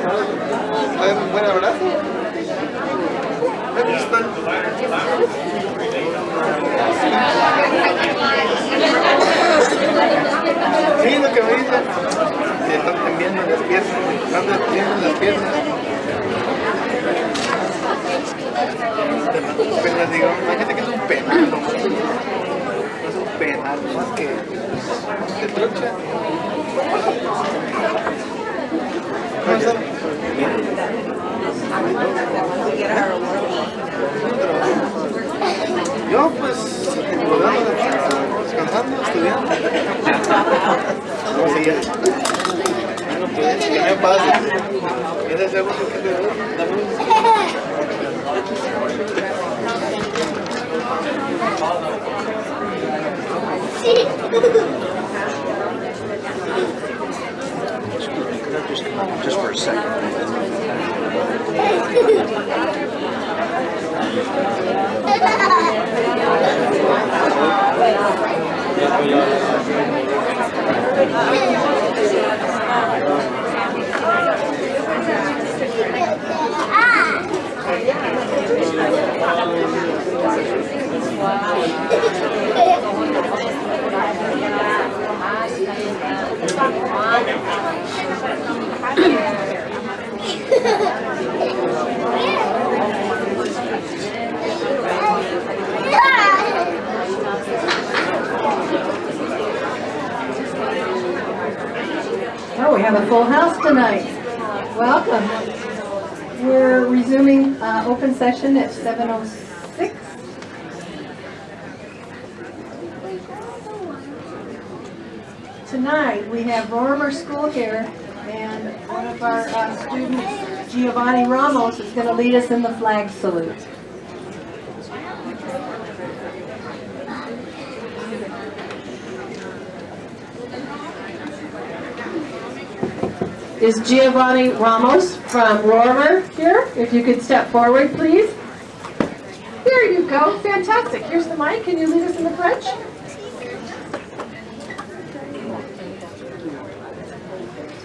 Un buen abrazo. Aquí están. Sí, lo que me dicen. Se están tembiendo las piernas. Están tembiendo las piernas. Pues digo, imagínate que es un penal, ¿no? Es un penal, más que de trucha. Yo pues descansando, estudiando. Vamos a seguir. Bueno, pues que me pase. ¿Quieres algo que te doy? Just for a second. Oh, we have a full house tonight. Welcome. We're resuming open session at 7:06. Tonight we have Rorimer School here, and one of our students, Giovanni Ramos, is going to lead us in the flag salute. Is Giovanni Ramos from Rorimer here? If you could step forward, please. There you go. Fantastic. Here's the mic. Can you lead us in the pledge?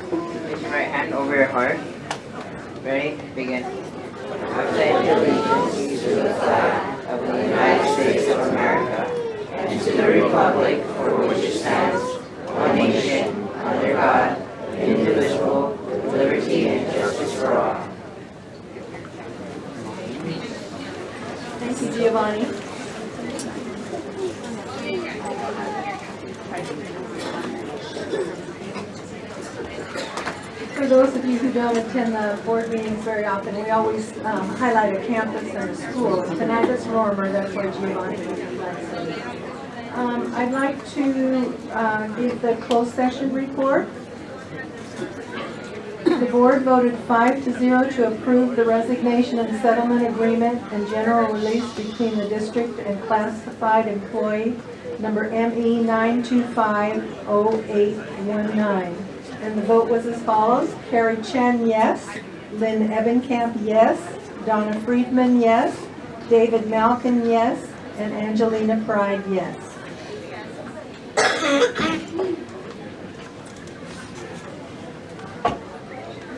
Place your right hand over your heart. Ready? Begin. I pledge allegiance to the flag of the United States of America and to the republic for which it stands, one nation, under God, indivisible, with liberty and justice for all. Thank you, Giovanni. For those of you who don't attend the board meetings very often, we always highlight a campus and a school. Tonight it's Rorimer, that's why Giovanni is in place. I'd like to give the closed session report. The board voted 5-0 to approve the resignation and settlement agreement and general release between the district and classified employee number ME 9250819. And the vote was as follows: Carrie Chen, yes; Lynne Ebenkamp, yes; Donna Friedman, yes; David Malkin, yes; and Angelina Pride, yes.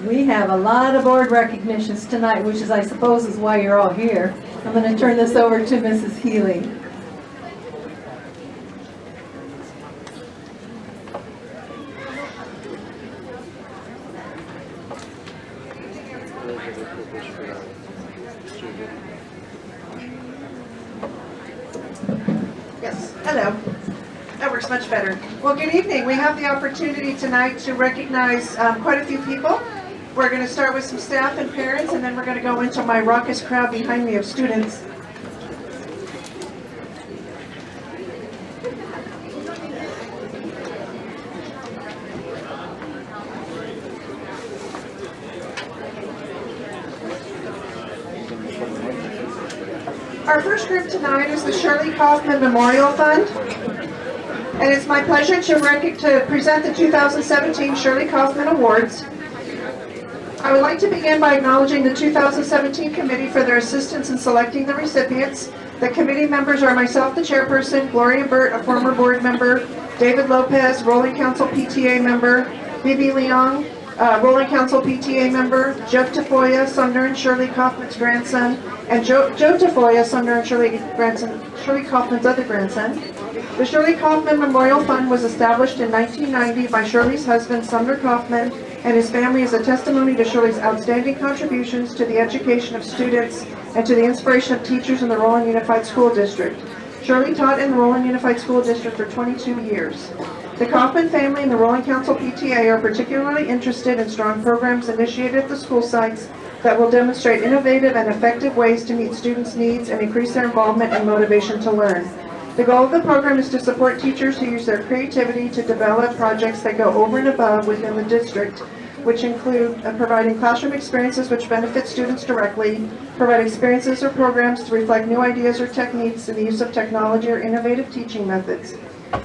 We have a lot of board recognitions tonight, which is, I suppose, is why you're all here. I'm going to turn this over to Mrs. Healy. Yes, hello. That works much better. Well, good evening. We have the opportunity tonight to recognize quite a few people. We're going to start with some staff and parents, and then we're going to go into my raucous crowd behind me of students. Our first group tonight is the Shirley Kaufman Memorial Fund. And it's my pleasure to present the 2017 Shirley Kaufman Awards. I would like to begin by acknowledging the 2017 committee for their assistance in selecting the recipients. The committee members are myself, the chairperson, Gloria Burt, a former board member, David Lopez, Rolling Council PTA member, Bibi Leong, Rolling Council PTA member, Jeff Tafoya, Sumner and Shirley Kaufman's grandson, and Joe Tafoya, Sumner and Shirley Kaufman's other grandson. The Shirley Kaufman Memorial Fund was established in 1990 by Shirley's husband, Sumner Kaufman, and his family as a testimony to Shirley's outstanding contributions to the education of students and to the inspiration of teachers in the Roland Unified School District. Shirley taught in the Roland Unified School District for 22 years. The Kaufman family and the Roland Council PTA are particularly interested in strong programs initiated at the school sites that will demonstrate innovative and effective ways to meet students' needs and increase their involvement and motivation to learn. The goal of the program is to support teachers who use their creativity to develop projects that go over and above within the district, which include providing classroom experiences which benefit students directly, provide experiences or programs to reflect new ideas or techniques in the use of technology or innovative teaching methods.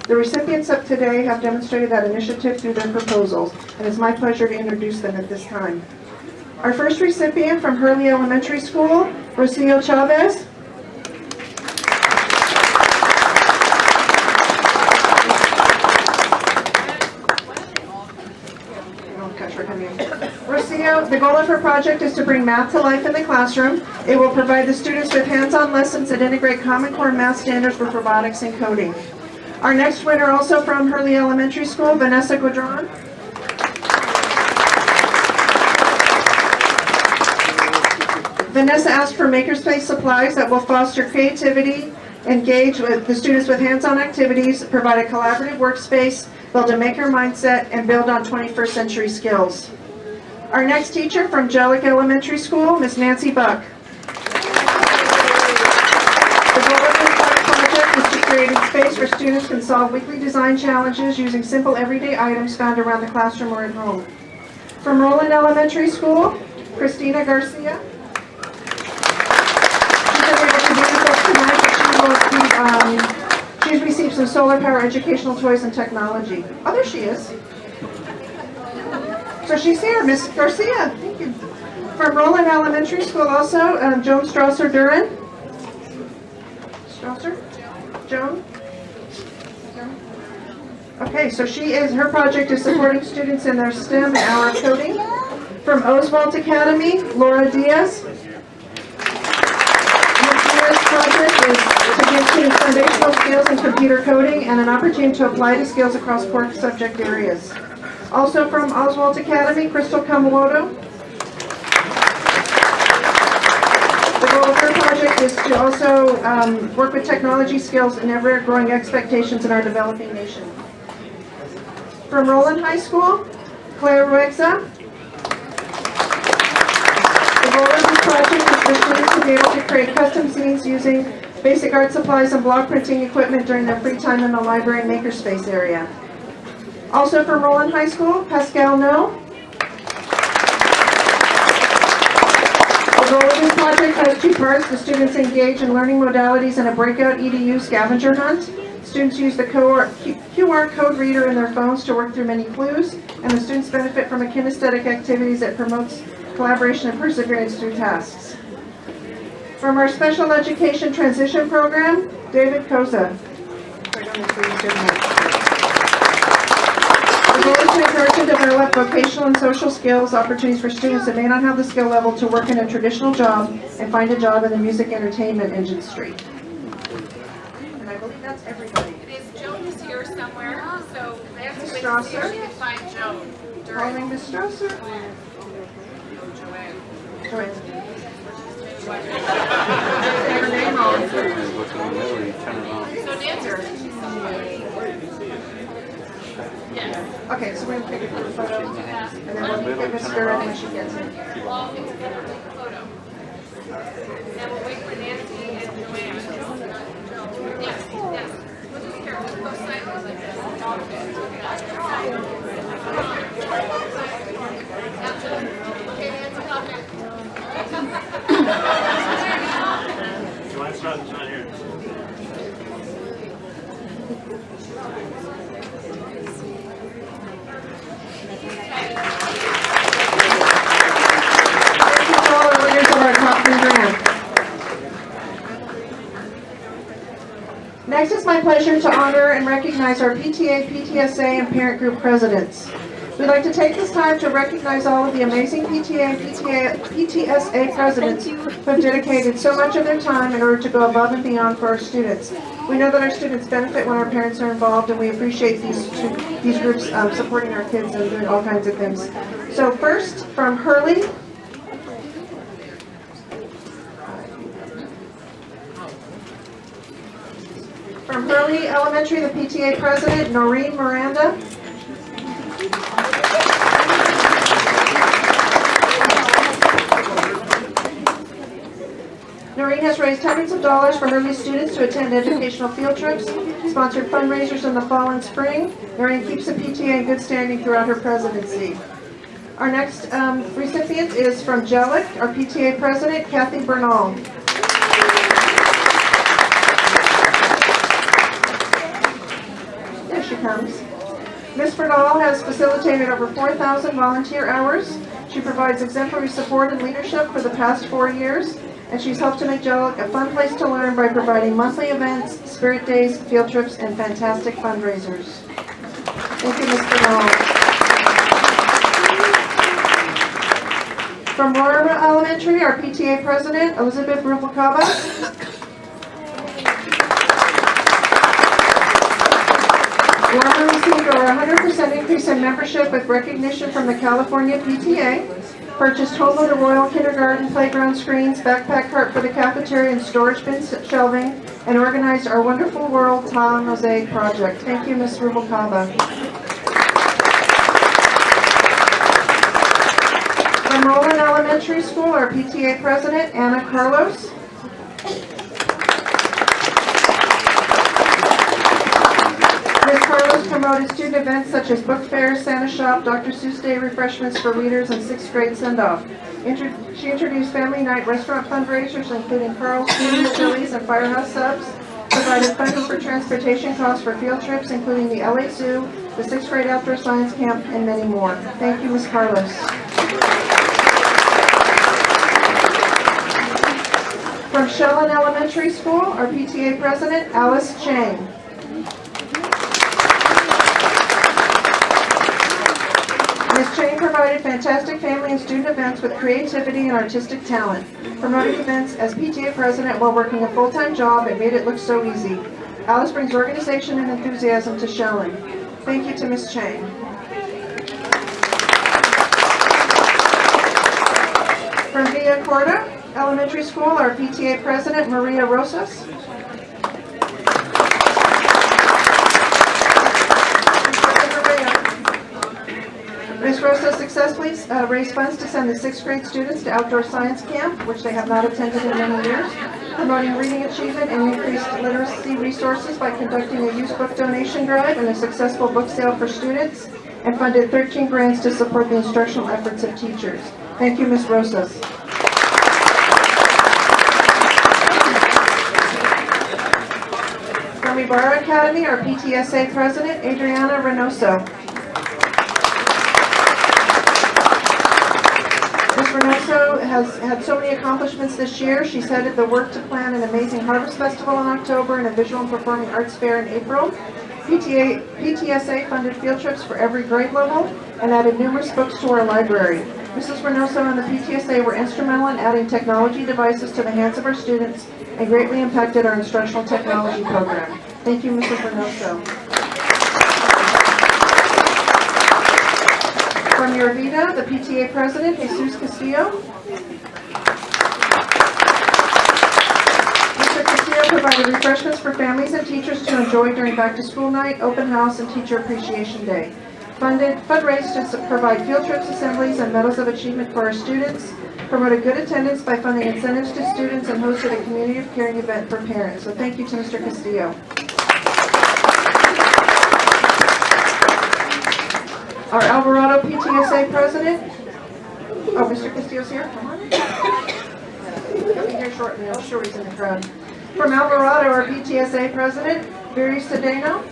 The recipients of today have demonstrated that initiative through their proposals, and it's my pleasure to introduce them at this time. Our first recipient from Hurley Elementary School, Rocio Chavez. Rocio, the goal of her project is to bring math to life in the classroom. It will provide the students with hands-on lessons that integrate Common Core math standards with robotics and coding. Our next winner, also from Hurley Elementary School, Vanessa Godron. Vanessa asked for makerspace supplies that will foster creativity, engage with the students with hands-on activities, provide a collaborative workspace, build a maker mindset, and build on 21st century skills. Our next teacher from Jellic Elementary School, Ms. Nancy Buck. The goal of this project is to create a space where students can solve weekly design challenges using simple everyday items found around the classroom or at home. From Roland Elementary School, Christina Garcia. She's received some solar power educational toys and technology. Oh, there she is. So she's here, Miss Garcia. Thank you. From Roland Elementary School also, Joan Strasser-Duran. Strasser? Joan? Okay, so her project is supporting students in their STEM and hour of coding. From Oswald Academy, Laura Diaz. Project is to give students foundational skills in computer coding and an opportunity to apply the skills across core subject areas. Also from Oswald Academy, Crystal Kamamoto. The goal of her project is to also work with technology skills and ever-growing expectations in our developing nation. From Roland High School, Claire Ruexa. The goal of this project is for students to be able to create custom zines using basic art supplies and block printing equipment during their free time in the library makerspace area. Also from Roland High School, Pascal No. The goal of this project has two parts. The students engage in learning modalities in a breakout EDU scavenger hunt. Students use the QR code reader in their phones to work through many clues, and the students benefit from a kinesthetic activities that promotes collaboration and perseverance through tasks. From our special education transition program, David Koza. The goal is to encourage and develop vocational and social skills opportunities for students that may not have the skill level to work in a traditional job and find a job in the music entertainment industry. And I believe that's everybody. It is Joan is here somewhere, so they have to Ms. wait to see if Strasser? she can find Joan. Calling Ms. Strasser. Joanne. Say her name wrong. So Nancy. Yes. Okay, so we're going to take a quick photo, and then we'll get Ms. Duran when she gets in. We'll all get together and take a photo. And we'll wait for Nancy and Joanne. Yes, yes. We'll just here, we'll go sideways like this. That's it. Okay, Nancy, come here. Joanne's not here. Next, it's my pleasure to honor and recognize our PTA, PTSA, and parent group presidents. We'd like to take this time to recognize all of the amazing PTA and PTSA presidents who have dedicated so much of their time in order to go above and beyond for our students. We know that our students benefit when our parents are involved, and we appreciate these groups supporting our kids and doing all kinds of things. So first, from Hurley. From Hurley Elementary, the PTA president, Noreen Miranda. Noreen has raised hundreds of dollars for Hurley students to attend educational field trips, sponsored fundraisers in the fall and spring. Noreen keeps the PTA in good standing throughout her presidency. Our next recipient is from Jellic, our PTA president, Kathy Bernal. There she comes. Ms. Bernal has facilitated over 4,000 volunteer hours. She provides exemplary support and leadership for the past 4 years, and she's helped to make Jellic a fun place to learn by providing monthly events, spirit days, field trips, and fantastic fundraisers. Thank you, Ms. Bernal. From Lorimer Elementary, our PTA president, Elizabeth Rubalcaba. Lorimer received over 100% increase in membership with recognition from the California PTA, purchased home of the Royal Kindergarten playground screens, backpack cart for the cafeteria and storage bin shelving, and organized our Wonderful World Tile and Mosaic project. Thank you, Ms. Rubalcaba. From Roland Elementary School, our PTA president, Anna Carlos. Ms. Carlos promoted student events such as book fairs, Santa Shop, Dr. Seuss Day refreshments for readers, and 6th grade send-off. She introduced family night restaurant fundraisers, including Carl's Jr., Chili's, and Firehouse Subs, provided funding for transportation costs for field trips, including the LA Zoo, the 6th grade outdoor science camp, and many more. Thank you, Ms. Carlos. From Shellen Elementary School, our PTA president, Alice Chang. Ms. Chang provided fantastic family and student events with creativity and artistic talent, promoting events as PTA president while working a full-time job and made it look so easy. Alice brings organization and enthusiasm to Shellen. Thank you to Ms. Chang. From Villa Corda Elementary School, our PTA president, Maria Rosas. Ms. Rosa successfully raised funds to send the 6th grade students to outdoor science camp, which they have not attended in many years, promoting reading achievement and increased literacy resources by conducting a used book donation drive and a successful book sale for students, and funded 13 grants to support the instructional efforts of teachers. Thank you, Ms. Rosas. From Ibarra Academy, our PTSA president, Adriana Reynoso. Ms. Reynoso has had so many accomplishments this year. She's headed the work to plan an amazing Harvest Festival in October and a visual and performing arts fair in April. PTSA funded field trips for every grade level and added numerous books to our library. Mrs. Reynoso and the PTSA were instrumental in adding technology devices to the hands of our students and greatly impacted our instructional technology program. Thank you, Mrs. Reynoso. From Your Vida, the PTA president, Jesus Castillo. Mr. Castillo provided refreshments for families and teachers to enjoy during back-to-school night, open house, and Teacher Appreciation Day. Fundraised to provide field trips, assemblies, and medals of achievement for our students. Promoted good attendance by funding incentives to students, and hosted a community of caring event for parents. So thank you to Mr. Castillo. Our Alvarado PTSA president. Oh, Mr. Castillo's here? Come on. He'll be here shortly. I'm sure he's in the crowd. From Alvarado, our PTSA president, Viri Cedeno.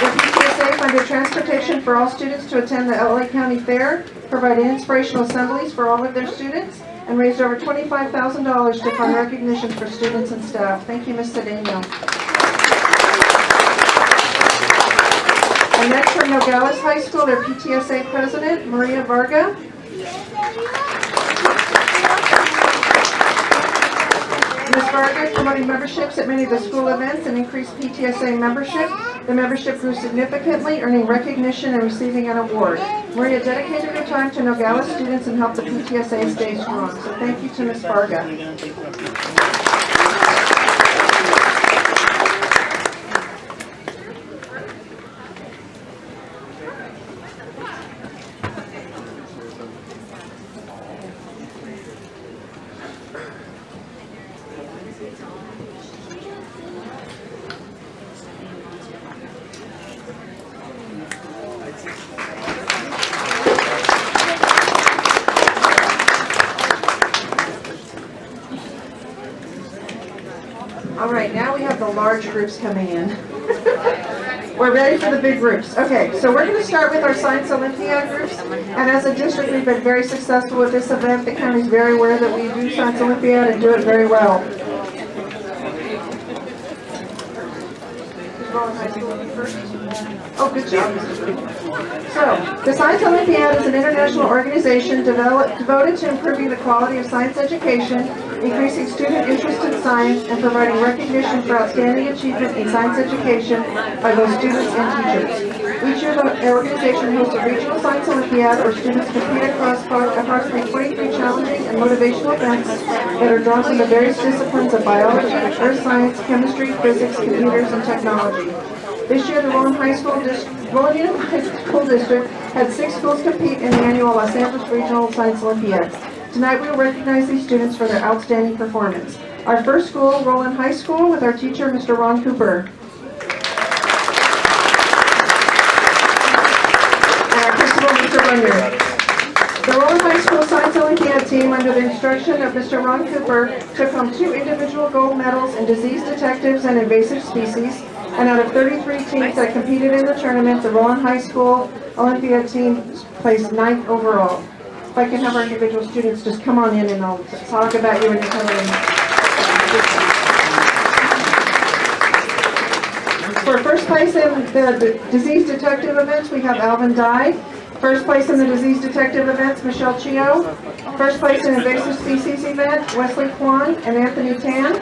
The PTSA funded transportation for all students to attend the LA County Fair, provided inspirational assemblies for all of their students, and raised over $25,000 to fund recognition for students and staff. Thank you, Ms. Cedeno. And next from Nogales High School, their PTSA president, Maria Varga. Ms. Varga promoting memberships at many of the school events and increased PTSA membership. The membership grew significantly, earning recognition and receiving an award. Maria dedicated her time to Nogales students and helped the PTSA stay strong. So thank you to Ms. Varga. All right, now we have the large groups coming in. We're ready for the big groups. Okay, so we're going to start with our Science Olympiad groups. And as a district, we've been very successful with this event. The county's very aware that we do Science Olympiad and do it very well. Oh, good job. So, the Science Olympiad is an international organization devoted to improving the quality of science education, increasing student interest in science, and providing recognition for outstanding achievement in science education by both students and teachers. Each year, the organization hosts a regional Science Olympiad where students compete across approximately 23 challenging and motivational events that are drawn from the various disciplines of biology, earth science, chemistry, physics, computers, and technology. This year, the Rowan Unified School District had 6 schools compete in the annual Los Angeles Regional Science Olympiad. Tonight, we will recognize these students for their outstanding performance. Our first school, Rowan High School, with our teacher, Mr. Ron Cooper. And our principal, Mr. Bunyer. The Rowan High School Science Olympiad team, under the instruction of Mr. Ron Cooper, took home 2 individual gold medals in disease detectives and invasive species. And out of 33 teams that competed in the tournament, the Rowan High School Olympiad team placed 9th overall. If I can have our individual students just come on in and I'll talk about you when you come in. For first place in the disease detective events, we have Alvin Dye. First place in the disease detective events, Michelle Chio. First place in invasive species event, Wesley Kwan and Anthony Tan.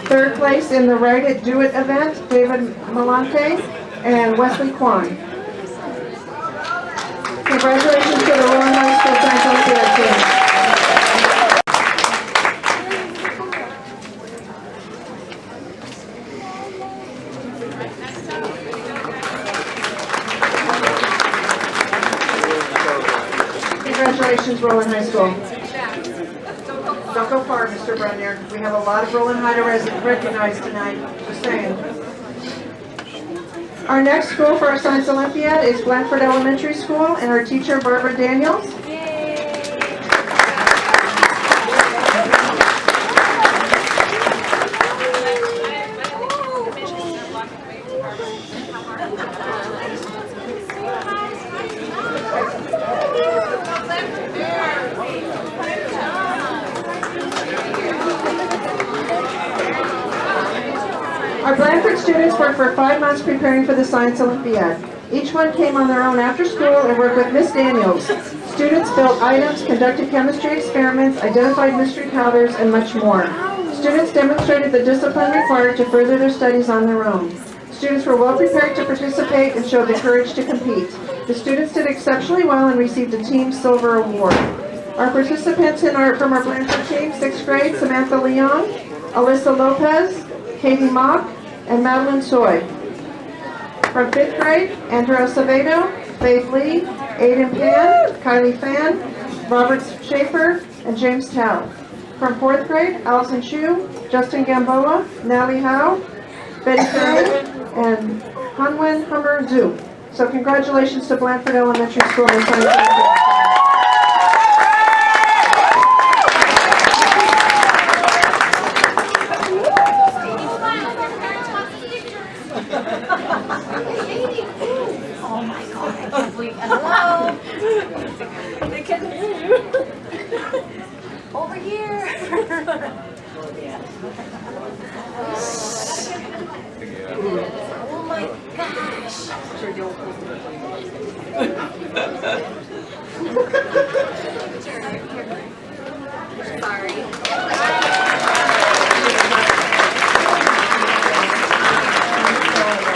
Third place in the Write It, Do It event, David Malante and Wesley Kwan. Congratulations to the Rowan High School Science Olympiad team. Congratulations, Rowan High School. Don't go far, Mr. Brunner. We have a lot of Rowan High to recognize tonight. Just saying. Our next school for our Science Olympiad is Blandford Elementary School, and our teacher, Barbara Daniels. Our Blandford students worked for 5 months preparing for the Science Olympiad. Each one came on their own after school and worked with Miss Daniels. Students built items, conducted chemistry experiments, identified mystery powders, and much more. Students demonstrated the discipline required to further their studies on their own. Students were well prepared to participate and showed the courage to compete. The students did exceptionally well and received a Team Silver Award. Our participants from our Blandford team, 6th grade, Samantha Leon, Alyssa Lopez, Katie Mock, and Madeline Soy. From 5th grade, Andrew Acevedo, Faith Lee, Aiden Pan, Kylie Fan, Robert Schaefer, and James Tao. From 4th grade, Allison Chu, Justin Gamboa, Natalie Howe, Betty Fairwood, and Hanwen Hummer Zhu. So congratulations to Blandford Elementary School and Science Olympiad. Oh my God, I can't believe it. Hello? They can hear you. Over here. Oh my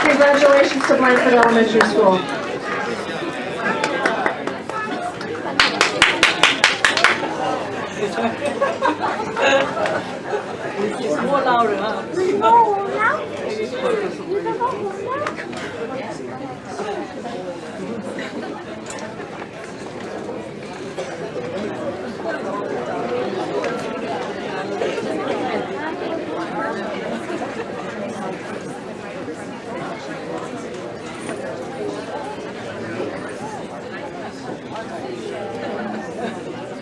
Congratulations to Blandford Elementary School.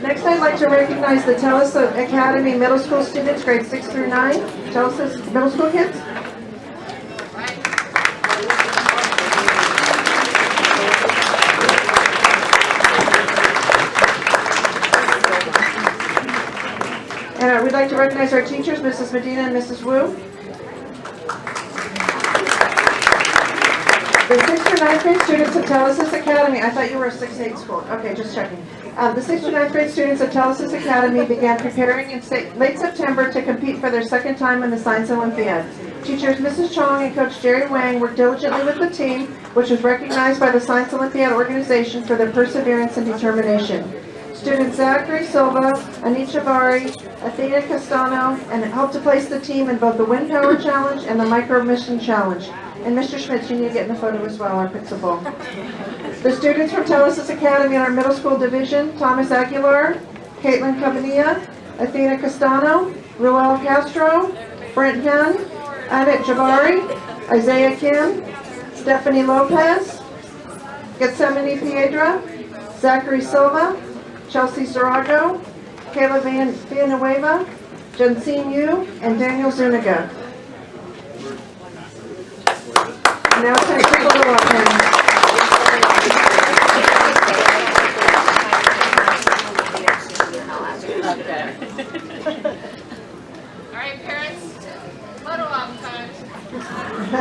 Next, I'd like to recognize the TELUS Academy Middle School students, grades 6 through 9. TELUS Middle School kids. And we'd like to recognize our teachers, Mrs. Medina and Mrs. Wu. The 6th through 9th grade students of TELUS Academy, I thought you were a 6-8 school. Okay, just checking. The 6th through 9th grade students of TELUS Academy began preparing in late September to compete for their second time in the Science Olympiad. Teachers Mrs. Chong and Coach Jerry Wang worked diligently with the team, which was recognized by the Science Olympiad organization for their perseverance and determination. Students Zachary Silva, Anisha Bari, Athena Castano, and helped to place the team in both the Wind Power Challenge and the Micro Mission Challenge. And Mr. Schmitz, you need to get in the photo as well, our principal. The students from TELUS Academy in our middle school division, Thomas Aguilar, Caitlin Cabanilla, Athena Castano, Ruel Castro, Brent Hen, Annette Jabari, Isaiah Kim, Stephanie Lopez, Gethsemane Piedra, Zachary Silva, Chelsea Sarago, Kayla Villanueva, Jensine Yu, and Daniel Zuniga. Now time for photo op hands. All right, parents, photo op time. You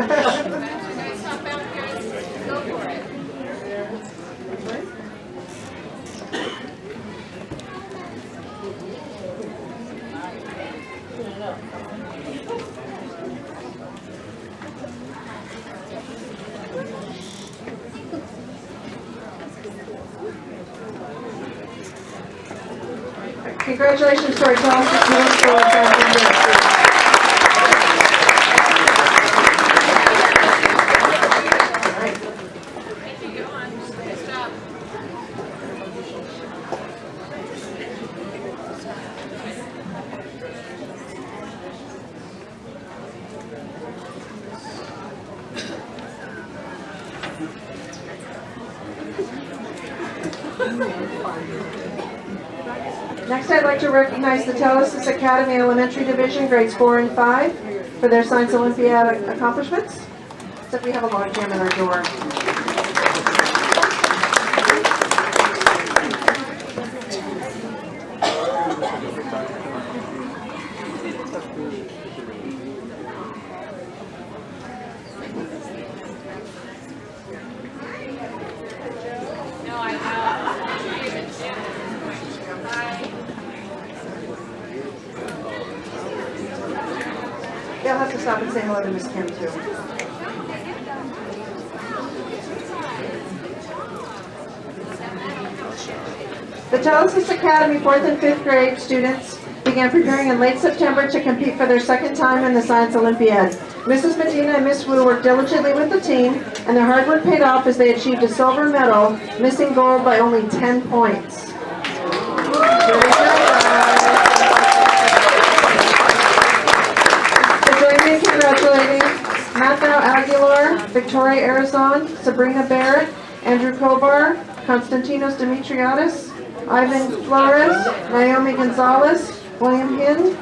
guys stop out, parents. Go for it. Congratulations to our TELUS Middle School graduates. Thank you, Johan. Nice job. Next, I'd like to recognize the TELUS Academy Elementary Division, grades 4 and 5, for their Science Olympiad accomplishments. Except we have a log jam at our door. No, I have. They'll have to stop and say hello to Miss Kim, too. The TELUS Academy 4th and 5th grade students began preparing in late September to compete for their second time in the Science Olympiad. Mrs. Medina and Miss Wu worked diligently with the team, and their hard work paid off as they achieved a silver medal, missing gold by only 10 points. Join me in congratulating Matthew Aguilar, Victoria Arizon, Sabrina Barrett, Andrew Kobar, Konstantinos Dimitriadis, Ivan Flores, Naomi Gonzalez, William Hind,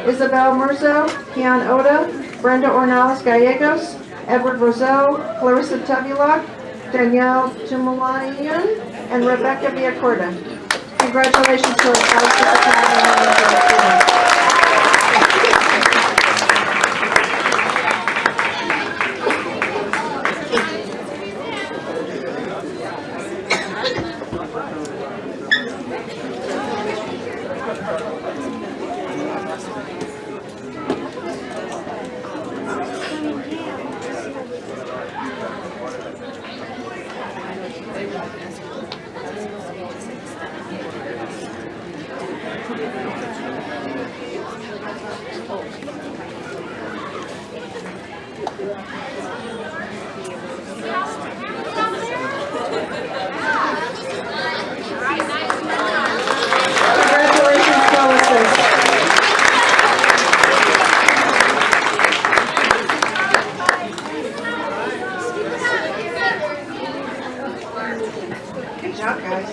Isabel Murzo, Kian Oda, Brenda Ornalis Gallegos, Edward Roselle, Clarissa Tevulok, Danielle Tumulanian, and Rebecca Villacorta. Congratulations to our TELUS Academy students. Congratulations, Colossus. Good job, guys.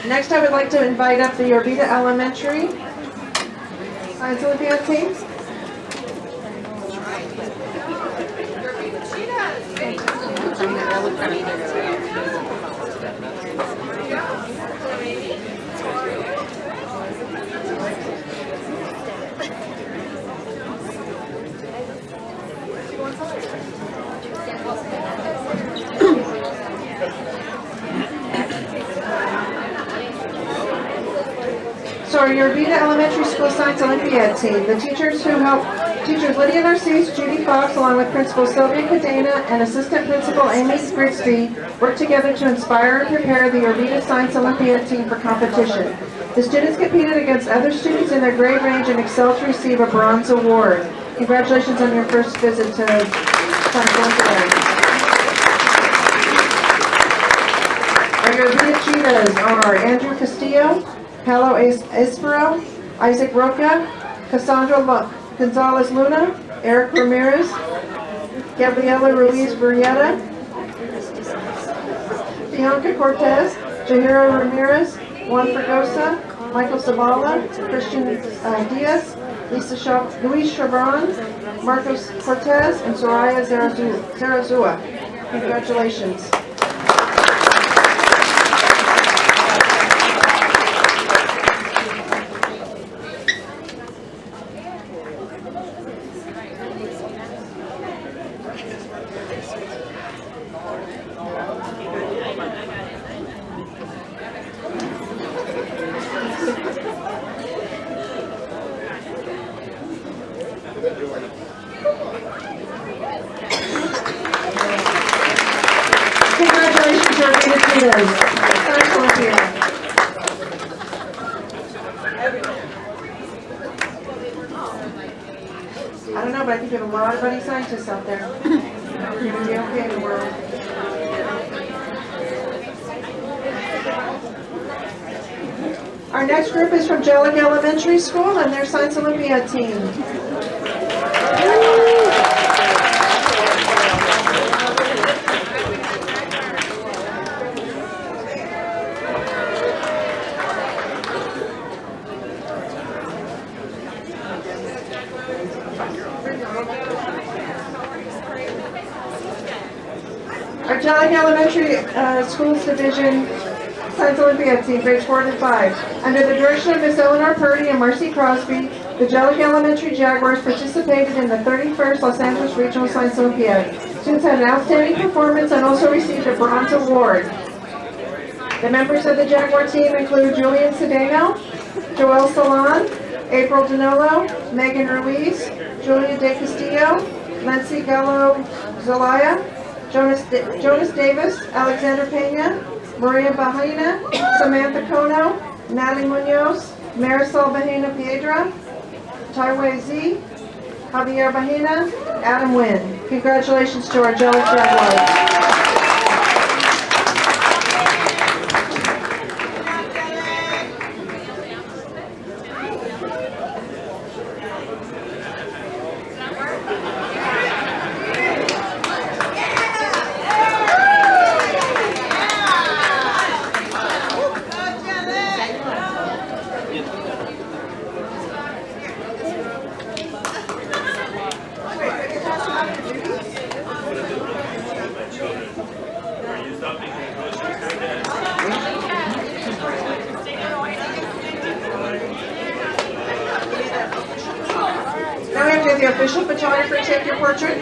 Next, I would like to invite up the Orbita Elementary Science Olympiad team. So our Orbita Elementary School Science Olympiad team, the teachers Lydia Narcisse, Judy Fox, along with Principal Sylvia Cadena and Assistant Principal Amy Grigsby, worked together to inspire and prepare the Orbita Science Olympiad team for competition. The students competed against other students in their grade range and excelled to receive a bronze award. Congratulations on your first visit to Science Olympiad. Our Orbita Cheetahs are Andrew Castillo, Paolo Espero, Isaac Roca, Cassandra Gonzalez Luna, Eric Ramirez, Gabriela Ruiz Burrieta, Bianca Cortez, Jahira Ramirez, Juan Fregosa, Michael Sabala, Christian Diaz, Luis Chabron, Marcos Cortez, and Soraya Zarazua. Congratulations. Congratulations, your Cheetahs. Science Olympiad. I don't know, but I think you have a lot of buddy scientists out there. You're going to be okay in the world. Our next group is from Jellic Elementary School and their Science Olympiad team. Our Jellic Elementary Schools Division Science Olympiad team, grades 4 to 5. Under the direction of Miss Eleanor Purdy and Marcy Crosby, the Jellic Elementary Jaguars participated in the 31st Los Angeles Regional Science Olympiad. Students had an outstanding performance and also received a bronze award. The members of the Jaguar team include Julian Cedeno, Joel Salon, April Danilo, Megan Ruiz, Julia De Castillo, Lindsay Gallo Zelaya, Jonas Davis, Alexander Pena, Maria Bahena, Samantha Kono, Natalie Munoz, Marisol Bahena Piedra, Taiwei Z, Javier Bahena, Adam Wynn. Congratulations to our Jellic Jaguars. Now we have to have the official photographer take your portrait.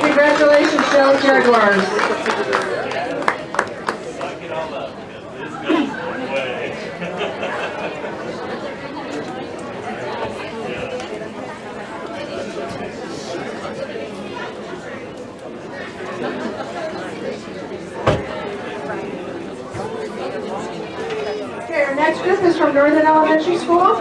Congratulations, Shell Jaguars. Okay, our next group is from Northern Elementary School.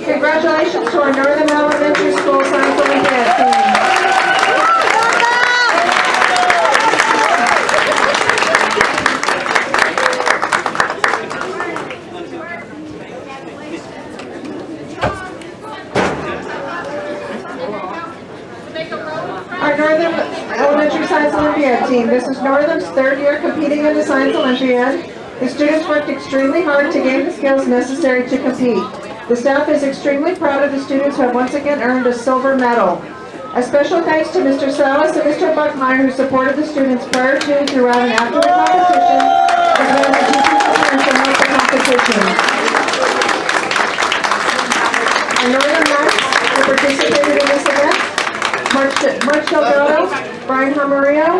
Congratulations to our Northern Elementary School Science Olympiad team. Our Northern Elementary Science Olympiad team. This is Northern's third year competing in the Science Olympiad. The students worked extremely hard to gain the skills necessary to compete. The staff is extremely proud of the students who have once again earned a silver medal. A special thanks to Mr. Salas and Mr. Buckmeyer who supported the students prior to, throughout, and after the competition, as well as the teachers and parents who helped the competition. Our Northern Knights who participated in this event: March Delgado, Brian Hamarillo,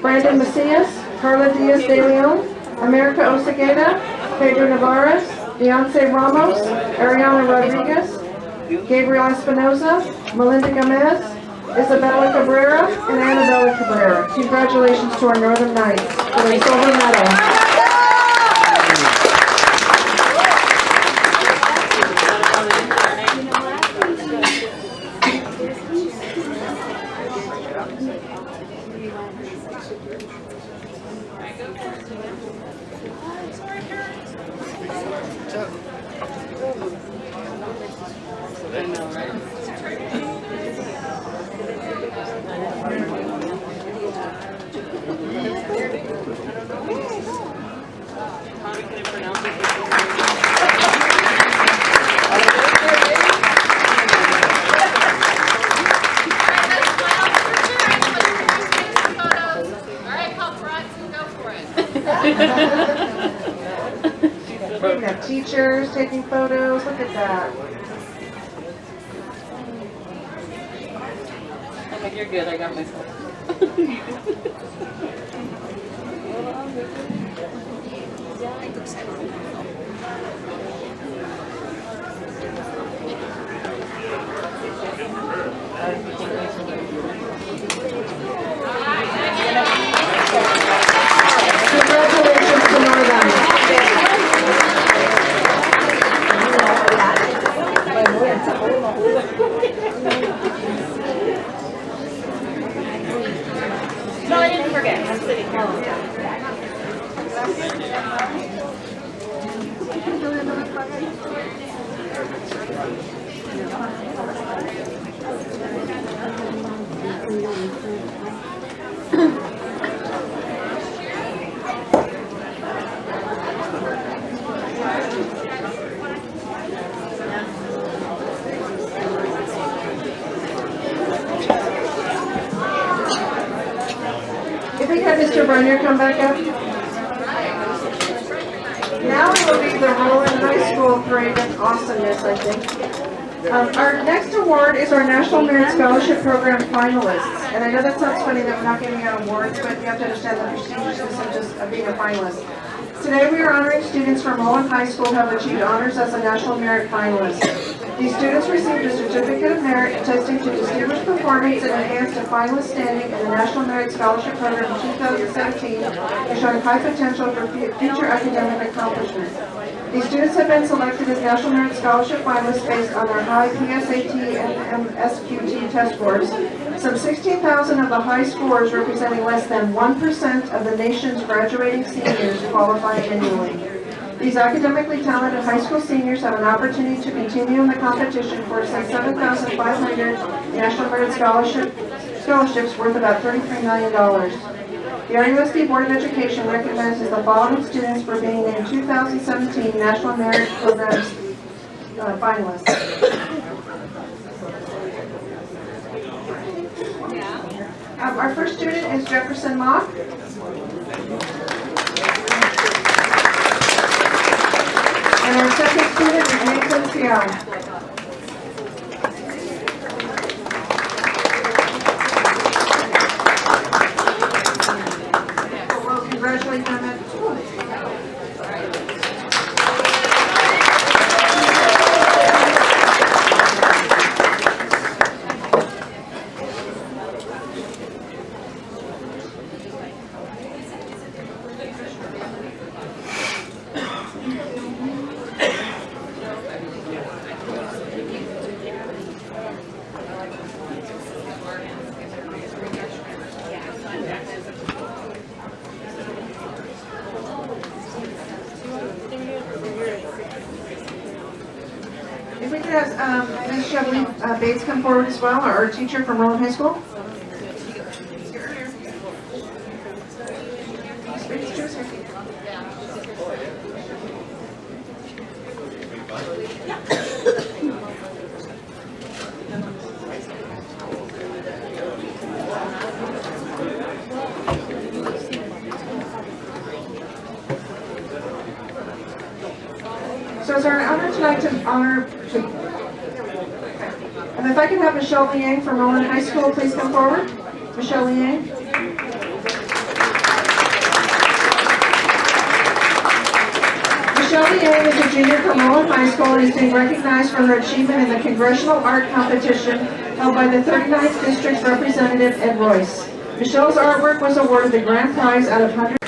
Brandon Macias, Carla Diaz de Leon, America Osegueda, Pedro Navarez, Beyonce Ramos, Ariana Rodriguez, Gabriel Espinoza, Melinda Gomez, Isabella Cabrera, and Annabella Cabrera. Congratulations to our Northern Knights for the silver medal. We have teachers taking photos. Look at that. I think you're good. I got myself. Congratulations to Northern. No, I didn't forget. I'm sitting here. If we had Mr. Brunner come back up. Now it will be the Roland High School parade of awesomeness, I think. Our next award is our National Merit Scholarship Program finalists. And I know that sounds funny that we're not giving out awards, but you have to understand the procedures of being a finalist. Today we are honoring students from Roland High School who have achieved honors as a National Merit finalist. These students received a certificate of merit attesting to distinguished performance and enhanced a finalist standing in the National Merit Scholarship Program in 2017 and showing high potential for future academic accomplishment. These students have been selected as National Merit Scholarship finalists based on their high PSAT and MSQT test scores. Some 16,000 of the high scores, representing less than 1% of the nation's graduating seniors, qualify annually. These academically talented high school seniors have an opportunity to continue in the competition for some 7,500 National Merit scholarships worth about $33 million. The RUSD Board of Education recognizes the following students for being named 2017 National Merit Program finalists. Our first student is Jefferson Mock. And our second student is Nathan Seattle. We'll congratulate them at school. If we could have Ms. Chevy Bates come forward as well, our teacher from Rowan High School. So it's our honor tonight to and if I can have Michelle Liang from Rowan High School please come forward. Michelle Liang. Michelle Liang is a junior from Rowan High School and is being recognized for her achievement in the Congressional Art Competition held by the 39th District's Representative Ed Royce. Michelle's artwork was awarded the grand prize out of 100.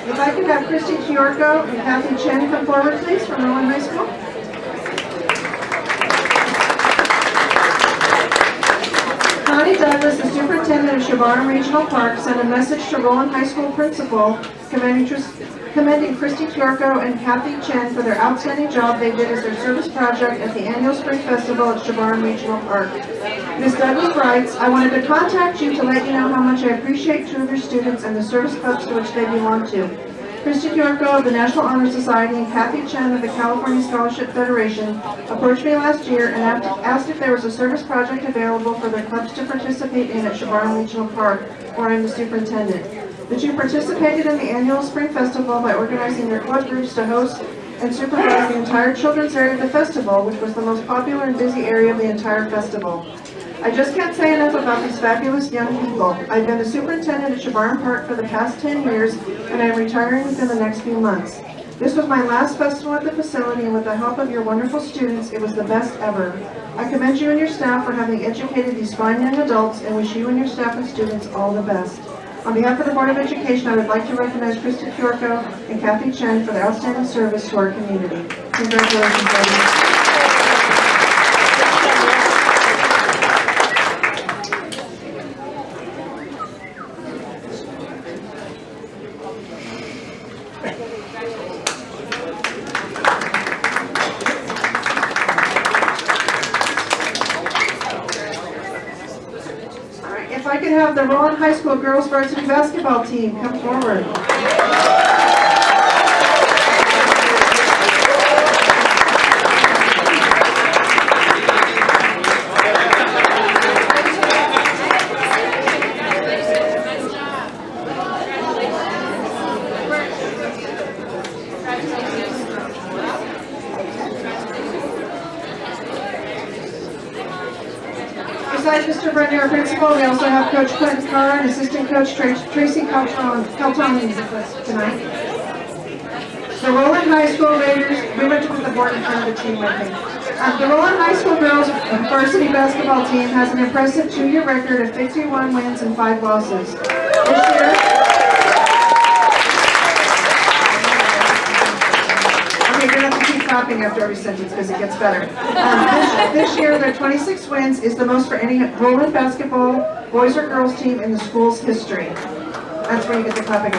If I could have Christy Chiorco and Kathy Chen come forward, please, from Rowan High School. Connie Douglas, the superintendent of Shabarn Regional Park, sent a message to Rowan High School principal commending Christy Chiorco and Kathy Chen for their outstanding job they did as their service project at the annual Spring Festival at Shabarn Regional Park. Ms. Douglas writes, I wanted to contact you to let you know how much I appreciate two of your students and the service clubs to which they belong to. Christy Chiorco of the National Honor Society and Kathy Chen of the California Scholarship Federation approached me last year and asked if there was a service project available for their clubs to participate in at Shabarn Regional Park, where I'm the superintendent. The two participated in the annual Spring Festival by organizing their club groups to host and supervise the entire children's area of the festival, which was the most popular and busy area of the entire festival. I just can't say enough about these fabulous young people. I've been the superintendent at Shabarn Park for the past 10 years, and I'm retiring within the next few months. This was my last festival at the facility, and with the help of your wonderful students, it was the best ever. I commend you and your staff for having educated these fine young adults, and wish you and your staff and students all the best. On behalf of the Board of Education, I would like to recognize Christy Chiorco and Kathy Chen for their outstanding service to our community. Congratulations, ladies. If I could have the Rowan High School girls varsity basketball team come forward. Besides Mr. Brenda, our principal, we also have Coach Quentin Carr and Assistant Coach Tracy Caltoni with us tonight. The Roland High School Raiders, we went to put the board in front of the team, I think. The Roland High School girls varsity basketball team has an impressive 2-year record of 51 wins and 5 losses. This year, okay, you're going to have to keep clapping after every sentence because it gets better. This year, their 26 wins is the most for any Roland basketball boys or girls team in the school's history. That's where you get the clapping.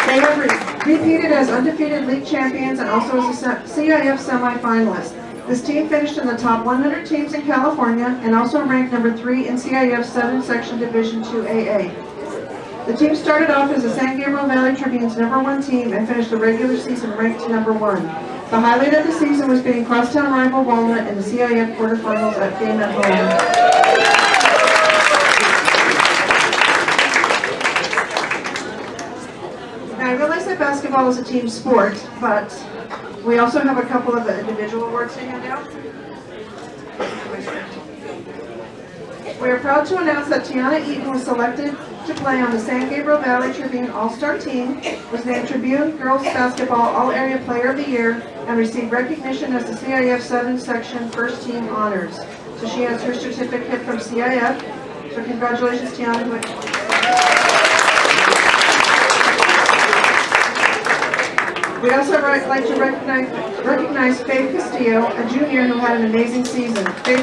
They have repeated as undefeated league champions and also as a CIF semifinalist. This team finished in the top 100 teams in California and also ranked number 3 in CIF 7 Section Division 2 AA. The team started off as the San Gabriel Valley Tribune's #1 team and finished the regular season ranked #1. The highlight of the season was beating crosstown rival Walnut in the CIF quarterfinals at Game at Home. I realize that basketball is a team sport, but we also have a couple of individual awards to hand out. We are proud to announce that Tiana Eaton was selected to play on the San Gabriel Valley Tribune All-Star Team, was named Tribune Girls Basketball All-Area Player of the Year, and received recognition as the CIF 7 Section First Team Honors. So she has her certificate from CIF. So congratulations, Tiana. We'd also like to recognize Faith Castillo, a junior who had an amazing season. Faith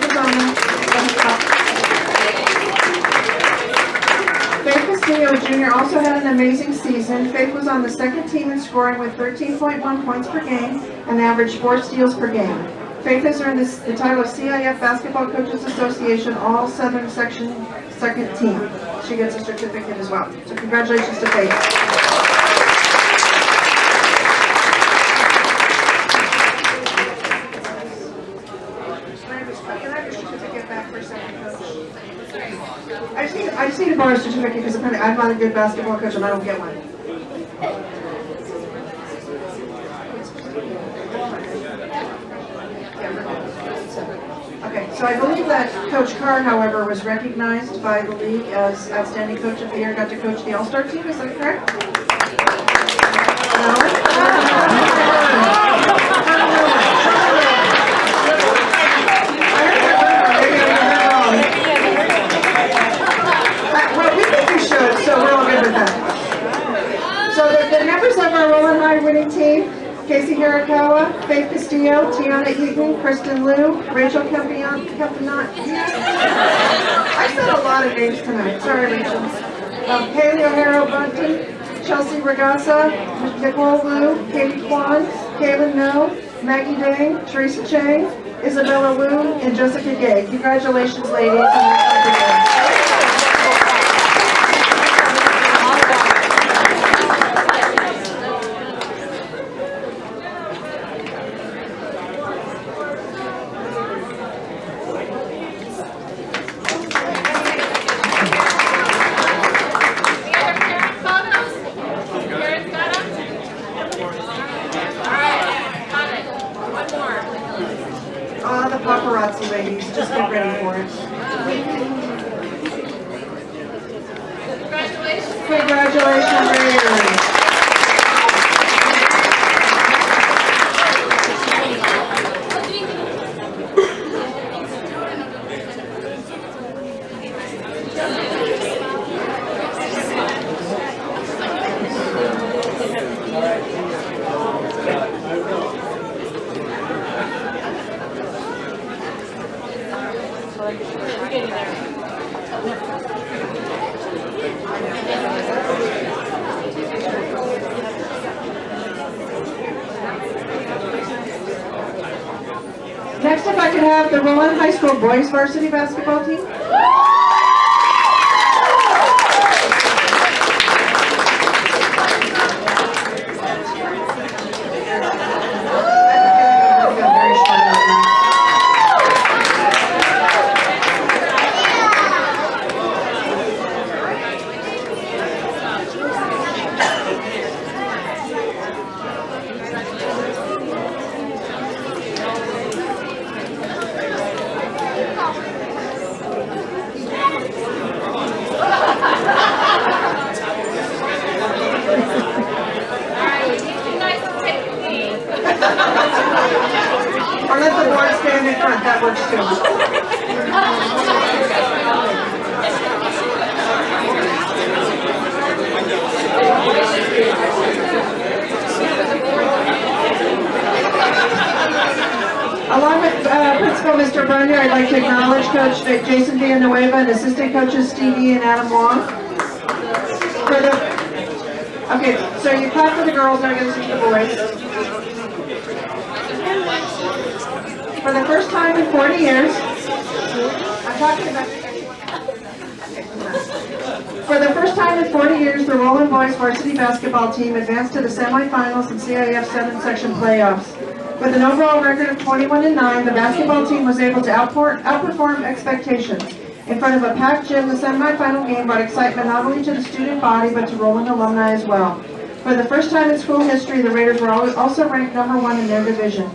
Castillo, junior, also had an amazing season. Faith was on the second team in scoring with 13.1 points per game and averaged 4 steals per game. Faith has earned the title of CIF Basketball Coaches Association All Southern Section Second Team. She gets a certificate as well. So congratulations to Faith. I just need a bonus certificate because I'm not a good basketball coach and I don't get one. Okay, so I believe that Coach Carr, however, was recognized by the league as Outstanding Coach of the Year, got to coach the All-Star team, is that correct? So the members of our Roland High winning team, Casey Hirakawa, Faith Castillo, Tiana Eaton, Kristen Liu, Rachel Campion. I said a lot of names tonight, sorry Rachel. Haley O'Hara Bunton, Chelsea Regassa, Nicole Liu, Katie Kwan, Kaylin No, Maggie Dang, Teresa Chang, Isabella Wu, and Jessica Gay. Congratulations, ladies. The paparazzi ladies, just get ready for it. Congratulations. Congratulations, Raiders. Next, if I could have the Roland High School boys varsity basketball team. Mr. Bunya, I'd like to acknowledge Coach Jason Villanueva and assistant coaches Steve E. and Adam Wong. Okay, so you clap for the girls, now I'm going to see the boys. For the first time in 40 years, I'm talking about. For the first time in 40 years, the Roland Boys varsity basketball team advanced to the semifinals and CIF 7 section playoffs. With an overall record of 21-9, the basketball team was able to outperform expectations. In front of a packed gym, the semifinal game brought excitement not only to the student body, but to Roland alumni as well. For the first time in school history, the Raiders were also ranked #1 in their division.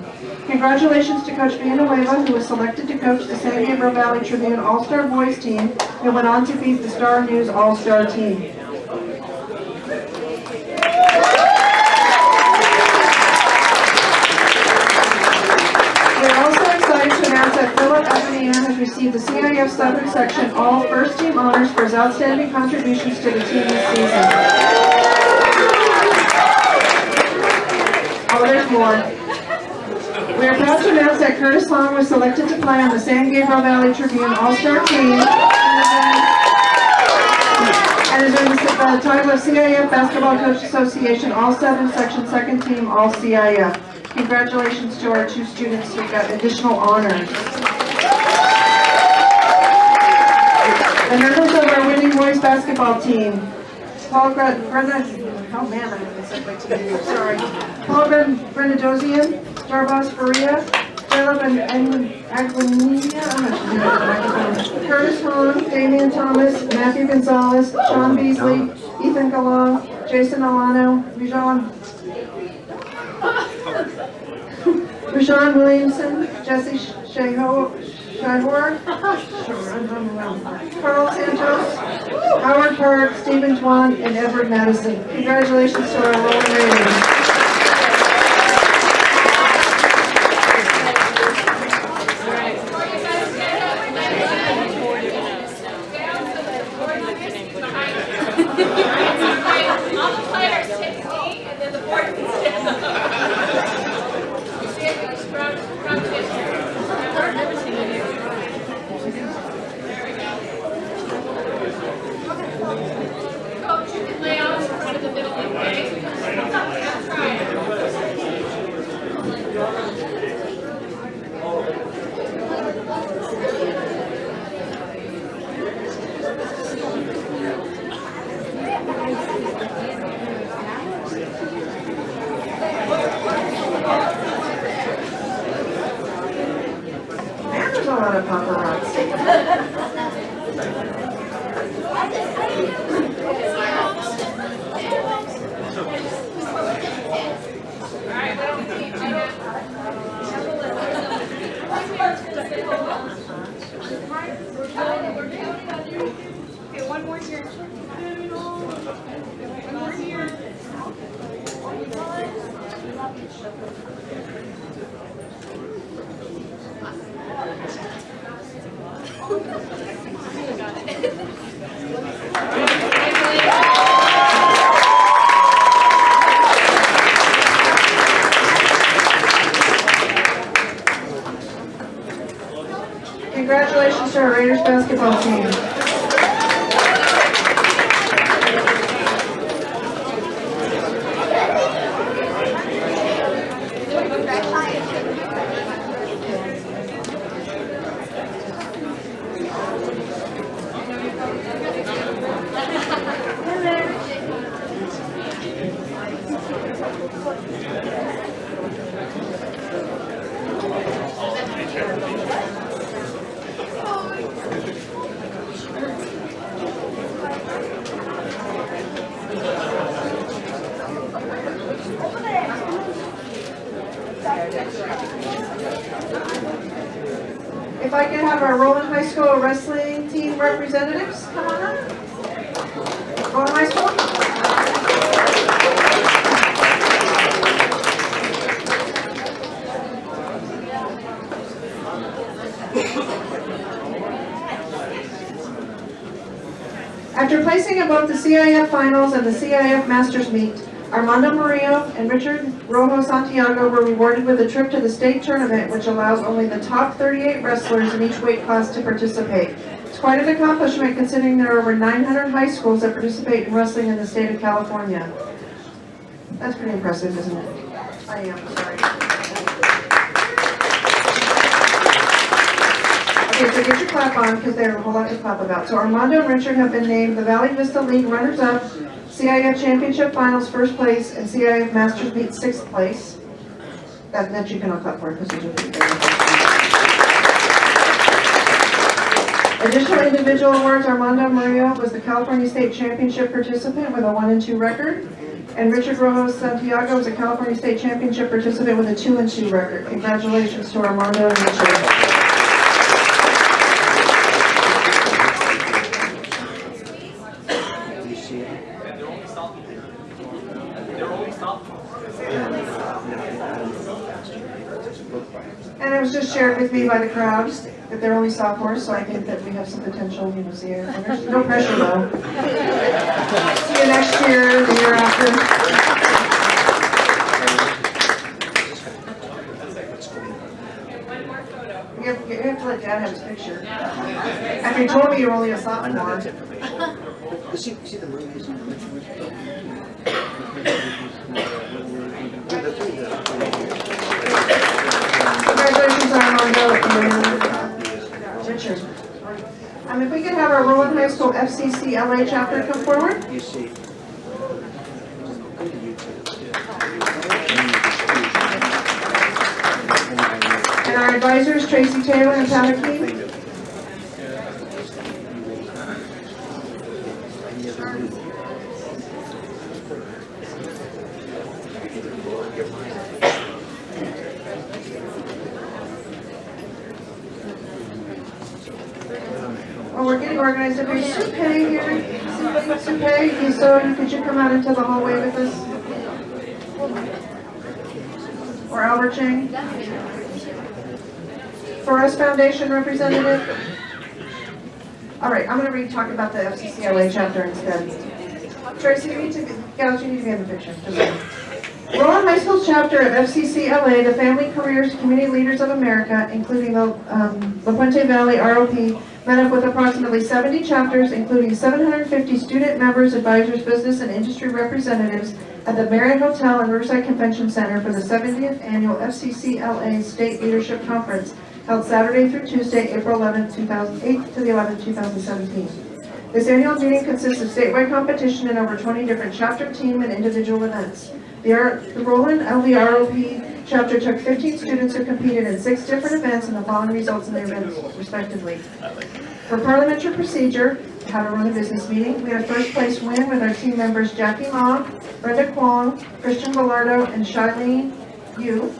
Congratulations to Coach Villanueva, who was selected to coach the San Gabriel Valley Tribune All-Star Boys team and went on to beat the Star News All-Star team. We're also excited to announce that Philip Ebenkamp has received the CIF Southern Section All First Team Honors for his outstanding contributions to the team this season. Oh, there's more. We are proud to announce that Curtis Long was selected to play on the San Gabriel Valley Tribune All-Star team and is in the title of CIF Basketball Coach Association All-7 Section 2nd Team All-CIF. Congratulations to our 2 students who got additional honors. The members of our winning boys basketball team. Paul Grenadosian, Jarbas Faria, Caleb and Aguinilla, Curtis Hahn, Damian Thomas, Matthew Gonzalez, Sean Beasley, Ethan Galong, Jason Alano, Rashawn Williamson, Jesse Shihor, Carl Santos, Howard Park, Stephen Twan, and Edward Madison. Congratulations to our Roland Raiders. All the players take a knee and then the board can stand up. Coach, you can lay out in front of the middle, okay? Man, there's a lot of paparazzi. Okay, one more here. One more here. Congratulations to our Raiders basketball team. If I could have our Roland High School wrestling team representatives come on up. Roland High School. After placing in both the CIF Finals and the CIF Masters Meet, Armando Murillo and Richard Rojo Santiago were rewarded with a trip to the state tournament, which allows only the top 38 wrestlers in each weight class to participate. It's quite an accomplishment considering there are over 900 high schools that participate in wrestling in the state of California. That's pretty impressive, isn't it? I am, sorry. Okay, so get your clap on because there's a whole lot to clap about. So Armando and Richard have been named the Valley Vista League runners-up, CIF Championship Finals first place, and CIF Masters Meet sixth place. That you can all clap for because those are pretty good. Additional individual awards, Armando Murillo was the California State Championship participant with a 1-2 record, and Richard Rojo Santiago was a California State Championship participant with a 2-2 record. Congratulations to Armando and Richard. And it was just shared with me by the crowd that they're only sophomores, so I think that we have some potential, CIF winners. No pressure though. See you next year, the year after. You have to let Dad have his picture. After he told me you're only a sophomore. See the movies and Congratulations, Armando and Richard. If we could have our Roland High School FCC LA chapter come forward. you see. And our advisors, Tracy Taylor and Pat King. Well, we're getting organized. If there's Soupe here, Soupe, could you come out into the hallway with us? Or Albert Chang? Forest Foundation representative? All right, I'm going to talk about the FCCLA chapter instead. Tracy, gals, you need to be in the picture. Roland High School chapter of FCCLA, the Family Careers Community Leaders of America, including the La Puente Valley ROP, met up with approximately 70 chapters, including 750 student members, advisors, business, and industry representatives at the Marriott Hotel and Riverside Convention Center for the 70th Annual FCCLA State Leadership Conference, held Saturday through Tuesday, April 11, 2008 to the 11th, 2017. This annual meeting consists of statewide competition and over 20 different chapter, team, and individual events. The Roland LVROP chapter took 15 students who competed in 6 different events, and the following results in their events, respectively. For parliamentary procedure, how to run a business meeting, we had a first place win with our team members Jackie Ma, Brenda Kwong, Christian Gallardo, and Shailene Yu.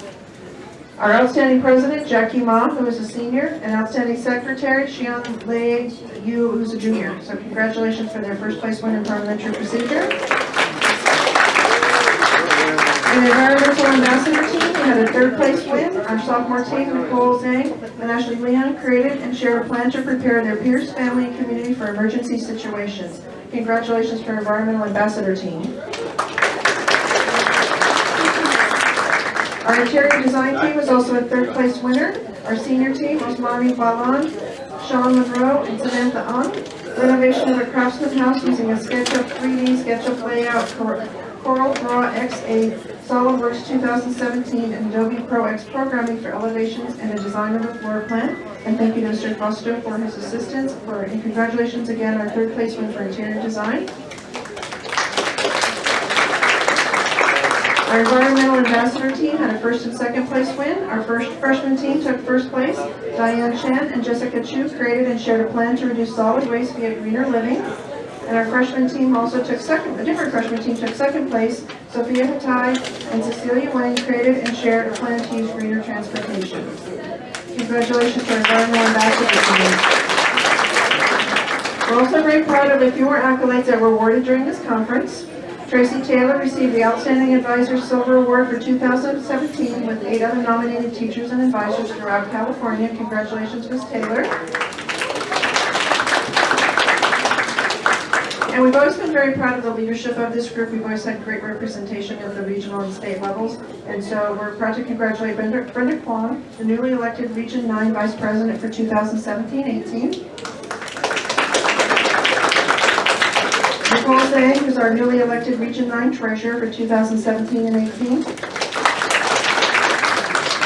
Our outstanding president, Jackie Ma, who is a senior, and outstanding secretary, Xian Lei Yu, who's a junior. So congratulations for their first place win in parliamentary procedure. In the environmental ambassador team, we had a third place win. Our sophomore team, Nicole Zhang and Ashley Leon, created and shared a plan to prepare their peers, family, and community for emergency situations. Congratulations for our environmental ambassador team. Our interior design team was also a third place winner. Our senior team, Osmani Balan, Sean Monroe, and Samantha Ong. Renovation of a craftsman house using a SketchUp 3D SketchUp layout, Coral Draw X8, SolidWorks 2017, and Adobe Pro X programming for elevations and a design of the floor plan. And thank you to Mr. Costa for his assistance. And congratulations again, our third place win for interior design. Our environmental ambassador team had a first and second place win. Our first freshman team took first place. Diane Chen and Jessica Chu created and shared a plan to reduce solid waste via greener living. And our freshman team also took a different freshman team took second place. Sophia Hattai and Cecilia Wang created and shared a plan to use greener transportation. Congratulations to our environmental ambassador team. We're also very proud of a few more accolades that were awarded during this conference. Tracy Taylor received the Outstanding Advisor Silver Award for 2017 with 8 other nominated teachers and advisors throughout California. Congratulations, Ms. Taylor. And we've always been very proud of the leadership of this group. We've always had great representation at the regional and state levels. And so we're proud to congratulate Brenda Kwong, the newly elected Region 9 Vice President for 2017-18. Nicole Zhang, who's our newly elected Region 9 Treasurer for 2017 and 18.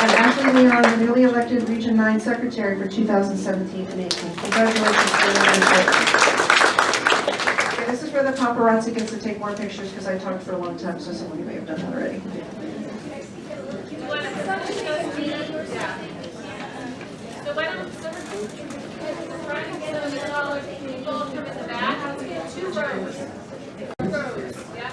And Ashley Leon, the newly elected Region 9 Secretary for 2017 and 18. Congratulations to the okay, this is where the paparazzi gets to take more pictures because I talked for a long time, so some of you may have done that already. So why don't people come in the back? Two rows. Yeah.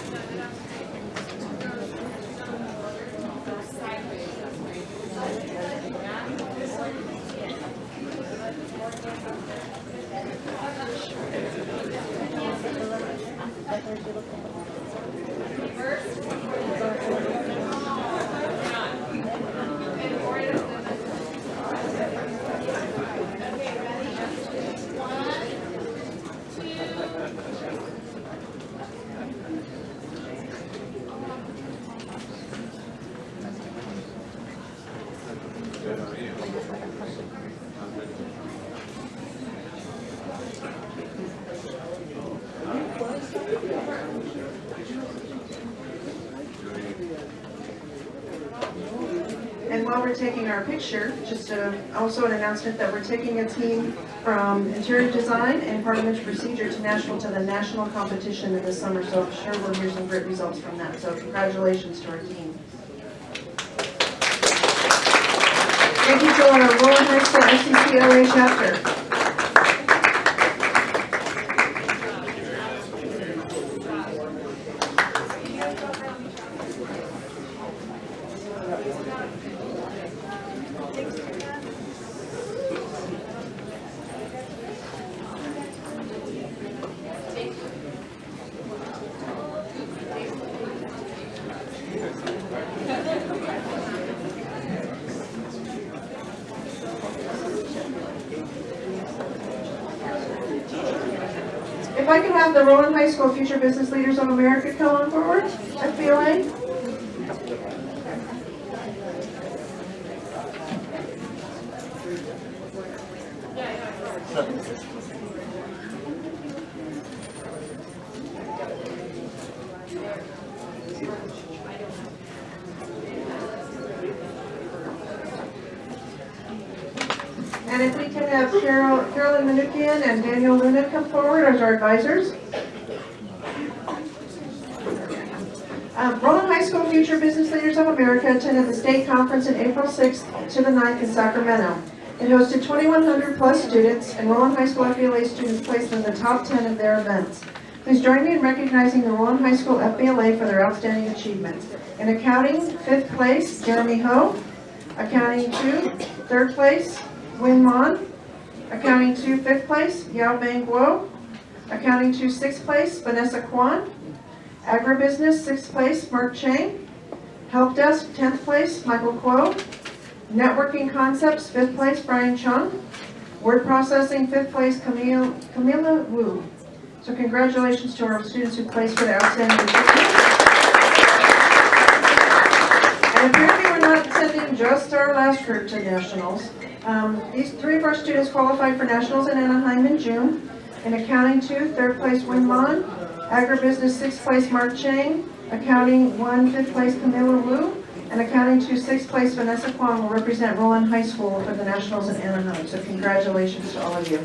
And while we're taking our picture, just also an announcement that we're taking a team from interior design and parliamentary procedure to the national competition in the summer. So I'm sure we'll hear some great results from that. So congratulations to our team. Thank you to our Royal High School SCCOA chapter. If I could have the Rowan High School Future Business Leaders of America come on forward, FBLA. And if we can have Carolyn Manukian and Daniel Luna come forward as our advisors. Rowan High School Future Business Leaders of America attended the state conference on April 6th to the 9th in Sacramento. It hosted 2,100 plus students, and Rowan High School FBLA students placed in the top 10 of their events. Please join me in recognizing the Rowan High School FBLA for their outstanding achievements. In accounting, 5th place, Jeremy Ho. Accounting 2, 3rd place, Win Mon. Accounting 2, 5th place, Yao Bang Guo. Accounting 2, 6th place, Vanessa Kwan. Agribusiness, 6th place, Mark Chang. Help Desk, 10th place, Michael Kuo. Networking Concepts, 5th place, Brian Chung. Word Processing, 5th place, Camila Wu. So congratulations to our students who placed for the outstanding achievement. And apparently we're not sending just our last group to nationals. These 3 of our students qualified for nationals in Anaheim in June. In accounting 2, 3rd place, Win Mon. Agribusiness, 6th place, Mark Chang. Accounting 1, 5th place, Camila Wu. And accounting 2, 6th place, Vanessa Kwan will represent Rowan High School for the nationals in Anaheim. So congratulations to all of you.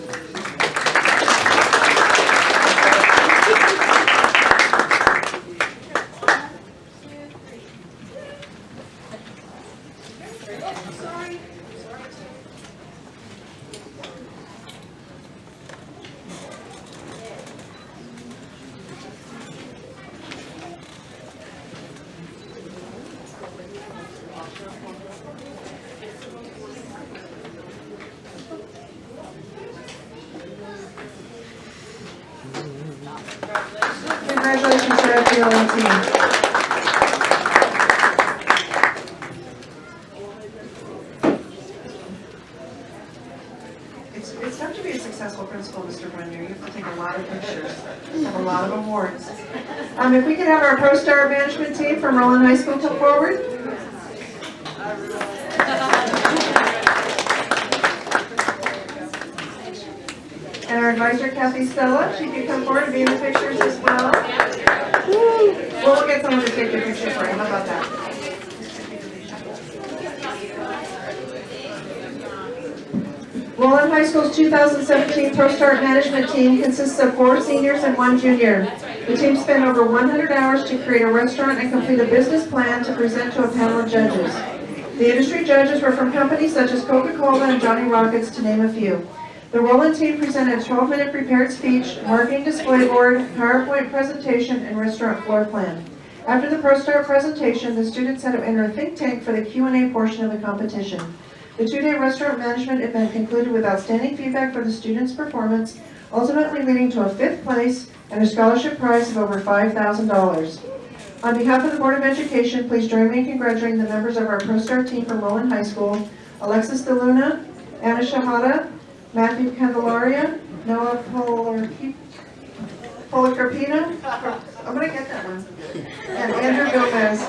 Congratulations to our FBLA team. It's tough to be a successful principal, Mr. Brunier. You have to take a lot of pictures, have a lot of awards. If we could have our ProStar management team from Roland High School come forward. And our advisor, Kathy Stella, she could come forward and be in the pictures as well. Well, we'll get someone to take the picture for you. How about that? Roland High School's 2017 ProStart management team consists of 4 seniors and 1 junior. The team spent over 100 hours to create a restaurant and complete a business plan to present to a panel of judges. The industry judges were from companies such as Coca-Cola and Johnny Rockets, to name a few. The Roland team presented a 12-minute prepared speech, marketing display board, PowerPoint presentation, and restaurant floor plan. After the ProStart presentation, the students had to enter a think tank for the Q&A portion of the competition. The 2-day restaurant management event concluded with outstanding feedback for the students' performance, ultimately leading to a 5th place and a scholarship prize of over $5,000. On behalf of the Board of Education, please join me in congratulating the members of our ProStart team from Roland High School: Alexis DeLuna, Anna Shahada, Matthew Candelaria, Noah Policarpino, I'm going to get that one, and Andrew Gomez.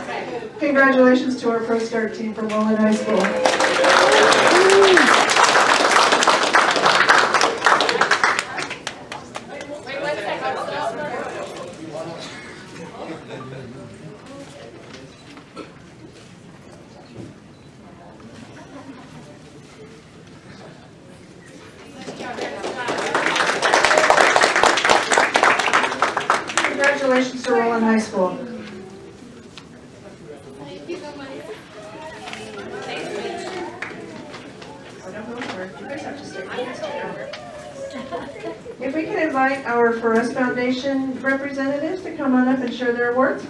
Congratulations to our ProStart team from Roland High School. Wait 1 second. Congratulations to Roland High School. Thank you so much. If we can invite our For Us Foundation representatives to come on up and share their awards.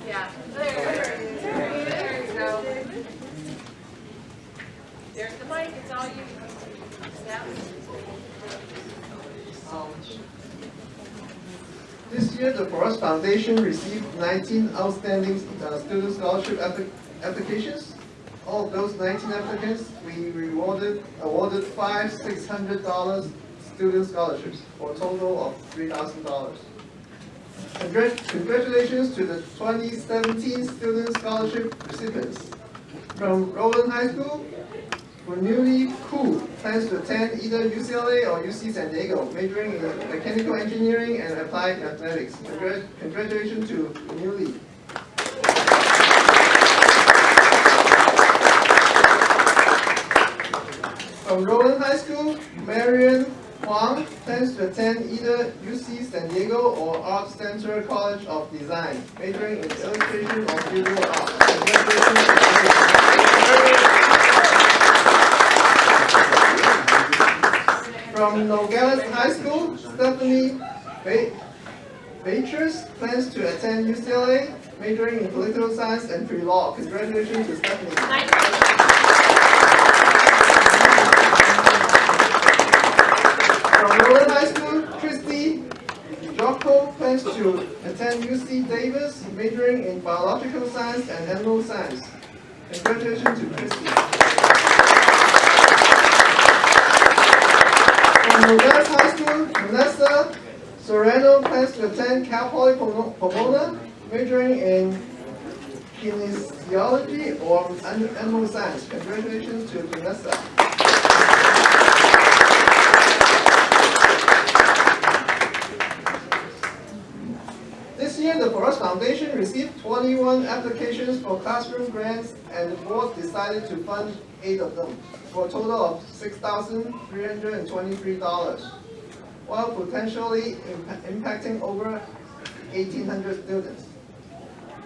Yeah. There you go. There's the mic. It's all you. Yeah. This year, the For Us Foundation received 19 outstanding student scholarship applications. All of those 19 applicants, we awarded $5,600 student scholarships for a total of $3,000. Congratulations to the 2017 student scholarship recipients. From Roland High School, Renewal plans to attend either UCLA or UC San Diego, majoring in mechanical engineering and applied mathematics. Congratulations to Renewal. From Roland High School, Marion Huang plans to attend either UC San Diego or Art Center College of Design, majoring in illustration or visual arts. From Nogales High School, Stephanie Beatrice plans to attend UCLA, majoring in political science and pre-law. Congratulations to Stephanie. From Roland High School, Christy Jocko plans to attend UC Davis, majoring in biological science and animal science. Congratulations to Christy. From Nogales High School, Vanessa Soreno plans to attend Cal Poly Pomona, majoring in kinesiology or animal science. Congratulations to Vanessa. This year, the For Us Foundation received 21 applications for classroom grants, and the board decided to fund 8 of them, for a total of $6,323, while potentially impacting over 1,800 students.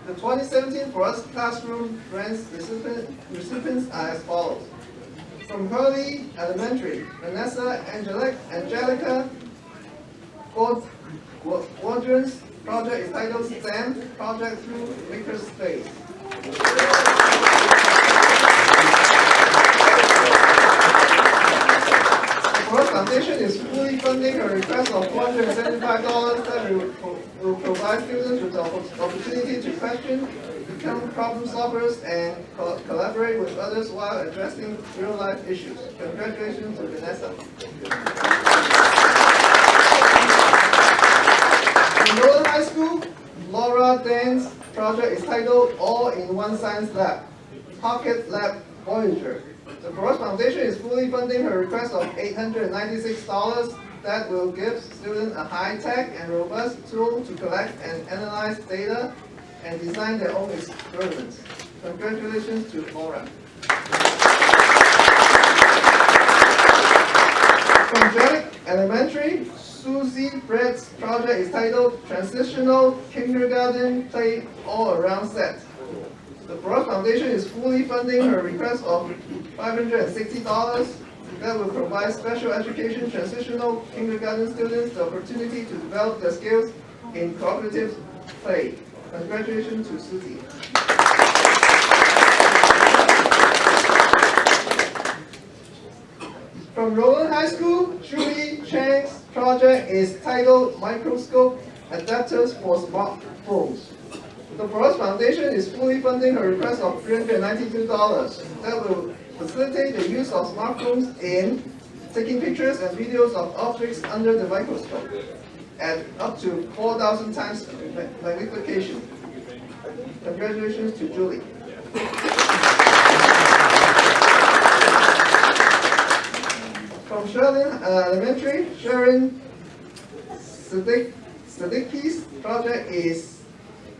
The 2017 For Us Classroom Grants recipients are as follows. From Hurley Elementary, Vanessa Angelica Quadrants. Project is titled STEM Project Through Makerspace. The For Us Foundation is fully funding a request of $475 that will provide students with the opportunity to question, become problem solvers, and collaborate with others while addressing real-life issues. Congratulations to Vanessa. In Roland High School, Laura Dan's project is titled All-in-One Science Lab, Pocket Lab Voyager. The Rusd Foundation is fully funding her request of $896 that will give students a high-tech and robust tool to collect and analyze data and design their own experiments. Congratulations to Laura. From Jelic Elementary, Susie Brett's project is titled Transitional Kindergarten Play All-Around Set. The Rusd Foundation is fully funding her request of $560 that will provide special education transitional kindergarten students the opportunity to develop their skills in cooperative play. Congratulations to Susie. From Roland High School, Julie Chang's project is titled Microscope Adapters for Smartphones. The Rusd Foundation is fully funding her request of $392 that will facilitate the use of smartphones in taking pictures and videos of objects under the microscope at up to 4,000 times magnification. Congratulations to Julie. From Sherlin Elementary, Sharon Siddiqui's project is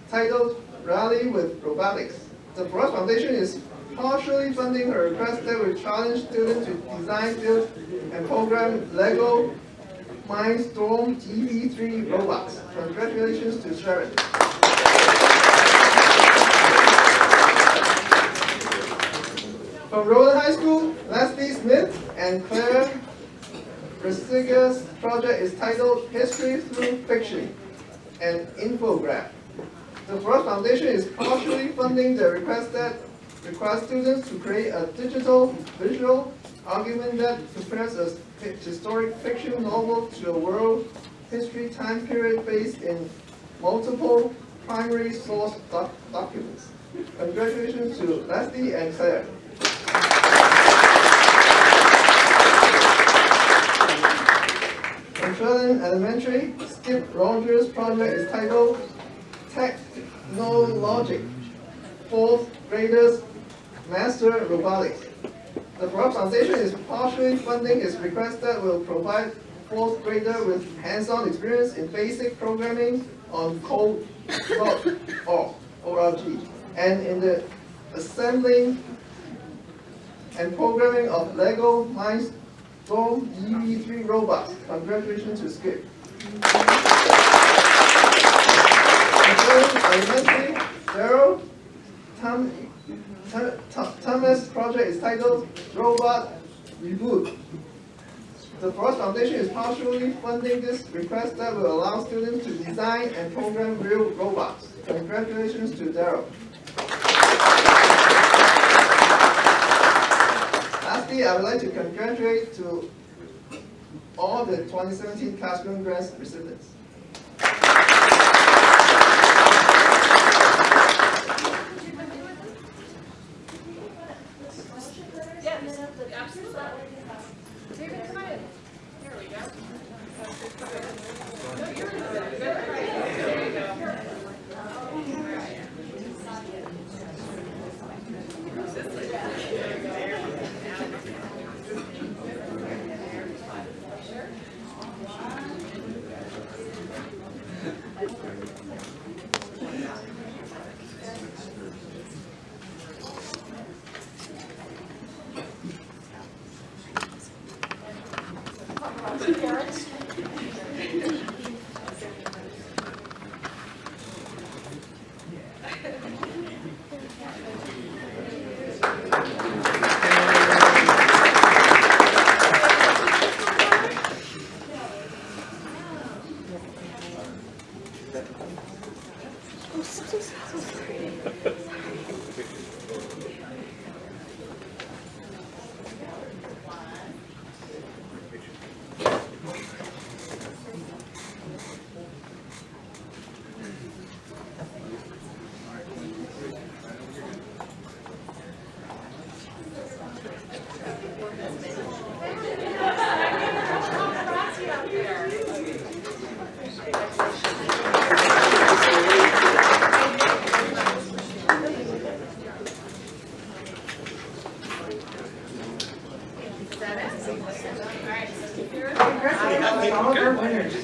titled Rally with Robotics. The Rusd Foundation is partially funding her request that will challenge students to design, build, and program Lego Mindstorm TV3 robots. Congratulations to Sharon. From Roland High School, Leslie Smith and Claire Resiga's project is titled History Through Fiction, an infograph. The Rusd Foundation is partially funding the request that requires students to create a digital visual argument that compares a historic fiction novel to a world history time period based in multiple primary source documents. Congratulations to Leslie and Claire. From Sherlin Elementary, Skip Rogers' project is titled Technologic, 4th Graders Master Robotics. The Rusd Foundation is partially funding its request that will provide 4th grader with hands-on experience in basic programming on code.org and in the assembling and programming of Lego Mindstorm TV3 robots. Congratulations to Skip. Elementary, Daryl Thomas' project is titled Robot Reboot. The Rusd Foundation is partially funding this request that will allow students to design and program real robots. Congratulations to Daryl. Lastly, I would like to congratulate to all the 2017 Classroom Grants recipients. Yes, absolutely. David, come on in. Here we go. No, you're good. There you go. announce all of our winners.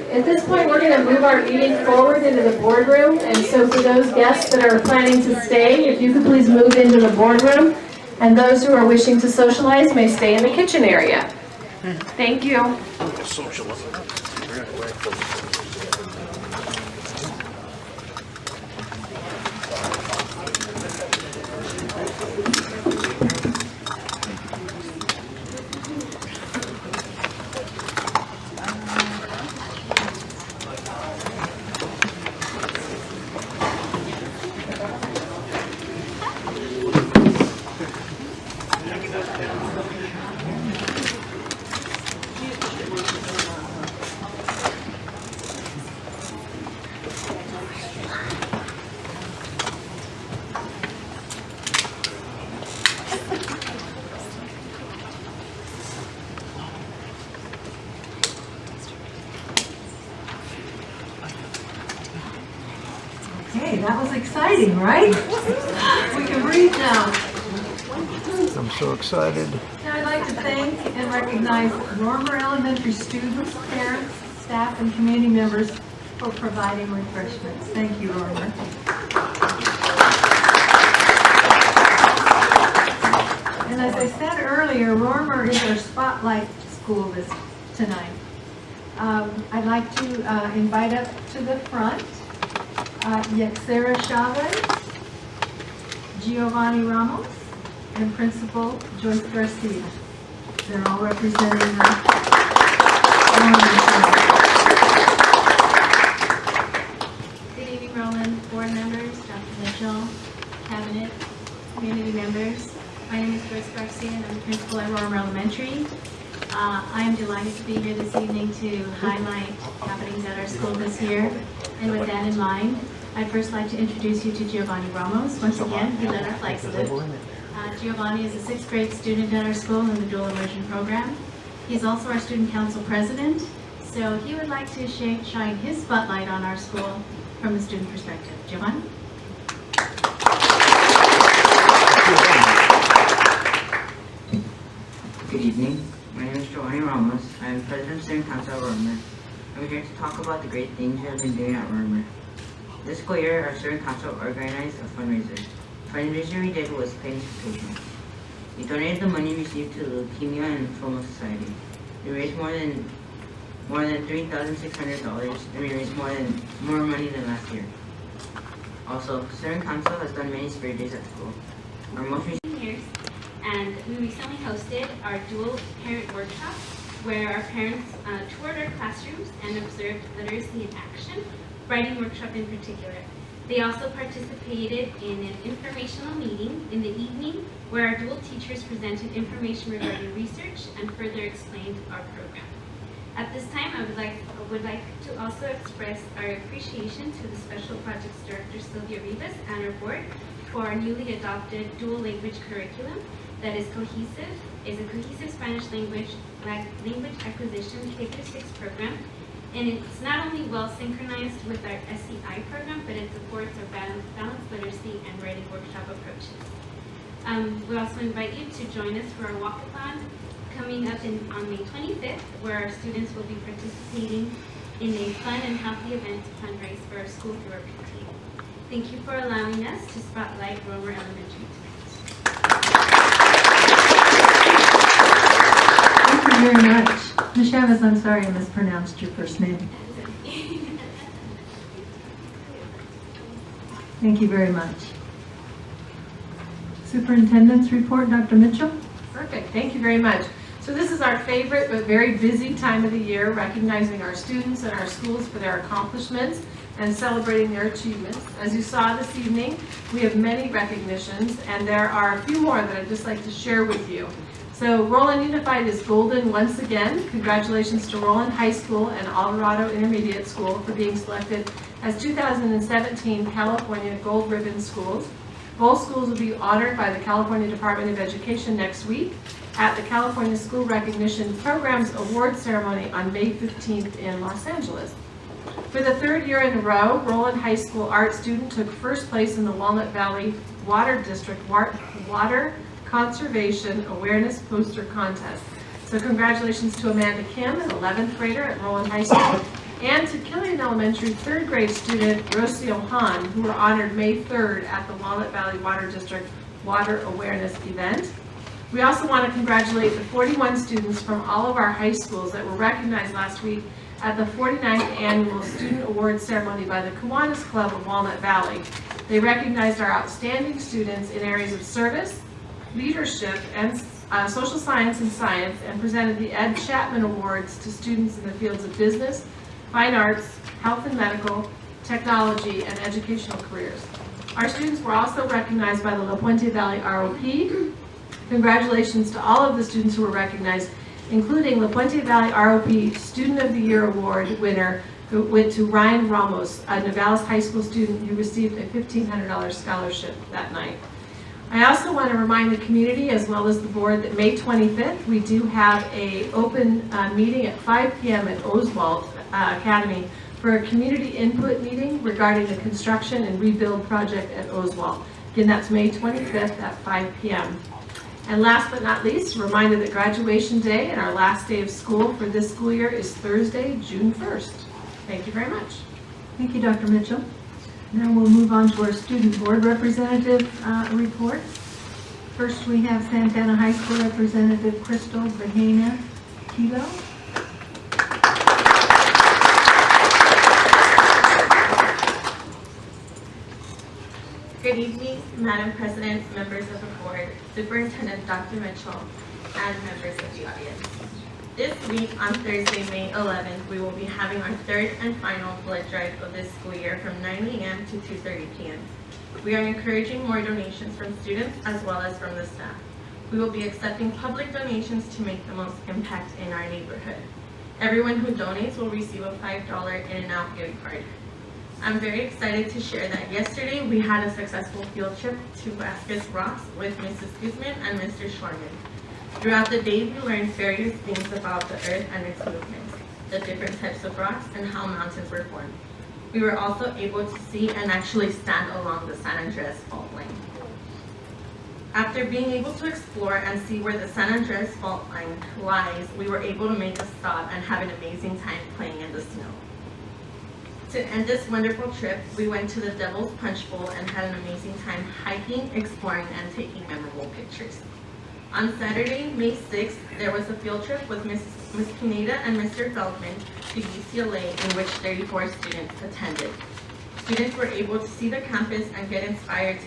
At this point, we're going to move our meeting forward into the boardroom, and so for those guests that are planning to stay, if you could please move into the boardroom, and those who are wishing to socialize may stay in the kitchen area. Thank you. Okay, that was exciting, right? We can breathe now. I'm so excited. Now I'd like to thank and recognize Romer Elementary students, parents, staff, and community members for providing refreshments. Thank you, Romer. And as I said earlier, Romer is our spotlight school tonight. I'd like to invite up to the front Yexera Chavez, Giovanni Ramos, and Principal Joyce Garcia. They're all representing the Good evening, Roland, board members, Dr. Mitchell, cabinet, community members. My name is Joyce Garcia, and I'm the principal at Romer Elementary. I am delighted to be here this evening to highlight happenings at our school this year. And with that in mind, I'd first like to introduce you to Giovanni Ramos. Once again, he led our flag salute. Giovanni is a 6th grade student at our school in the dual immersion program. He's also our student council president, so he would like to shine his spotlight on our school from the student perspective. Giovanni? Good evening. My name is Giovanni Ramos. I am President of Student Council at Romer. I'm here to talk about the great things we have been doing at Romer. This school year, our Student Council organized a fundraiser. The fundraiser we did was participation. We donated the money received to the Leukemia and Lymphoma Society. We raised more than $3,600, and we raised more money than last year. Also, Student Council has done many spirit days at school. Our most recent years, and we recently hosted our dual parent workshop where our parents toured our classrooms and observed literacy in action, writing workshop in particular. They also participated in an informational meeting in the evening where our dual teachers presented information regarding research and further explained our program. At this time, I would like to also express our appreciation to the Special Projects Director Sylvia Rivas and our board for our newly adopted dual language curriculum that is a cohesive Spanish language acquisition K-6 program. And it's not only well synchronized with our SEI program, but it supports our balanced literacy and writing workshop approaches. We also invite you to join us for our walkathon coming up on May 25th, where our students will be participating in a fun and healthy event to fundraise for our school through our PTA. Thank you for allowing us to spotlight Romer Elementary tonight. Thank you very much. Ms. Chavez, I'm sorry I mispronounced your first name. Thank you very much. Superintendent's report, Dr. Mitchell. Perfect, thank you very much. So this is our favorite but very busy time of the year, recognizing our students and our schools for their accomplishments and celebrating their achievements. As you saw this evening, we have many recognitions, and there are a few more that I'd just like to share with you. So Roland Unified is golden once again. Congratulations to Roland High School and Alvarado Intermediate School for being selected as 2017 California Gold Ribbon Schools. Gold schools will be honored by the California Department of Education next week at the California School Recognition Programs Award Ceremony on May 15th in Los Angeles. For the third year in a row, Roland High School art student took first place in the Walnut Valley Water District Water Conservation Awareness Poster Contest. So congratulations to Amanda Kim, an 11th grader at Roland High School, and to Killian Elementary 3rd grade student Rocio Han, who were honored May 3rd at the Walnut Valley Water District Water Awareness event. We also want to congratulate the 41 students from all of our high schools that were recognized last week at the 49th Annual Student Award Ceremony by the Kiwanis Club of Walnut Valley. They recognized our outstanding students in areas of service, leadership, and social science and science, and presented the Ed Chapman Awards to students in the fields of business, fine arts, health and medical, technology, and educational careers. Our students were also recognized by the La Puente Valley ROP. Congratulations to all of the students who were recognized, including La Puente Valley ROP Student of the Year Award winner, who went to Ryan Ramos, a Nogales High School student who received a $1,500 scholarship that night. I also want to remind the community as well as the board that May 25th, we do have an open meeting at 5 p.m. at Oswald Academy for a community input meeting regarding the construction and rebuild project at Oswald. Again, that's May 25th at 5 p.m. And last but not least, a reminder that graduation day and our last day of school for this school year is Thursday, June 1st. Thank you very much. Thank you, Dr. Mitchell. Now we'll move on to our student board representative report. First, we have Santana High School Representative Crystal Bahena Kilo. Good evening, Madam President, members of the board, Superintendent Dr. Mitchell, and members of the audience. This week, on Thursday, May 11th, we will be having our third and final blood drive of this school year from 9 a.m. to 2:30 p.m. We are encouraging more donations from students as well as from the staff. We will be accepting public donations to make the most impact in our neighborhood. Everyone who donates will receive a $5 In-N-Out gift card. I'm very excited to share that yesterday we had a successful field trip to Vasquez Rocks with Mrs. Guzman and Mr. Schwarman. Throughout the day, we learned various things about the earth and its movements, the different types of rocks, and how mountains were formed. We were also able to see and actually stand along the San Andreas fault line. After being able to explore and see where the San Andreas fault line lies, we were able to make a stop and have an amazing time playing in the snow. To end this wonderful trip, we went to the Devil's Punch Bowl and had an amazing time hiking, exploring, and taking memorable pictures. On Saturday, May 6th, there was a field trip with Ms. Pineda and Mr. Feldman to UCLA, in which 34 students attended. Students were able to see the campus and get inspired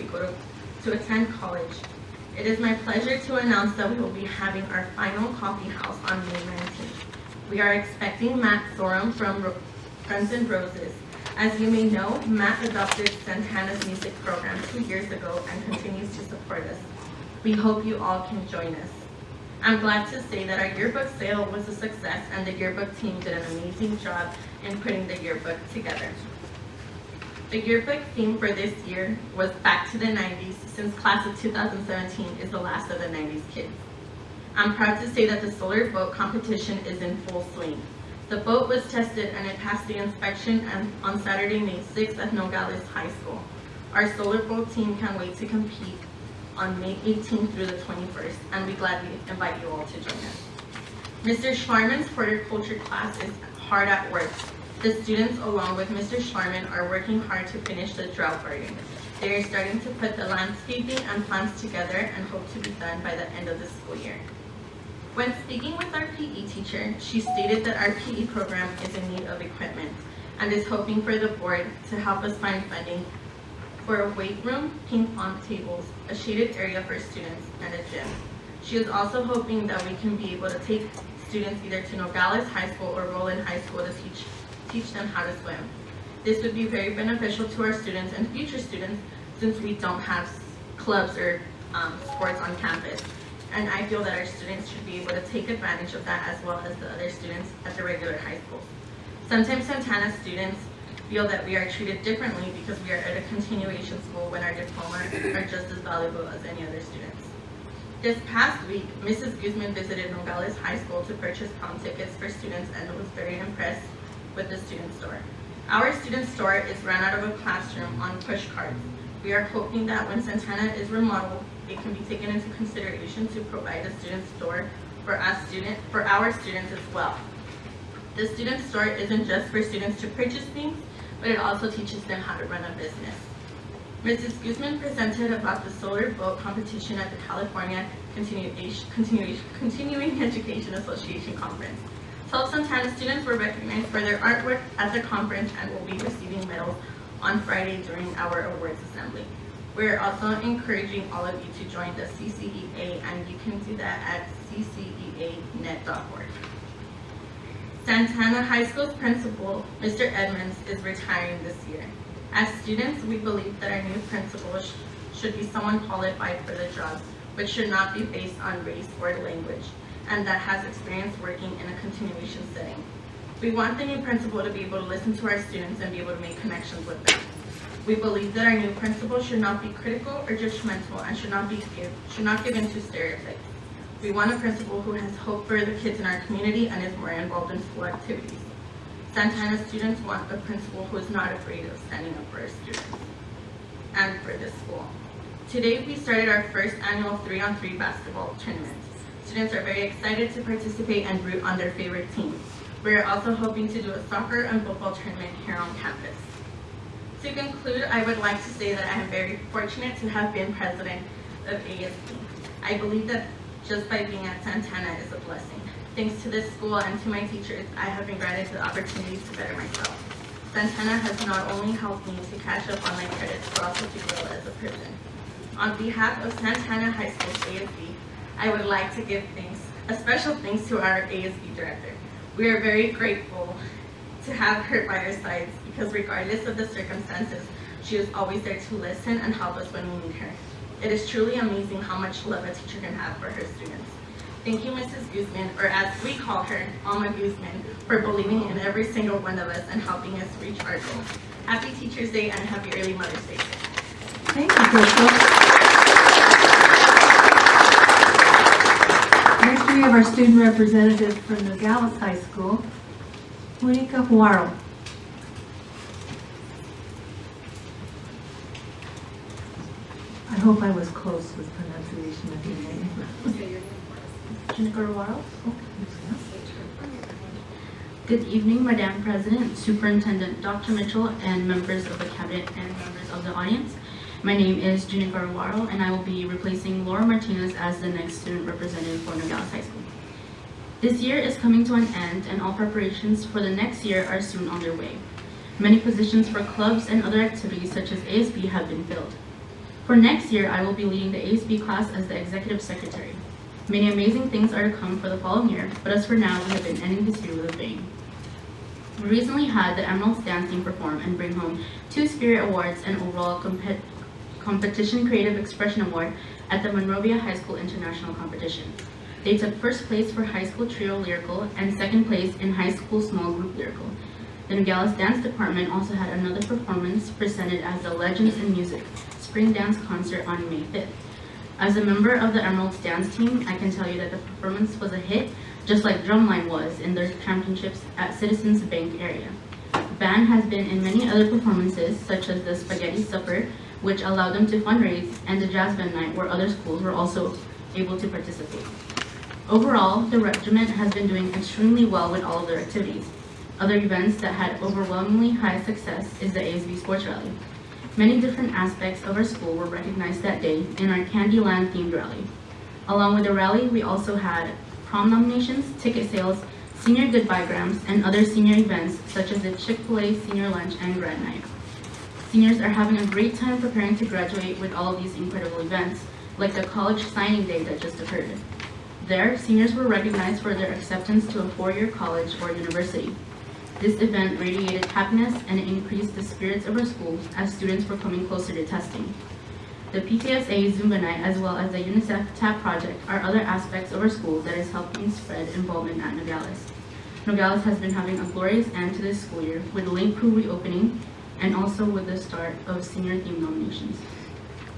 to attend college. It is my pleasure to announce that we will be having our final coffee house on May 19th. We are expecting Matt Sorum from Guns N' Roses. As you may know, Matt adopted Santana's music program 2 years ago and continues to support us. We hope you all can join us. I'm glad to say that our yearbook sale was a success and the yearbook team did an amazing job in putting the yearbook together. The yearbook theme for this year was Back to the 90s, since class of 2017 is the last of the 90s kids. I'm proud to say that the solar boat competition is in full swing. The boat was tested and it passed the inspection on Saturday, May 6th at Nogales High School. Our solar boat team can't wait to compete on May 18th through the 21st, and we gladly invite you all to join us. Mr. Schwarman's horticulture class is hard at work. The students, along with Mr. Schlarman, are working hard to finish the drought garden. They are starting to put the landscaping and plants together and hope to be done by the end of the school year. When speaking with our PE teacher, she stated that our PE program is in need of equipment and is hoping for the board to help us find funding for a weight room, ping pong tables, a shaded area for students, and a gym. She is also hoping that we can be able to take students either to Nogales High School or Roland High School to teach them how to swim. This would be very beneficial to our students and future students since we don't have clubs or sports on campus. And I feel that our students should be able to take advantage of that as well as the other students at the regular high schools. Sometimes Santana students feel that we are treated differently because we are at a continuation school when our diplomas are just as valuable as any other students. This past week, Mrs. Guzman visited Nogales High School to purchase prom tickets for students and was very impressed with the student store. Our student store is run out of a classroom on push carts. We are hoping that when Santana is remodeled, it can be taken into consideration to provide a student store for our students as well. The student store isn't just for students to purchase things, but it also teaches them how to run a business. Mrs. Guzman presented about the solar boat competition at the California Continuing Education Association Conference. 12 Santana students were recognized for their artwork at the conference and will be receiving medals on Friday during our awards assembly. We're also encouraging all of you to join the CCEA, and you can do that at cceanet.org. Santana High School's principal, Mr. Edmonds, is retiring this year. As students, we believe that our new principal should be someone qualified for the job, which should not be based on race or language, and that has experience working in a continuation setting. We want the new principal to be able to listen to our students and be able to make connections with them. We believe that our new principal should not be critical or judgmental and should not give in to stereotypes. We want a principal who has hope for the kids in our community and is more involved in school activities. Santana students want a principal who is not afraid of standing up for our students and for this school. Today we started our first annual 3-on-3 basketball tournament. Students are very excited to participate and root on their favorite teams. We are also hoping to do a soccer and football tournament here on campus. To conclude, I would like to say that I am very fortunate to have been president of ASB. I believe that just by being at Santana is a blessing. Thanks to this school and to my teachers, I have been granted the opportunity to better myself. Santana has not only helped me to catch up on my credits, but also to grow as a person. On behalf of Santana High School's ASB, I would like to give a special thanks to our ASB director. We are very grateful to have her by our sides because regardless of the circumstances, she is always there to listen and help us when we need her. It is truly amazing how much love a teacher can have for her students. Thank you, Mrs. Guzman, or as we call her, Alma Guzman, for believing in every single one of us and helping us reach our goals. Happy Teacher's Day and happy early Mother's Day. Thank you, Crystal. Next, we have our student representative from Nogales High School, Monica Huaro. I hope I was close with pronunciation of your name. Jennifer Waro. Good evening, Madam President, Superintendent Dr. Mitchell, and members of the Cabinet and members of the audience. My name is Jennifer Waro, and I will be replacing Laura Martinez as the next student representative for Nogales High School. This year is coming to an end, and all preparations for the next year are soon underway. Many positions for clubs and other activities such as ASB have been filled. For next year, I will be leading the ASB class as the Executive Secretary. Many amazing things are to come for the following year, but as for now, we have been ending this year with a bang. We recently had the Emeralds dance team perform and bring home 2 Spirit Awards and overall Competition Creative Expression Award at the Monrovia High School International Competition. They took first place for High School Trio Lyrical and second place in High School Small Group Lyrical. The Nogales Dance Department also had another performance presented as the Legends in Music Spring Dance Concert on May 5th. As a member of the Emeralds dance team, I can tell you that the performance was a hit, just like Drumline was in their championships at Citizens Bank area. Band has been in many other performances, such as the Spaghetti Supper, which allowed them to fundraise, and the Jazz Band Night, where other schools were also able to participate. Overall, the regiment has been doing extremely well with all of their activities. Other events that had overwhelmingly high success is the ASB Sports Rally. Many different aspects of our school were recognized that day in our Candyland themed rally. Along with the rally, we also had prom nominations, ticket sales, senior goodbye-grams, and other senior events such as the Chick-fil-A senior lunch and grad night. Seniors are having a great time preparing to graduate with all of these incredible events, like the college signing day that just occurred. There, seniors were recognized for their acceptance to a four-year college or university. This event radiated happiness and increased the spirits of our schools as students were coming closer to testing. The PTSA Zumba Night as well as the UNICEF TAP project are other aspects of our school that is helping spread involvement at Nogales. Nogales has been having a glorious end to this school year with the Link Crew reopening and also with the start of senior theme nominations.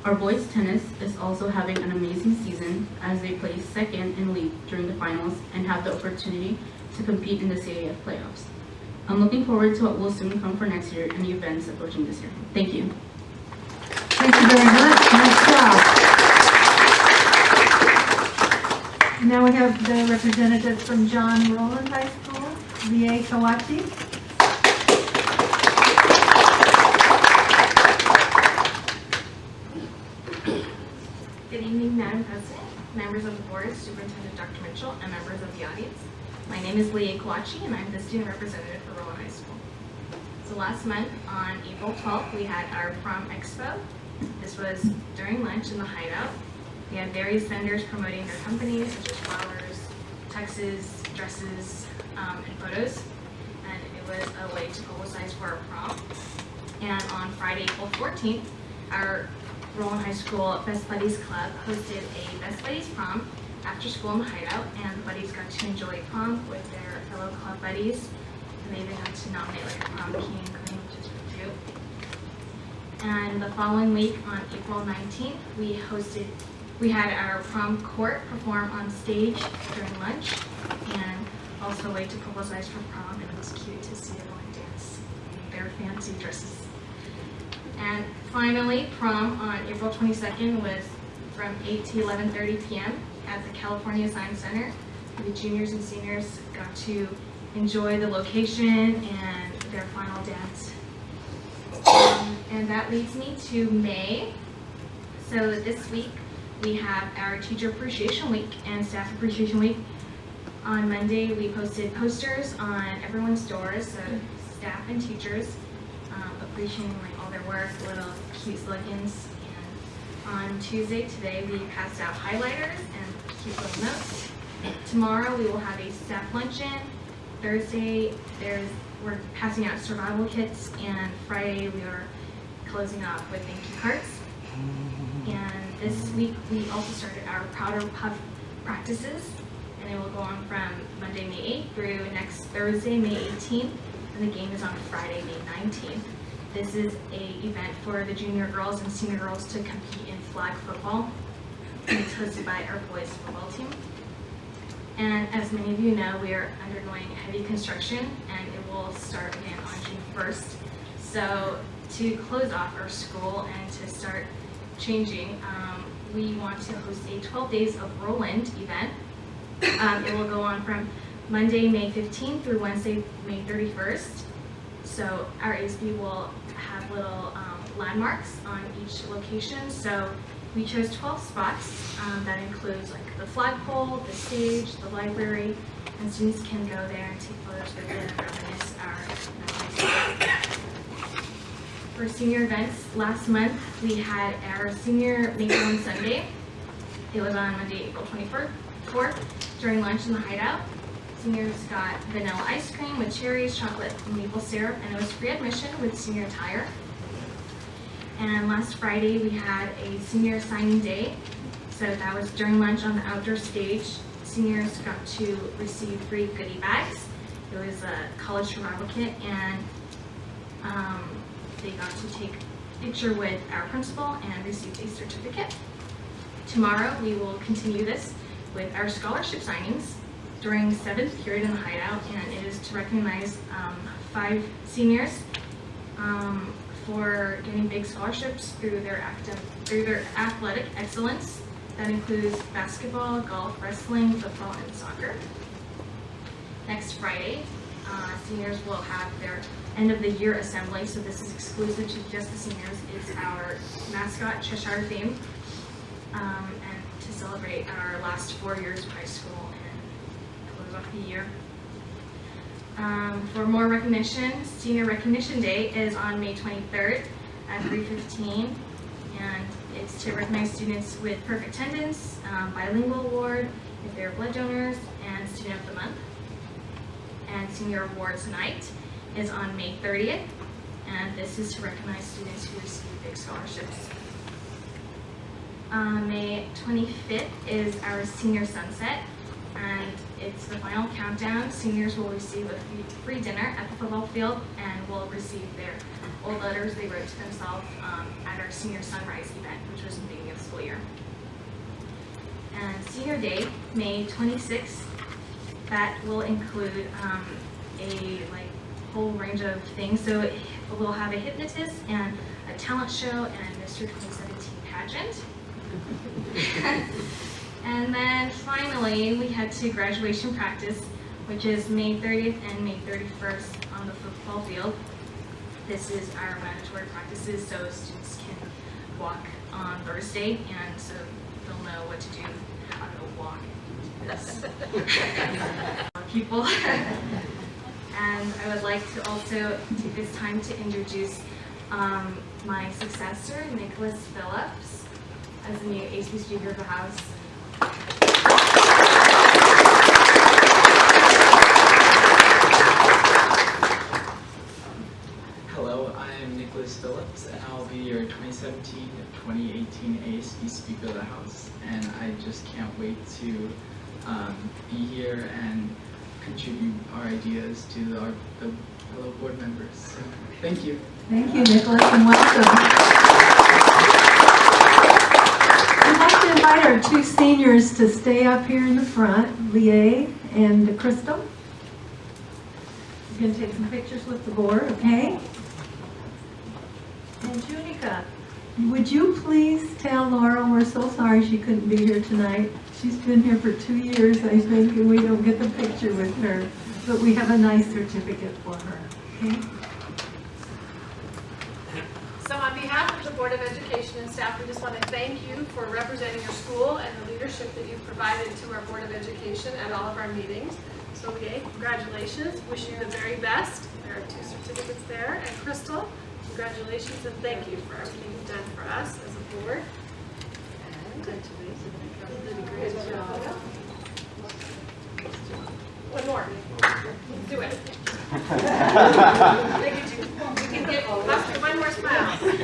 Our boys tennis is also having an amazing season as they place second in league during the finals and have the opportunity to compete in the CAF playoffs. I'm looking forward to what will soon come for next year and the events approaching this year. Thank you. Thank you very much. Nice job. Now we have the representative from John Rowland High School, V.A. Kawachi. Good evening, Madam President, members of the board, Superintendent Dr. Mitchell, and members of the audience. My name is Lynne Ebenkamp, and I'm the student representative for Rowland High School. So last month, on April 12th, we had our prom expo. This was during lunch in the Hideout. We had various vendors promoting their companies, such as flowers, tuxes, dresses, and photos. And it was a way to publicize for our prom. And on Friday, April 14th, our Rowland High School Best Buddies Club hosted a Best Buddies prom after school in the Hideout, and the buddies got to enjoy prom with their fellow club buddies. And they even got to nominate like a prom king and queen, which is pretty cute. And the following week, on April 19th, we had our prom court perform on stage during lunch, and also a way to publicize for prom, and it was cute to see everyone dance in their fancy dresses. And finally, prom on April 22nd was from 8 to 11:30 p.m. at the California Science Center. The juniors and seniors got to enjoy the location and their final dance. And that leads me to May. So this week we have our Teacher Appreciation Week and Staff Appreciation Week. On Monday we posted posters on everyone's doors, so staff and teachers appreciating like all their work, little cute slogans. And on Tuesday today we passed out highlighters and cute little notes. Tomorrow we will have a staff luncheon. Thursday we're passing out survival kits, and Friday we are closing off with thank you cards. And this week we also started our Powder Puff practices, and it will go on from Monday, May 8th through next Thursday, May 18th, and the game is on Friday, May 19th. This is an event for the junior girls and senior girls to compete in flag football, and it's hosted by our boys football team. And as many of you know, we are undergoing heavy construction, and it will start again on June 1st. So to close off our school and to start changing, we want to host a 12 Days of Rowland event. It will go on from Monday, May 15th through Wednesday, May 31st. So our ASB will have little landmarks on each location. So we chose 12 spots that includes like the flagpole, the stage, the library, and students can go there and take photos with it and reminisce our For senior events, last month we had our senior Maple Sunday. It was on Monday, April 24th during lunch in the Hideout. Seniors got vanilla ice cream with cherries, chocolate, and maple syrup, and it was free admission with senior attire. And last Friday we had a senior signing day. So that was during lunch on the outdoor stage. Seniors got to receive free goodie bags. It was a college survival kit, and they got to take a picture with our principal and receive a certificate. Tomorrow we will continue this with our scholarship signings during 7th period in the Hideout, and it is to recognize 5 seniors for getting big scholarships through their athletic excellence. That includes basketball, golf, wrestling, football, and soccer. Next Friday, Seniors will have their end of the year assembly, so this is exclusive to just the seniors. It's our mascot Cheshire theme, and to celebrate our last 4 years of high school and close off the year. For more recognition, Senior Recognition Day is on May 23rd at 3:15, and it's to recognize students with perfect attendance, bilingual award if they're blood donors, and Student of the Month. And Senior Awards Night is on May 30th, and this is to recognize students who receive big scholarships. May 25th is our Senior Sunset, and it's the final countdown. Seniors will receive a free dinner at the football field and will receive their old letters they wrote to themselves at our Senior Sunrise event, which was in the beginning of the school year. And Senior Day, May 26th, that will include a whole range of things. So we'll have a hypnotist and a talent show and a Mr. 2017 pageant. And then finally, we head to graduation practice, which is May 30th and May 31st on the football field. This is our mandatory practices, so students can walk on Thursday, and so they'll know what to do, how to walk. People. And I would like to also take this time to introduce my successor, Nicholas Phillips, as the new AC Speaker of the House. Hello, I am Nicholas Phillips, and I'll be your 2017-2018 ASB Speaker of the House. And I just can't wait to be here and contribute our ideas to the fellow board members. So, thank you. Thank you, Nicholas, and welcome. I'd like to invite our two seniors to stay up here in the front, Leah and Crystal. You're going to take some pictures with the board, okay? And Junica, would you please tell Laura we're so sorry she couldn't be here tonight. She's been here for 2 years, I think, and we don't get the picture with her, but we have a nice certificate for her, okay? So on behalf of the Board of Education and staff, we just want to thank you for representing your school and the leadership that you've provided to our Board of Education at all of our meetings. So Leah, congratulations. Wish you the very best. There are 2 certificates there. And Crystal, congratulations and thank you for everything you've done for us as a board. And you did a great job. One more. Do it. Look at you. You can get one more smile. Good.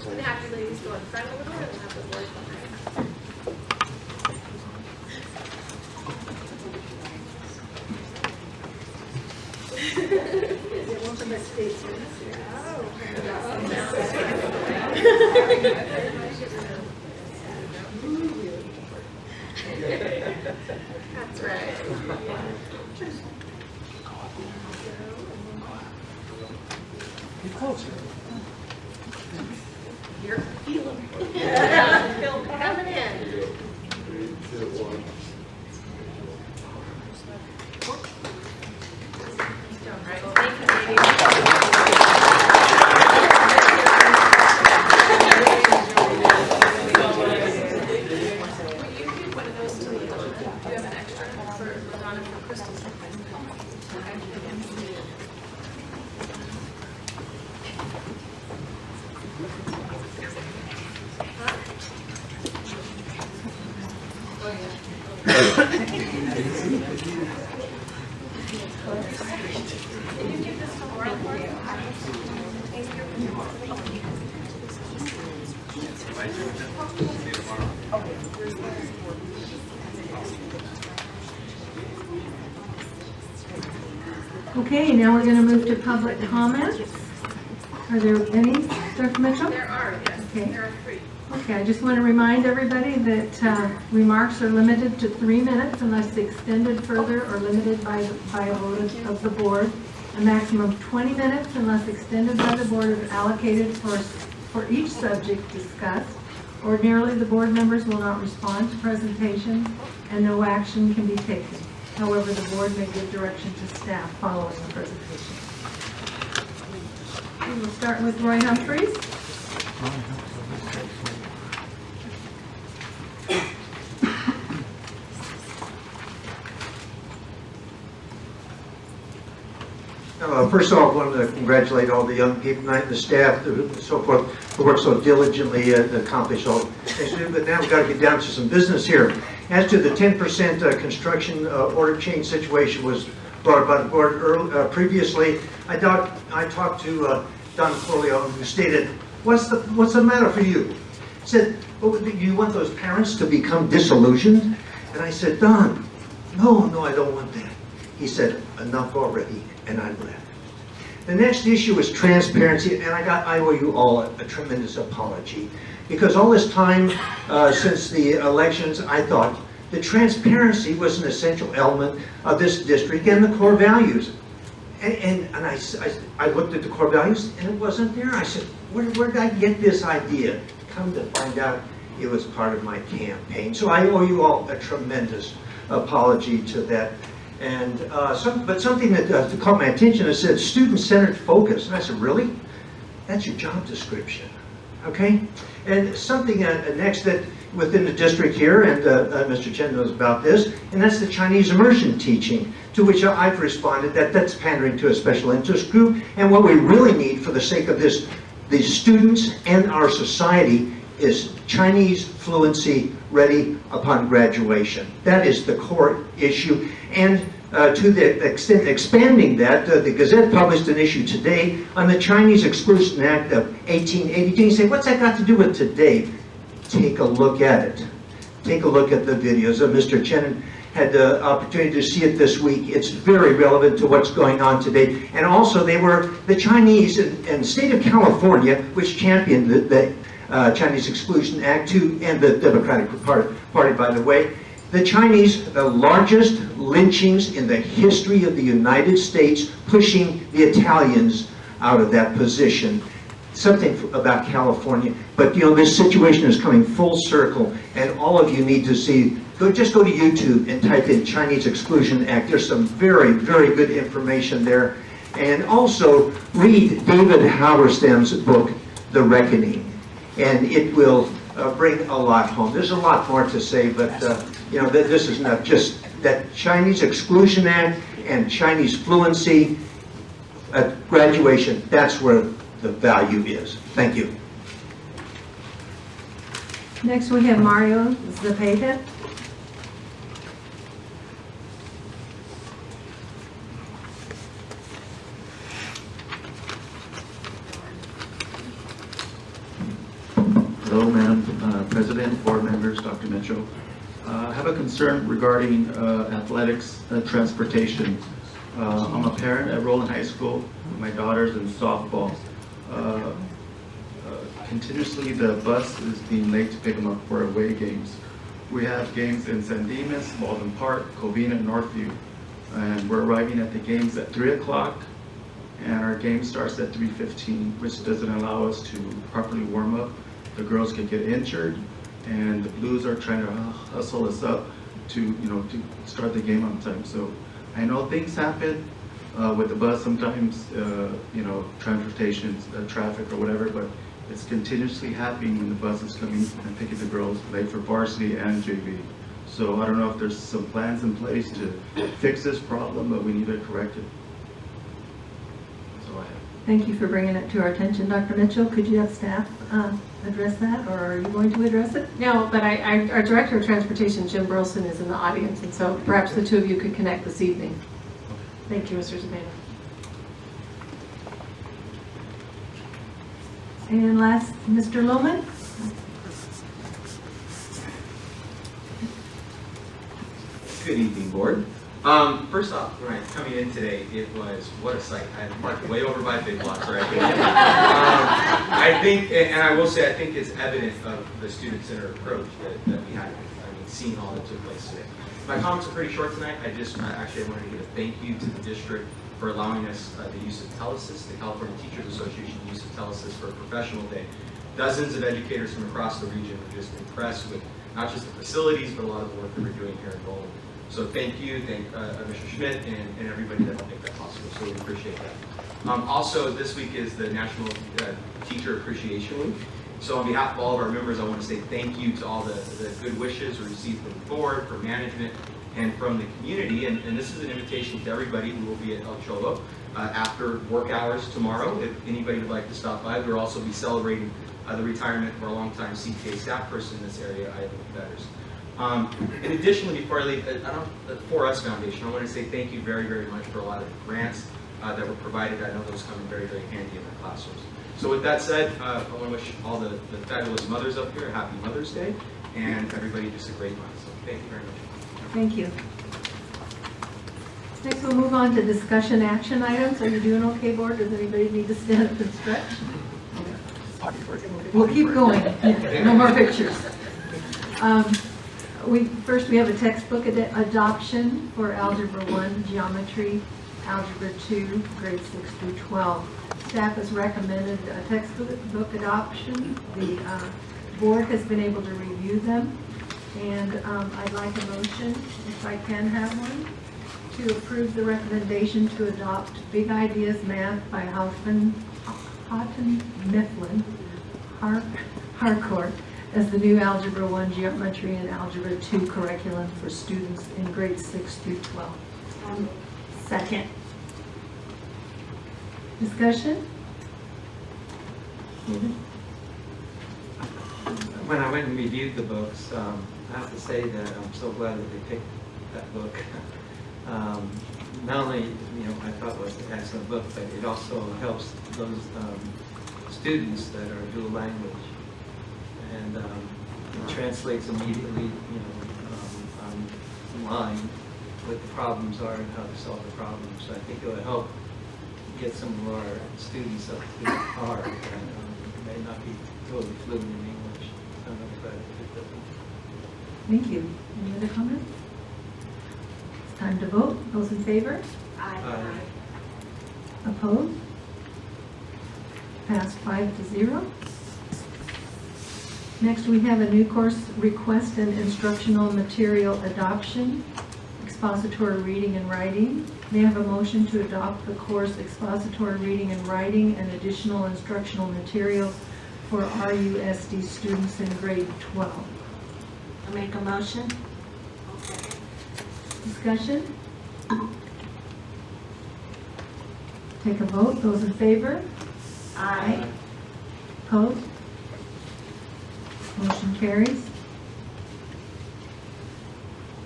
And have you ladies go in front a little bit and have the board behind. That's right. Get closer. You're feeling it. Coming in. All right, thank you, ladies. Will you give one of those to Leah? Do you have an extra for Madonna and Crystal? Can you give this to Laura for you? Okay, now we're going to move to public comments. Are there any, Dr. Mitchell? There are, yes. Okay. There are 3. Okay, I just want to remind everybody that remarks are limited to 3 minutes unless extended further or limited by a vote of the board. A maximum of 20 minutes unless extended by the board is allocated for each subject discussed. Ordinarily, the board members will not respond to presentations and no action can be taken. However, the board may give direction to staff following the presentation. We will start with Roy Humphreys. First of all, I wanted to congratulate all the young people tonight, the staff, and so forth, who worked so diligently to accomplish all this. But now we've got to get down to some business here. As to the 10% construction order change situation was brought up by the board previously, I talked to Don Corleone, who stated, what's the matter for you? He said, oh, do you want those parents to become disillusioned? And I said, Don, no, I don't want that. He said, enough already, and I left. The next issue is transparency, and I owe you all a tremendous apology. Because all this time since the elections, I thought that transparency was an essential element of this district and the core values. And I looked at the core values, and it wasn't there. I said, where did I get this idea? Come to find out, it was part of my campaign. So I owe you all a tremendous apology to that. And but something that caught my attention is said student-centered focus. And I said, really? That's your job description, okay? And something next that within the district here, and Mr. Chen knows about this, and that's the Chinese immersion teaching, to which I've responded that that's pandering to a special interest group, and what we really need for the sake of these students and our society is Chinese fluency ready upon graduation. That is the core issue. And to the extent expanding that, the Gazette published an issue today on the Chinese Exclusion Act of 1882. You say, what's that got to do with today? Take a look at it. Take a look at the videos. Mr. Chen had the opportunity to see it this week. It's very relevant to what's going on today. And also they were the Chinese and state of California, which championed the Chinese Exclusion Act too, and the Democratic Party, by the way. The Chinese, the largest lynchings in the history of the United States, pushing the Italians out of that position. Something about California, but you know, this situation is coming full circle, and all of you need to see, just go to YouTube and type in Chinese Exclusion Act. There's some very, very good information there. And also read David Halberstam's book, The Reckoning, and it will bring a lot home. There's a lot more to say, but you know, this is not just that Chinese Exclusion Act and Chinese fluency at graduation. That's where the value is. Thank you. Next we have Mario Zepeda. Hello, Madam President, board members, Dr. Mitchell. I have a concern regarding athletics transportation. I'm a parent at Roland High School. My daughter's in softball. Continuously the bus is being late to pick them up for away games. We have games in San Dimas, Walden Park, Covina, and Northview. And we're arriving at the games at 3 o'clock, and our game starts at 3:15, which doesn't allow us to properly warm up. The girls can get injured, and the Blues are trying to hustle us up to start the game on time. So I know things happen with the bus sometimes, transportation, traffic or whatever, but it's continuously happening when the bus is coming and picking the girls late for varsity and JV. So I don't know if there's some plans in place to fix this problem, but we need to correct it. That's all I have. Thank you for bringing it to our attention. Dr. Mitchell, could you have staff address that, or are you going to address it? No, but our Director of Transportation, Jim Burleson, is in the audience, and so perhaps the two of you could connect this evening. Thank you, Mr. Zepeda. And last, Mr. Lohman. Good evening, board. First off, when I was coming in today, it was, what a sight. I parked way over by Big Lots, right? I think, and I will say, I think it's evident of the student-centered approach that we had. Seeing all that took place today. My comments are pretty short tonight. I wanted to give a thank you to the district for allowing us the use of Telesis, the California Teachers Association use of Telesis for a professional day. Dozens of educators from across the region were just impressed with not just the facilities, but a lot of the work that we're doing here in Roland. So thank you, thank Mr. Schmidt and everybody that helped make that possible. So we appreciate that. Also, this week is the National Teacher Appreciation Week. So on behalf of all of our members, I want to say thank you to all the good wishes we received from the board, from management, and from the community. And this is an invitation to everybody who will be at El Cholo after work hours tomorrow. If anybody would like to stop by, we'll also be celebrating the retirement of our longtime CTA staff person in this area, Ivan Fetters. And additionally, before I leave, the For Us Foundation, I want to say thank you very, very much for a lot of grants that were provided. I know those come in very, very handy in the classrooms. So with that said, I want to wish all the fabulous mothers up here a happy Mother's Day, and everybody just a great month. So thank you very much. Thank you. Next, we'll move on to discussion action items. Are you doing okay, board? Does anybody need to stand up and stretch? We'll keep going. No more pictures. First, we have a textbook adoption for Algebra 1, Geometry, Algebra 2, grades 6 through 12. Staff has recommended a textbook adoption. The board has been able to review them, and I'd like a motion, if I can have one, to approve the recommendation to adopt Big Ideas Math by Houghton Mifflin Harcourt as the new Algebra 1 Geometry and Algebra 2 curriculum for students in grades 6 through 12. Second. Discussion? When I went and reviewed the books, I have to say that I'm so glad that they picked that book. Not only, I thought it was an excellent book, but it also helps those students that are dual language, and it translates immediately, online what the problems are and how to solve the problems. So I think it will help get some of our students up to par and may not be totally fluent in English. So I'm glad to pick that up. Thank you. Any other comments? It's time to vote. Those in favor? Aye. Opposed? Passed 5-0. Next, we have a new course request and instructional material adoption, expository reading and writing. May I have a motion to adopt the course expository reading and writing and additional instructional materials for RUSD students in grade 12? I'll make a motion. Discussion? Take a vote. Those in favor? Aye. Opposed? Motion carries.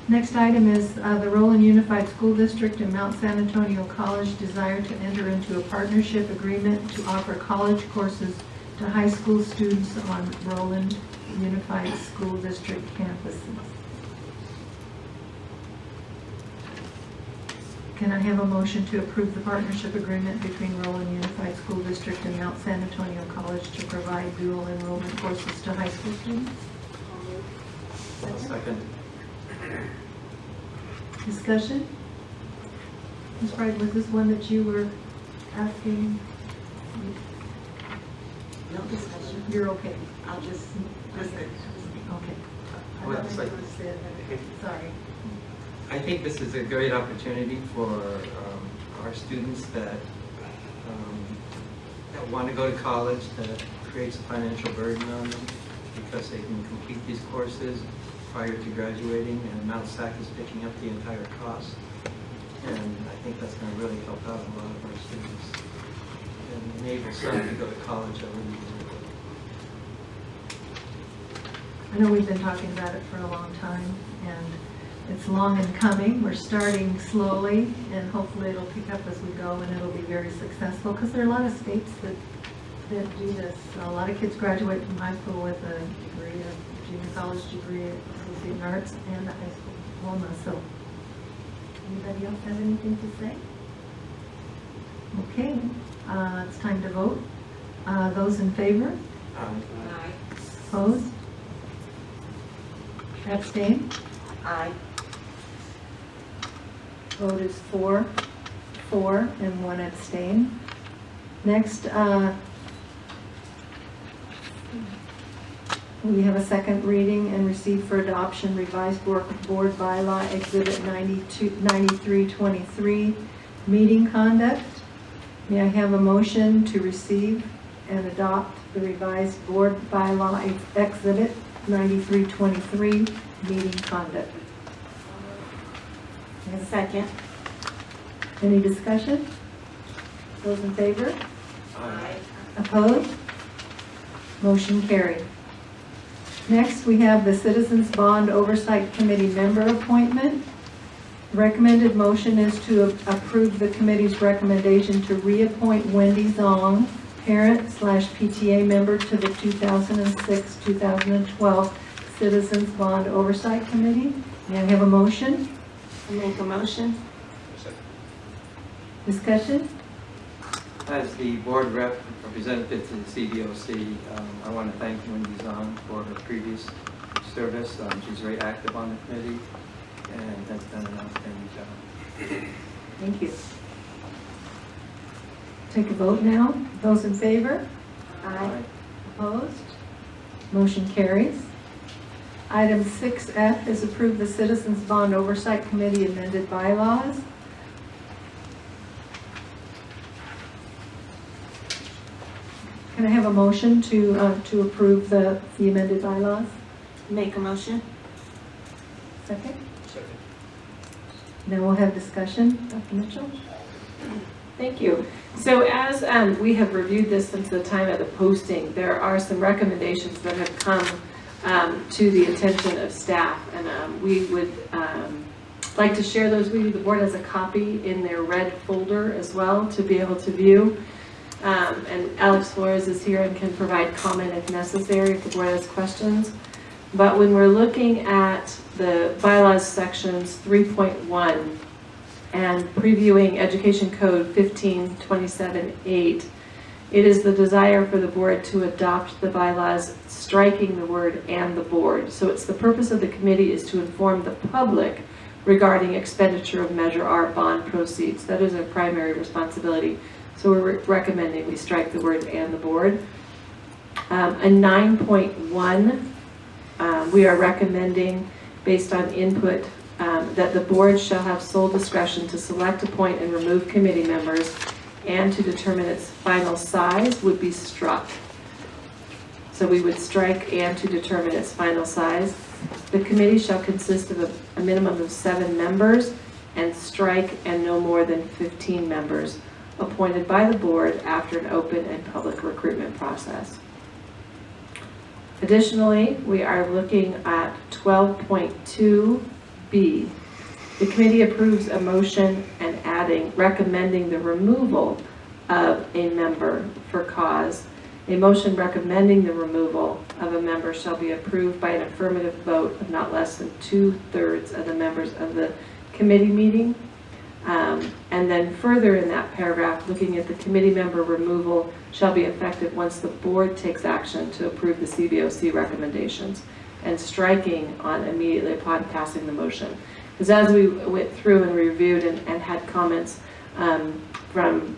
Next item is the Roland Unified School District and Mount San Antonio College desire to enter into a partnership agreement to offer college courses to high school students on Roland Unified School District campuses. Can I have a motion to approve the partnership agreement between Roland Unified School District and Mount San Antonio College to provide dual enrollment courses to high school students? Second. Discussion? Ms. Wright, was this one that you were asking? No discussion. You're okay? I'll just listen. Okay. Well, I it's thought like- you said that. Sorry. I think this is a great opportunity for our students that want to go to college, that creates a financial burden on them because they can complete these courses prior to graduating, and Mount SAC is picking up the entire cost. And I think that's going to really help out a lot of our students and enable some to go to college at really I know we've been talking about it for a long time, and it's long in coming. We're starting slowly, and hopefully it'll pick up as we go, and it'll be very successful, because there are a lot of states that do this. A lot of kids graduate from high school with a degree, a junior college degree, associate in arts, and a high school diploma. So, anybody else have anything to say? Okay, it's time to vote. Those in favor? Aye. Opposed? Abstain? Aye. Vote is 4, and 1 abstain. Next, We have a second reading and receive for adoption revised board bylaw exhibit 9323, meeting conduct. May I have a motion to receive and adopt the revised board bylaw exhibit 9323, meeting conduct? A second. Any discussion? Those in favor? Aye. Opposed? Motion carried. Next, we have the Citizens Bond Oversight Committee member appointment. Recommended motion is to approve the committee's recommendation to reappoint Wendy Zhong, parent/PTA member to the 2006-2012 Citizens Bond Oversight Committee. May I have a motion? I make a motion. Discussion? As the board representative to the CBOC, I want to thank Wendy Zhong for her previous service. She's very active on the committee and has done an outstanding job. Thank you. Take a vote now. Those in favor? Aye. Opposed? Motion carries. Item 6F is approve the Citizens Bond Oversight Committee amended bylaws. Can I have a motion to approve the amended bylaws? Make a motion. Second? Now we'll have discussion. Dr. Mitchell? Thank you. So as we have reviewed this since the time of the posting, there are some recommendations that have come to the attention of staff, and we would like to share those with you. The board has a copy in their red folder as well to be able to view. And Alex Flores is here and can provide comment if necessary if the board has questions. But when we're looking at the bylaws sections 3.1 and previewing Education Code 1527.8, it is the desire for the board to adopt the bylaws, striking the word "and the board." So it's the purpose of the committee is to inform the public regarding expenditure of Measure R bond proceeds. That is our primary responsibility. So we're recommending we strike the word "and the board." In 9.1, we are recommending, based on input, that the board shall have sole discretion to select, appoint, and remove committee members, and to determine its final size would be struck. So we would strike "and to determine its final size." The committee shall consist of a minimum of 7 members, and strike "and no more than 15 members, appointed by the board after an open and public recruitment process. Additionally, we are looking at 12.2B. The committee approves a motion and recommending the removal of a member for cause. A motion recommending the removal of a member shall be approved by an affirmative vote of not less than 2/3 of the members of the committee meeting. And then further in that paragraph, looking at the committee member removal shall be effective once the board takes action to approve the CBOC recommendations, and striking on immediately upon passing the motion. Because as we went through and reviewed and had comments from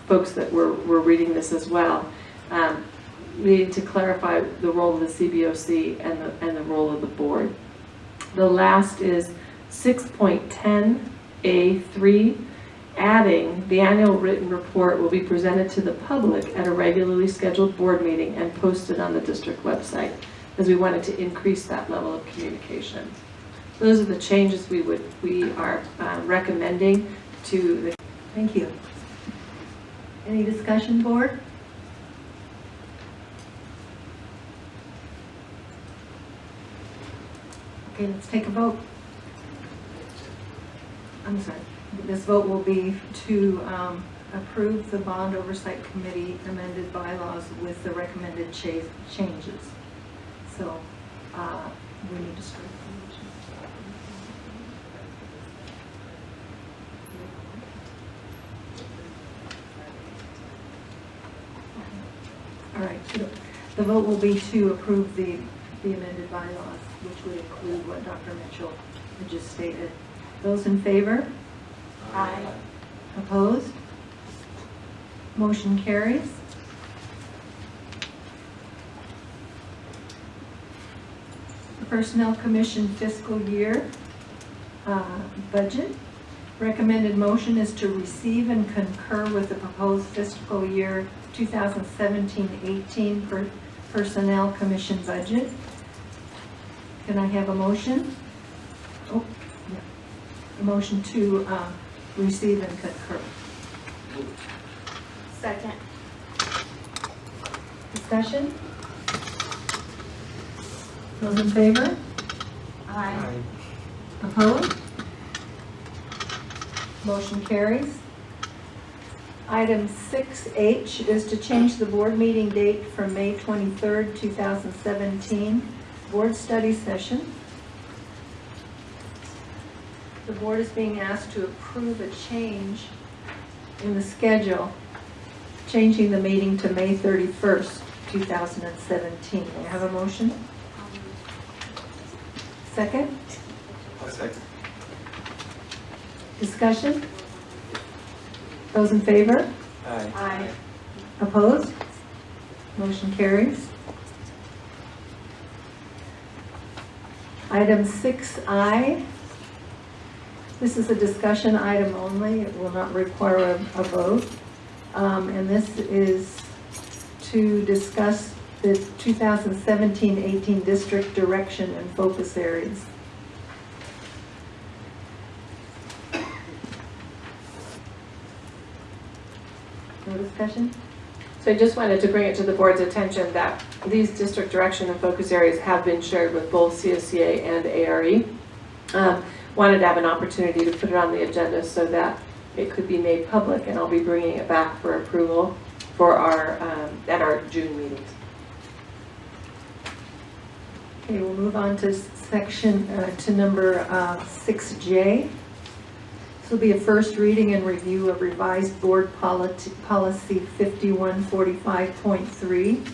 folks that were reading this as well, we need to clarify the role of the CBOC and the role of the board. The last is 6.10A3, adding the annual written report will be presented to the public at a regularly scheduled board meeting and posted on the district website, as we wanted to increase that level of communication. So those are the changes we are recommending to the. Thank you. Any discussion, board? Okay, let's take a vote. I'm sorry. This vote will be to approve the Bond Oversight Committee amended bylaws with the recommended changes. So we need to strike the motion. All right. The vote will be to approve the amended bylaws, which would include what Dr. Mitchell had just stated. Those in favor? Aye. Opposed? Motion carries. Personnel Commission fiscal year budget. Recommended motion is to receive and concur with the proposed fiscal year 2017-18 Personnel Commission budget. Can I have a motion? Oh, yeah. A motion to receive and concur. Second. Discussion? Those in favor? Aye. Opposed? Motion carries. Item 6H is to change the board meeting date from May 23rd, 2017, board study session. The board is being asked to approve a change in the schedule, changing the meeting to May 31st, 2017. May I have a motion? Second? Second. Discussion? Those in favor? Aye. Aye. Opposed? Motion carries. Item 6I. This is a discussion item only. It will not require a vote. And this is to discuss the 2017-18 district direction and focus areas. No discussion? So I just wanted to bring it to the board's attention that these district direction and focus areas have been shared with both CSCA and ARE. Wanted to have an opportunity to put it on the agenda so that it could be made public, and I'll be bringing it back for approval for our at our June meetings. Okay, we'll move on to section, to number 6J. This will be a first reading and review of revised board policy 5145.3,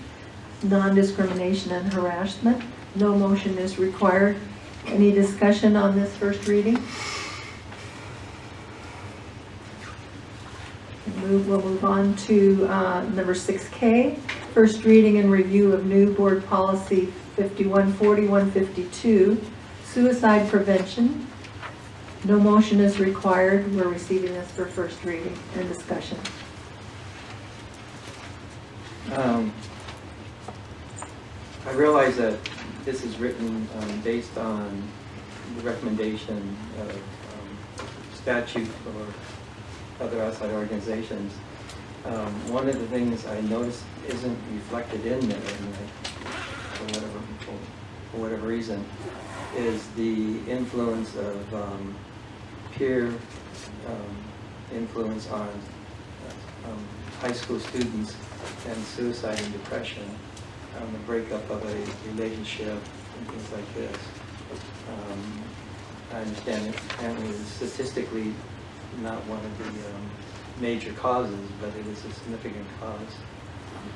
non-discrimination and harassment. No motion is required. Any discussion on this first reading? We'll move on to number 6K, first reading and review of new board policy 5140-152, suicide prevention. No motion is required. We're receiving this for first reading and discussion. I realize that this is written based on the recommendation of statute or other outside organizations. One of the things I noticed isn't reflected in there, for whatever reason, is the influence of peer influence on high school students and suicide and depression, the breakup of a relationship and things like this. I understand it apparently is statistically not one of the major causes, but it is a significant cause.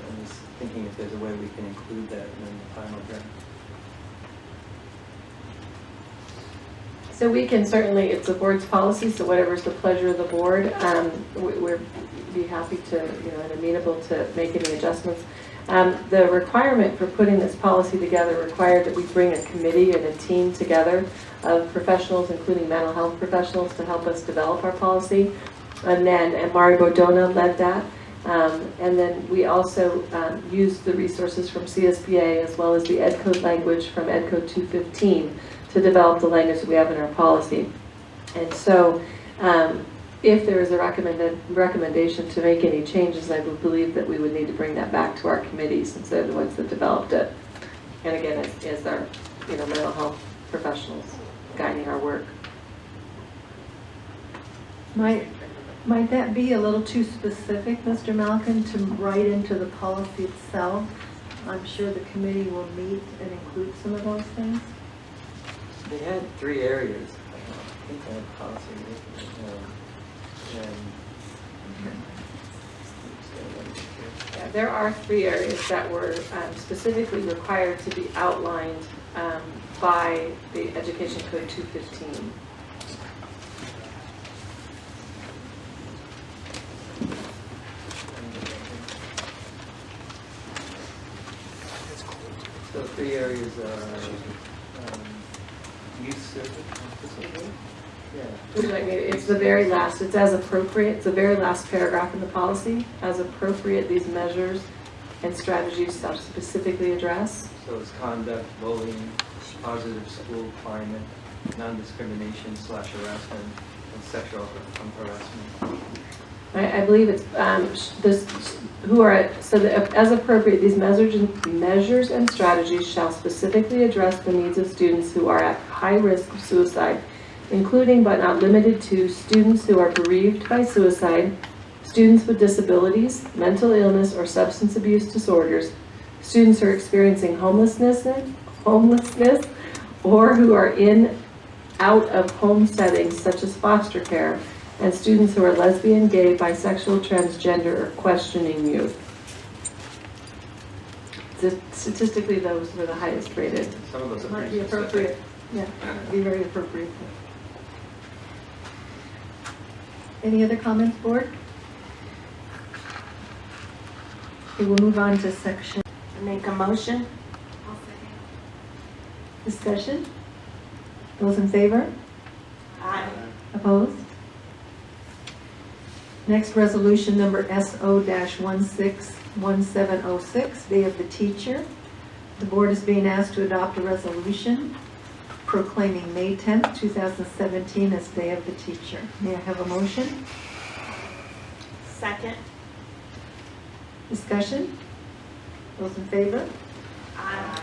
I'm just thinking if there's a way we can include that in the final draft. So we can certainly, it's the board's policy, so whatever's the pleasure of the board, we'd be happy to, and amenable to make any adjustments. The requirement for putting this policy together required that we bring a committee and a team together of professionals, including mental health professionals, to help us develop our policy. And Mari Bodona led that. And then we also used the resources from CSPA as well as the Ed Code language from Ed Code 215 to develop the language that we have in our policy. And so if there is a recommendation to make any changes, I would believe that we would need to bring that back to our committee since they're the ones that developed it. And again, as our mental health professionals guiding our work. Might that be a little too specific, Mr. Malkin, to write into the policy itself? I'm sure the committee will meet and include some of those things. They had 3 areas. I think I had policy. Yeah, there are 3 areas that were specifically required to be outlined by the Education Code 215. So 3 areas are youth service. Yeah. Would you like me to- It's the very last, it's as appropriate, it's the very last paragraph in the policy. As appropriate, these measures and strategies shall specifically address. So it's conduct, bullying, positive school climate, non-discrimination / harassment, and sexual harassment. I believe it's, as appropriate, these measures and strategies shall specifically address the needs of students who are at high risk of suicide, including but not limited to students who are bereaved by suicide, students with disabilities, mental illness or substance abuse disorders, students who are experiencing homelessness or who are in out of home settings such as foster care, and students who are lesbian, gay, bisexual, transgender, or questioning youth. Statistically, those were the highest rated. Some of those are Might pretty be appropriate. Yeah, might be very appropriate. Any other comments, board? Okay, we'll move on to section. Make a motion. Discussion? Those in favor? Aye. Opposed? Next, resolution number SO-161706, Day of the Teacher. The board is being asked to adopt a resolution proclaiming May 10th, 2017 as Day of the Teacher. May I have a motion? Second. Discussion? Those in favor? Aye.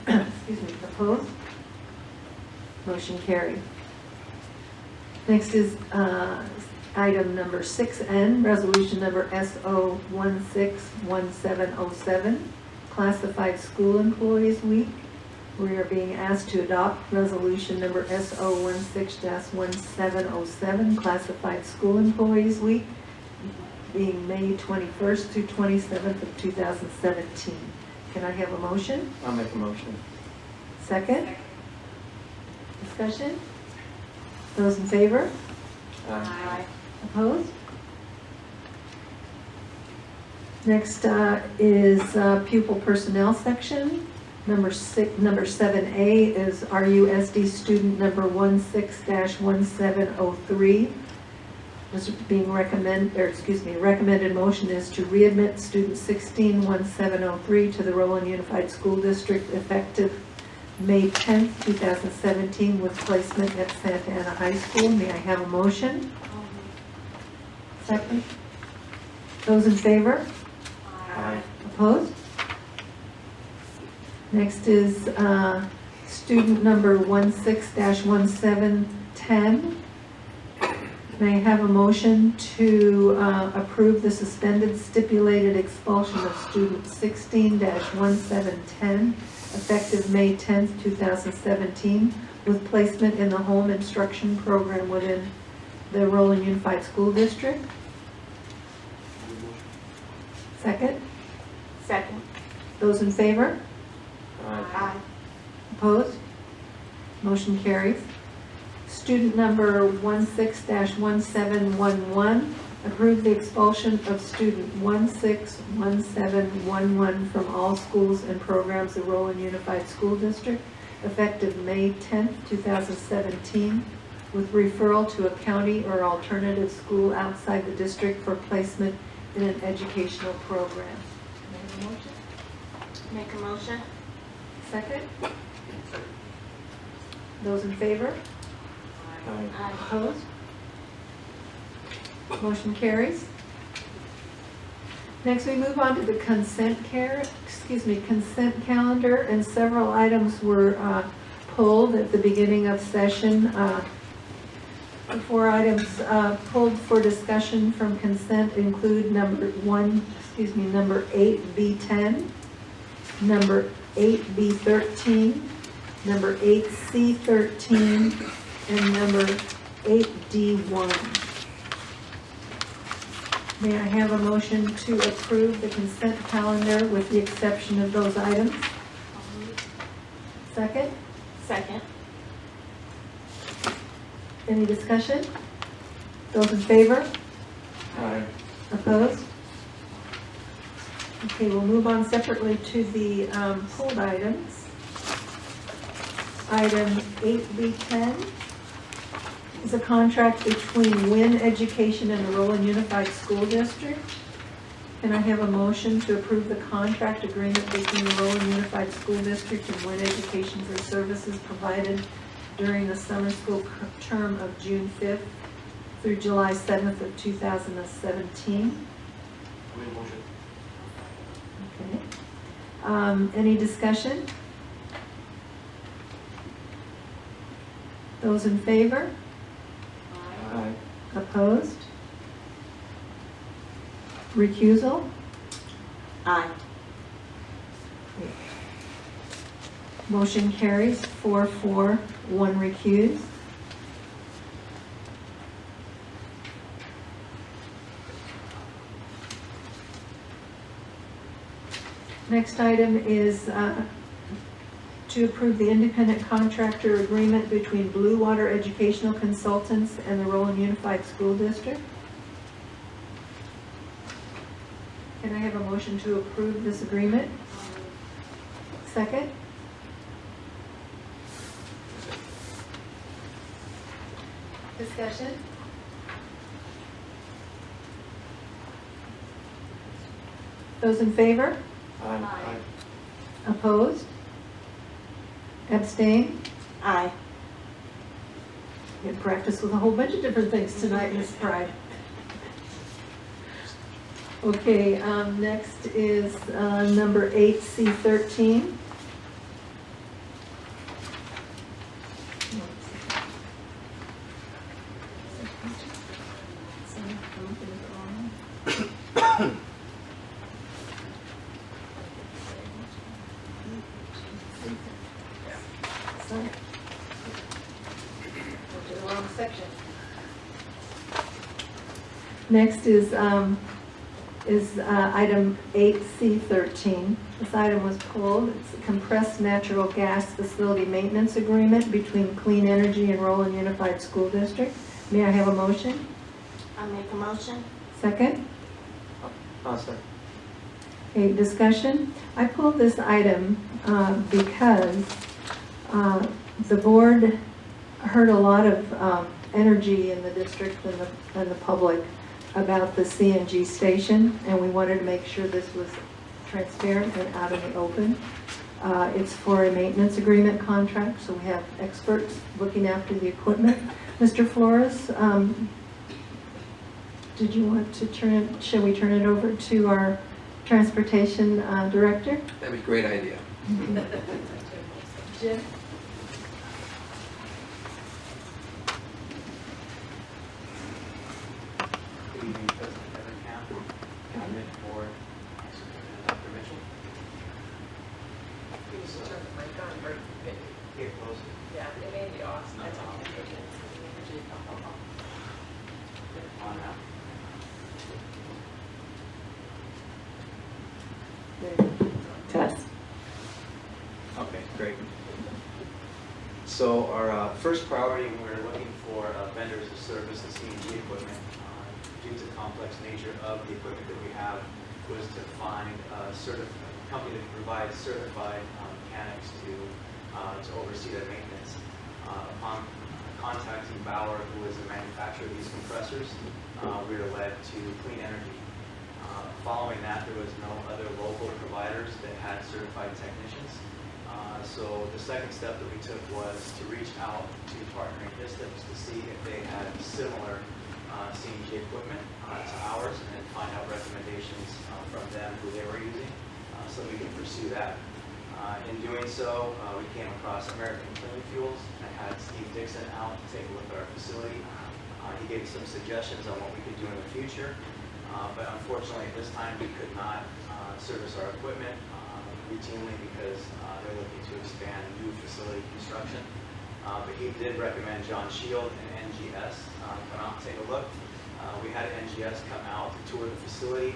Excuse me, opposed? Motion carried. Next is item number 6N, resolution number SO-161707, Classified School Employees Week. We are being asked to adopt resolution number SO-16-1707, Classified School Employees Week, being May 21st to 27th of 2017. Can I have a motion? I'll make a motion. Second? Discussion? Those in favor? Aye. Opposed? Next is pupil personnel section. Number 7A is RUSD student number 16-1703. This is being recommended motion is to readmit student 16-1703 to the Roland Unified School District effective May 10th, 2017 with placement at Santa Ana High School. May I have a motion? Second. Those in favor? Aye. Opposed? Next is student number 16-1710. May I have a motion to approve the suspended stipulated expulsion of student 16-1710 effective May 10th, 2017 with placement in the home instruction program within the Roland Unified School District? Second? Second. Those in favor? Aye. Opposed? Motion carries. Student number 16-1711, approve the expulsion of student 161711 from all schools and programs of Roland Unified School District, effective May 10th, 2017, with referral to a county or alternative school outside the district for placement in an educational program. May I have a motion? Make a motion. Second? Those in favor? Aye. Opposed? Motion carries. Next, we move on to the consent calendar, and several items were pulled at the beginning of session. The 4 items pulled for discussion from consent include number 8B10, number 8B13, number 8C13, and number 8D1. May I have a motion to approve the consent calendar with the exception of those items? Second? Second. Any discussion? Those in favor? Aye. Opposed? Okay, we'll move on separately to the pulled items. Item 8B10 is a contract between Wynn Education and the Roland Unified School District. Can I have a motion to approve the contract agreement between the Roland Unified School District and Wynn Education for services provided during the summer school term of June 5th through July 7th of 2017? Okay. Any discussion? Those in favor? Aye. Opposed? Recusal? Aye. Motion carries 4-4, 1 recused. Next item is to approve the independent contractor agreement between Blue Water Educational Consultants and the Roland Unified School District. Can I have a motion to approve this agreement? Second? Discussion? Those in favor? Aye. Opposed? Abstain? Aye. We had practice with a whole bunch of different things tonight, Ms. Pride. Okay, next is number 8C13. Next is item 8C13. This item was pulled. It's a compressed natural gas facility maintenance agreement between Clean Energy and Roland Unified School District. May I have a motion? I'll make a motion. Second? Second. Okay, discussion. I pulled this item because the board heard a lot of energy in the district and the public about the CNG station, and we wanted to make sure this was transparent and out in the open. It's for a maintenance agreement contract, so we have experts looking after the equipment. Mr. Flores, did you want to shall we turn it over to our transportation director? That'd be a great idea. Jim? Good evening, President Ebenkamp, Cabinet Board, Dr. Mitchell. You should turn the mic on very big. Here, closer. Yeah, it may be off. That's all. On now. Test. Okay, great. So our first priority when we were looking for vendors to service the CNG equipment, due to the complex nature of the equipment that we have, was to find a company that provides certified mechanics to oversee their maintenance. Upon contacting Bauer, who is the manufacturer of these compressors, we were led to Clean Energy. Following that, there was no other local providers that had certified technicians. So the second step that we took was to reach out to partnering districts to see if they had similar CNG equipment to ours, and then find out recommendations from them who they were using, so we can pursue that. In doing so, we came across American Clean Fuels and had Steve Dixon out to take a look at our facility. He gave some suggestions on what we could do in the future, but unfortunately at this time we could not service our equipment routinely because they're looking to expand new facility construction. But he did recommend John Shield and NGS come out and take a look. We had NGS come out to tour the facility,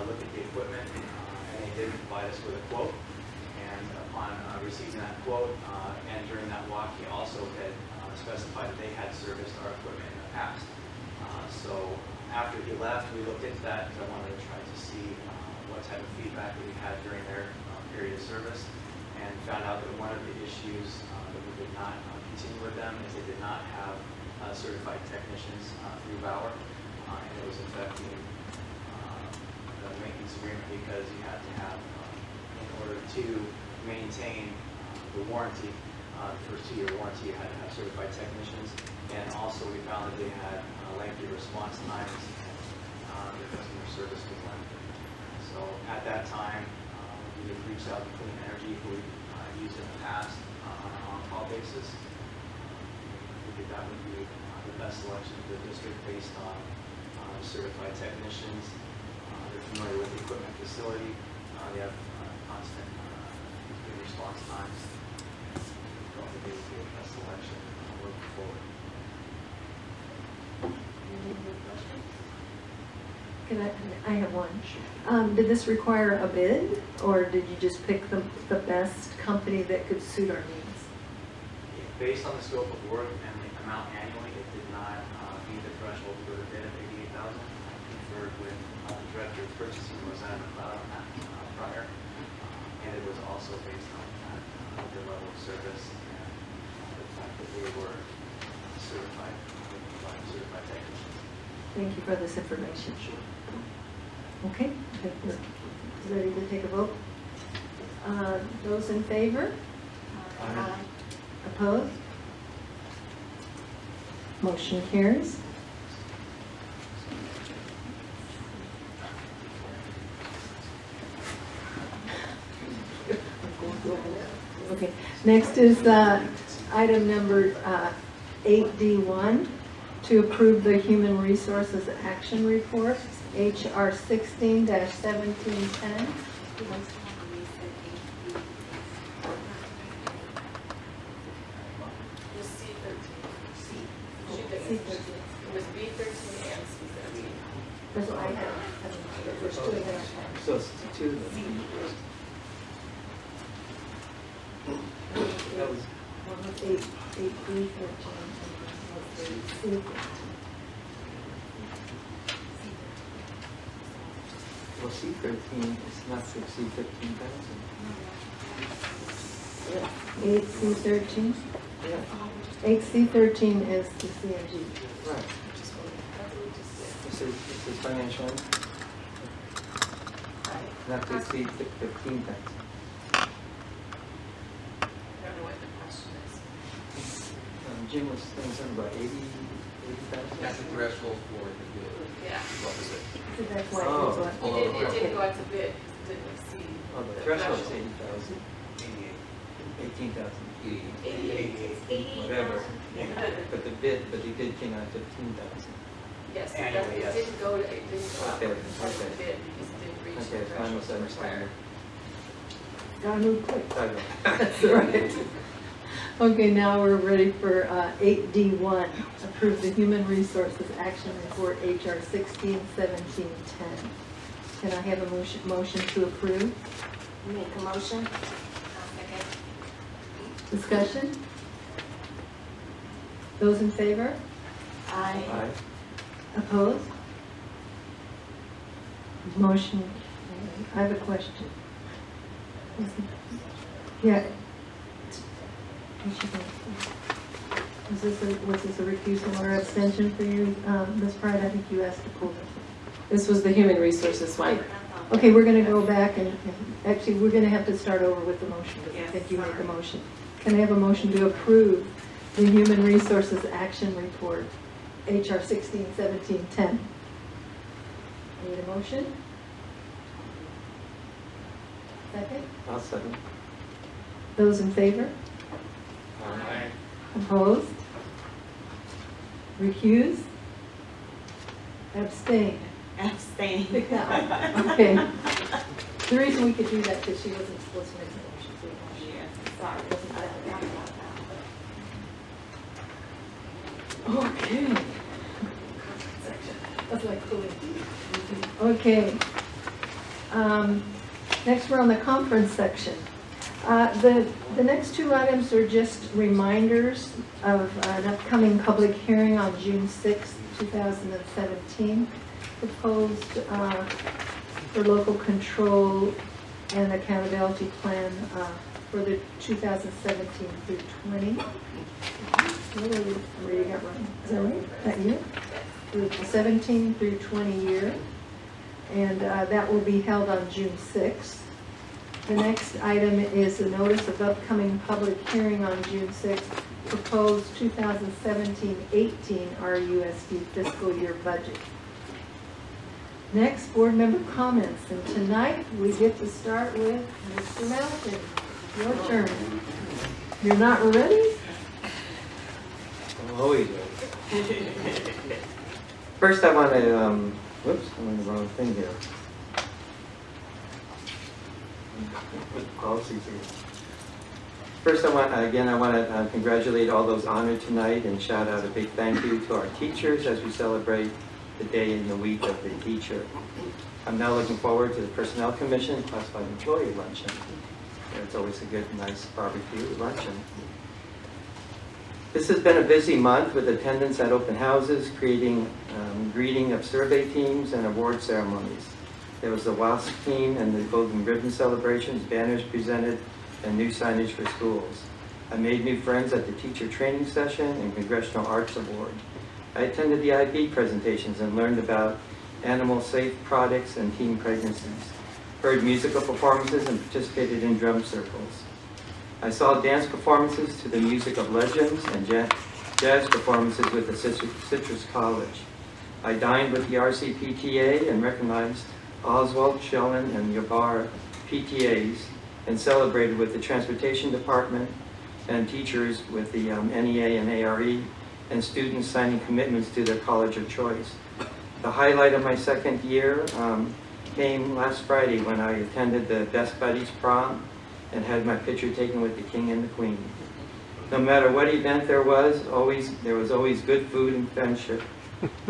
look at the equipment, and they did provide us with a quote. And upon receiving that quote, and during that walk, he also had specified that they had serviced our equipment in the past. So after he left, we looked into that because I wanted to try to see what type of feedback that we had during their period of service. and found out that one of the issues that we did not continue with them is they did not have certified technicians through Bauer, and it was affecting the maintenance agreement because you had to have, in order to maintain the warranty, the first 2-year warranty, you had to have certified technicians, and also we found that they had lengthy response times, and their customer service was lengthy. So at that time, we had reached out to Clean Energy, who we used in the past on an on-call basis. We figured that would be the best selection for the district based on certified technicians. They're familiar with the equipment facility. They have constant good response times. So they would be the best selection moving forward. I have one. Did this require a bid, or did you just pick the best company that could suit our needs? Based on the scope of work and the amount annually, it did not meet the threshold for the bid of $88,000. I conferred with the director of purchasing, Rosanna McLeod, on that prior, and it was also based on that, their level of service and the fact that they were certified technicians. Thank you for this information. Okay, I think we're ready to take a vote. Those in favor? Aye. Opposed? Motion carries. Okay, next is item number 8D1, to approve the Human Resources Action Report, HR 16-1710. It was B13 and C13. That's what I have. There's two of them. So it's two. That was One was 8B13 and one was 8C13. well, C13 is not to exceed 15,000. 8C13? Yeah. 8C13 is the CNG. Right. This is financial impact. Not to exceed 15,000. I don't know what the question is. Jim was saying something about 80,000? That's the threshold for the bid. Yeah. What was it? So that's why Oh. it's what. It didn't go out to bid, because it didn't exceed. Oh, the threshold is 80,000. 18,000. 88. Whatever. But the bid came out 15,000. Yes, Annually, yes. it didn't go out Okay, to okay. bid, because it didn't reach the Okay, I threshold misunderstand. required. Gotta move quick. Sorry. That's right. Okay, now we're ready for 8D1, approve the Human Resources Action Report, HR 161710. Can I have a motion to approve? Make a motion. Discussion? Those in favor? Aye. Aye. Opposed? Motion, I have a question. Yeah. Was this a recusal or abstention for you, Ms. Pride? I think you asked to pull this. This was the human resources one. Okay, we're gonna go back and actually, we're gonna have to start over with the motion, because I think you made the motion. Can I have a motion to approve the Human Resources Action Report, HR 161710? Need a motion? Second? I'll second. Those in favor? Aye. Opposed? Recused? Abstained? Abstain. Okay. The reason we could do that is she wasn't supposed to make the motion. So Sorry. okay. That's like cooling. Okay. Next, we're on the conference section. The next two items are just reminders of an upcoming public hearing on June 6, 2017, proposed for local control and accountability plan for the 2017 through 20. Where you got one? Is that right? That year? The 17 through 20 year. And that will be held on June 6th. The next item is the notice of upcoming public hearing on June 6th, proposed 2017-18 RUSD fiscal year budget. Next, board member comments, and tonight we get to start with Mr. Malkin. Your turn. You're not ready? I'm always ready. First, I want to, whoops, I'm on the wrong thing here. Policies here. First, I want to congratulate all those honored tonight and shout out a big thank you to our teachers as we celebrate the day in the week of the teacher. I'm now looking forward to the Personnel Commission Classified Employee Luncheon. It's always a good, nice barbecue luncheon. This has been a busy month with attendance at open houses, greeting of survey teams, and award ceremonies. There was the WASP team and the Golden Ribbon celebrations, banners presented, and new signage for schools. I made new friends at the teacher training session and Congressional Arts Award. I attended the IB presentations and learned about animal safe products and teen pregnancies, heard musical performances and participated in drum circles. I saw dance performances to the music of legends and jazz performances with the Citrus College. I dined with the RCPTA and recognized Oswald, Shellen, and Yabar PTAs and celebrated with the Transportation Department and teachers with the NEA and ARE and students signing commitments to their college of choice. The highlight of my second year came last Friday when I attended the Best Buddies prom and had my picture taken with the King and the Queen. No matter what event there was always good food and friendship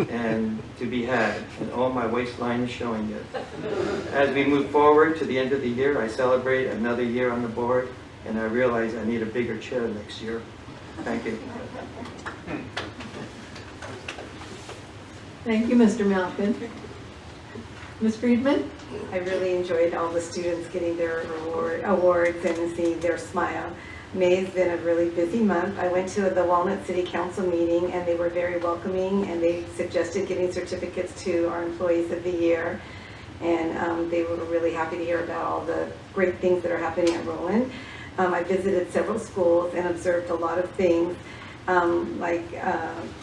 and to be had, and all my waistline is showing it. As we move forward to the end of the year, I celebrate another year on the board, and I realize I need a bigger chair next year. Thank you. Thank you, Mr. Malkin. Ms. Friedman? I really enjoyed all the students getting their awards and seeing their smile. May has been a really busy month. I went to the Walnut City Council meeting and they were very welcoming and they suggested giving certificates to our employees of the year. And they were really happy to hear about all the great things that are happening at Roland. I visited several schools and observed a lot of things like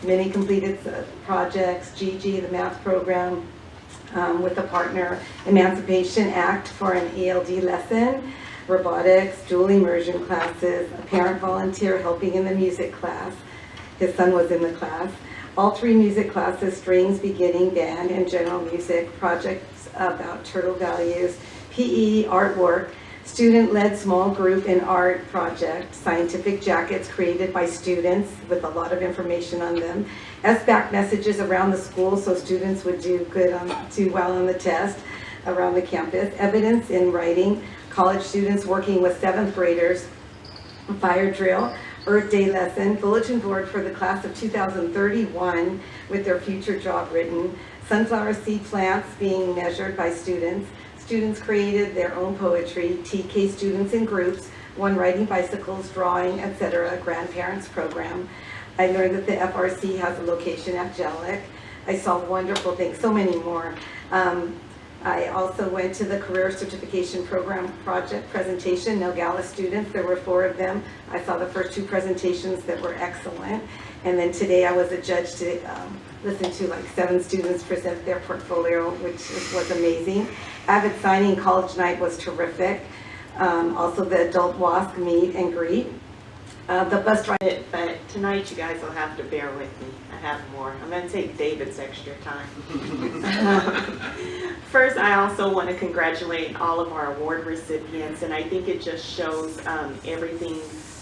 many completed projects, GG, the math program, with a partner, Emancipation Act for an ELD lesson, robotics, dual immersion classes, a parent volunteer helping in the music class. His son was in the class. All three music classes, strings, beginning, band, and general music, projects about turtle values, PE, artwork, student-led small group and art project, scientific jackets created by students with a lot of information on them, SBAC messages around the school so students would do well on the test around the campus, evidence in writing, college students working with 7th graders, fire drill, Earth Day lesson, bulletin board for the class of 2031 with their future job written, sunflower seed plants being measured by students. Students created their own poetry, TK students in groups, one riding bicycles, drawing, etc., grandparents program. I learned that the FRC has a location at Jellic. I saw wonderful things, so many more. I also went to the Career Certification Program project presentation, Nogales students, there were 4 of them. I saw the first 2 presentations that were excellent. And then today I was a judge to listen to like 7 students present their portfolio, which was amazing. Avid signing college night was terrific. Also the adult WASC meet and greet. The bus ride, but tonight you guys will have to bear with me. I have more. I'm going to take David's extra time. First, I also want to congratulate all of our award recipients, and I think it just shows everything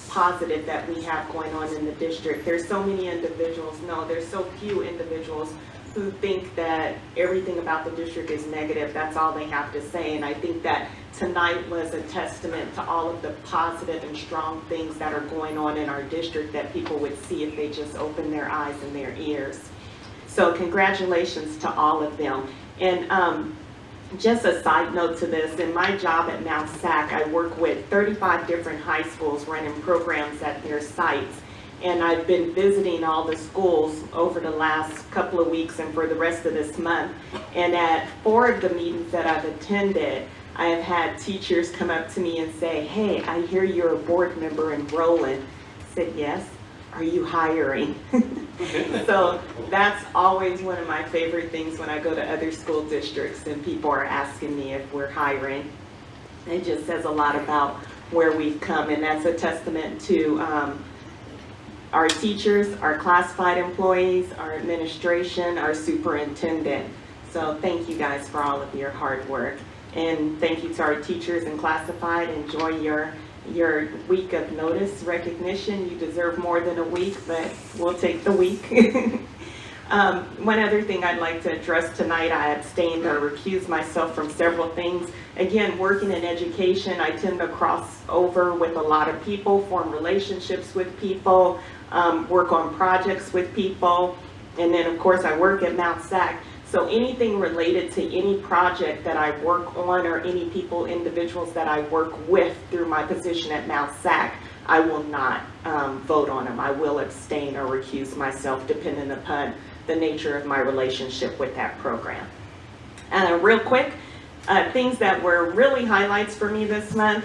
positive that we have going on in the district. There's so many individuals, no, there's so few individuals who think that everything about the district is negative. That's all they have to say, and I think that tonight was a testament to all of the positive and strong things that are going on in our district that people would see if they just opened their eyes and their ears. So congratulations to all of them. And just a side note to this, in my job at Mount SAC, I work with 35 different high schools running programs at their sites. And I've been visiting all the schools over the last couple of weeks and for the rest of this month. And at 4 of the meetings that I've attended, I have had teachers come up to me and say, hey, I hear you're a board member in Roland. I said, yes. Are you hiring? So that's always one of my favorite things when I go to other school districts and people are asking me if we're hiring. It just says a lot about where we've come, and that's a testament to our teachers, our classified employees, our administration, our superintendent. So thank you guys for all of your hard work. And thank you to our teachers and classified. Enjoy your week of notice recognition. You deserve more than a week, but we'll take the week. One other thing I'd like to address tonight, I abstained or recused myself from several things. Again, working in education, I tend to cross over with a lot of people, form relationships with people, work on projects with people, and then of course I work at Mount SAC. So anything related to any project that I work on or any people, individuals that I work with through my position at Mount SAC, I will not vote on them. I will abstain or recuse myself depending upon the nature of my relationship with that program. Real quick, things that were really highlights for me this month.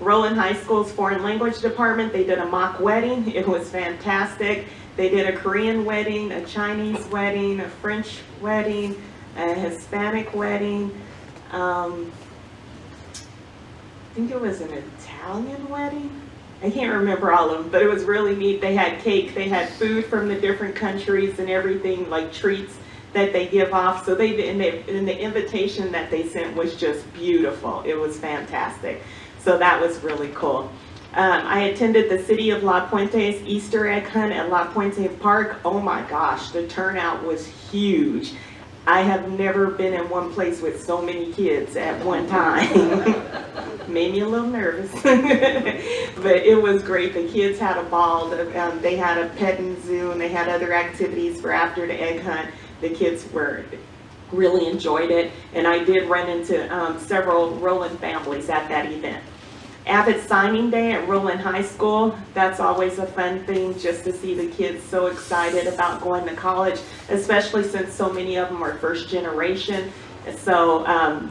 Roland High School's Foreign Language Department, they did a mock wedding. It was fantastic. They did a Korean wedding, a Chinese wedding, a French wedding, a Hispanic wedding. I think it was an Italian wedding. I can't remember all of them, but it was really neat. They had cake, they had food from the different countries and everything, like treats that they give off. So they and the invitation that they sent was just beautiful. It was fantastic. So that was really cool. I attended the City of La Puente's Easter egg hunt at La Puente Park. Oh my gosh, the turnout was huge. I have never been in one place with so many kids at one time. Made me a little nervous, but it was great. The kids had a ball. They had a petting zoo and they had other activities for after the egg hunt. The kids really enjoyed it, and I did run into several Roland families at that event. Abbott signing day at Roland High School, that's always a fun thing just to see the kids so excited about going to college, especially since so many of them are first generation. So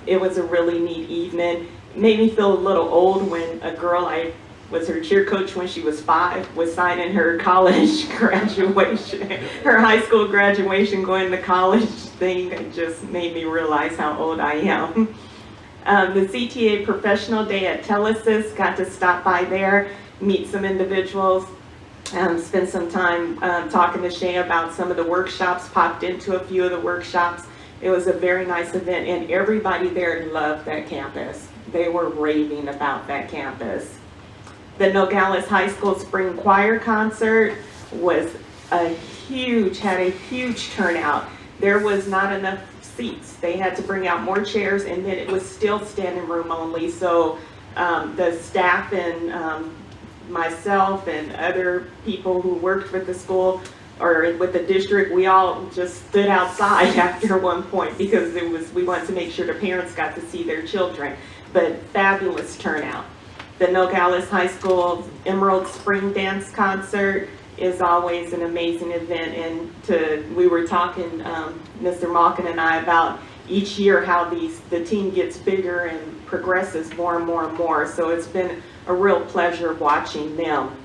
it was a really neat evening. Made me feel a little old when a girl, I was her cheer coach when she was 5, was signing her college graduation, her high school graduation going to college thing. It just made me realize how old I am. The CTA Professional Day at Telesis, got to stop by there, meet some individuals, spend some time talking to Shay about some of the workshops, popped into a few of the workshops. It was a very nice event, and everybody there loved that campus. They were raving about that campus. The Nogales High School Spring Choir Concert was had a huge turnout. There was not enough seats. They had to bring out more chairs, and then it was still standing room only. So the staff and myself and other people who worked with the school or with the district, we all just stood outside after one point because we wanted to make sure the parents got to see their children. But fabulous turnout. The Nogales High School Emerald Spring Dance Concert is always an amazing event, and we were talking, Mr. Malkin and I, about each year how the team gets bigger and progresses more and more and more. So it's been a real pleasure watching them.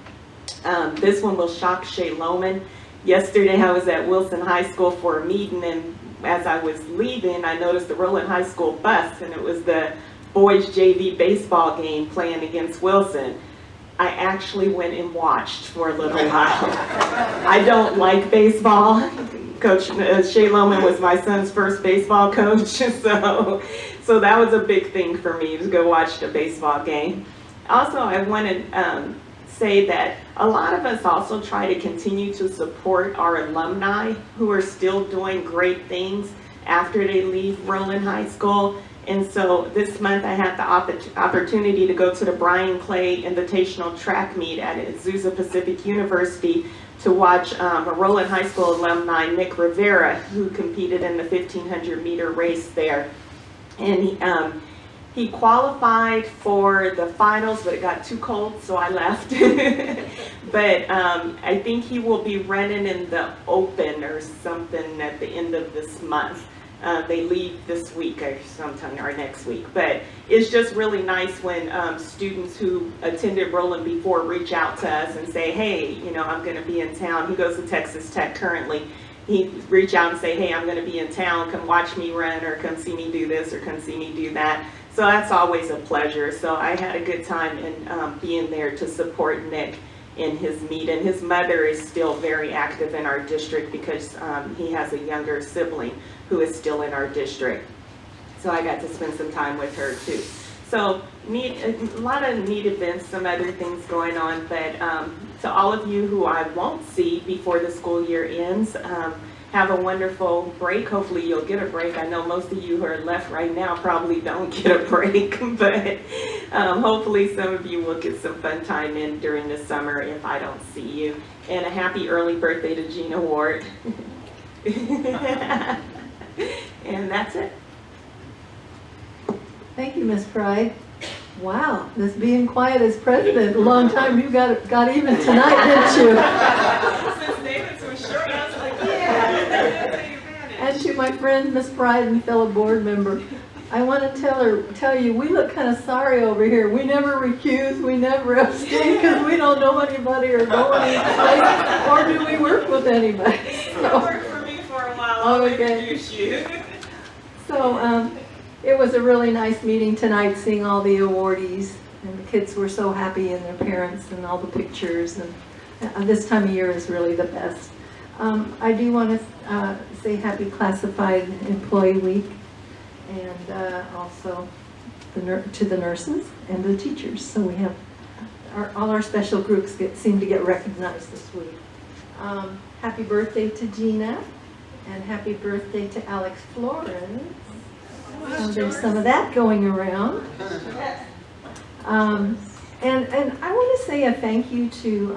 This one will shock Shay Lohman. Yesterday I was at Wilson High School for a meeting, and as I was leaving, I noticed the Roland High School bus, and it was the boys JV baseball game playing against Wilson. I actually went and watched for a little while. I don't like baseball. Coach Shay Lohman was my son's first baseball coach, so that was a big thing for me to go watch the baseball game. Also, I want to say that a lot of us also try to continue to support our alumni who are still doing great things after they leave Roland High School. And so this month I had the opportunity to go to the Brian Clay Invitational Track Meet at Azusa Pacific University to watch a Roland High School alumni, Nick Rivera, who competed in the 1,500 meter race there. And he qualified for the finals, but it got too cold, so I left. But I think he will be running in the Open or something at the end of this month. They leave this week or sometime or next week. But it's just really nice when students who attended Roland before reach out to us and say, hey, you know, I'm going to be in town. He goes to Texas Tech currently. He reach out and say, hey, I'm going to be in town. Come watch me run, or come see me do this, or come see me do that. So that's always a pleasure. So I had a good time in being there to support Nick in his meet. And his mother is still very active in our district because he has a younger sibling who is still in our district. So I got to spend some time with her too. So a lot of neat events, some other things going on, but to all of you who I won't see before the school year ends, have a wonderful break. Hopefully you'll get a break. I know most of you who are left right now probably don't get a break, but hopefully some of you will get some fun time in during the summer if I don't see you. And a happy early birthday to Gina Ward. And that's it. Thank you, Ms. Pride. Wow, this being quiet as president, a long time. You got even tonight, didn't you? Since David's so short, I was like, yeah. And to my friend, Ms. Pride, and fellow board member, I want to tell you, we look kind of sorry over here. We never recuse, we never abstain because we don't know anybody or go anyplace, or do we work with anybody? So, work for me for a while. I'll introduce you. So it was a really nice meeting tonight, seeing all the awardees, and the kids were so happy, and their parents, and all the pictures, and this time of year is really the best. I do want to say happy Classified Employee Week, and also to the nurses and the teachers. So we have all our special groups seem to get recognized this week. Happy birthday to Gina, and happy birthday to Alex Flores. There's some of that going around. And I want to say a thank you to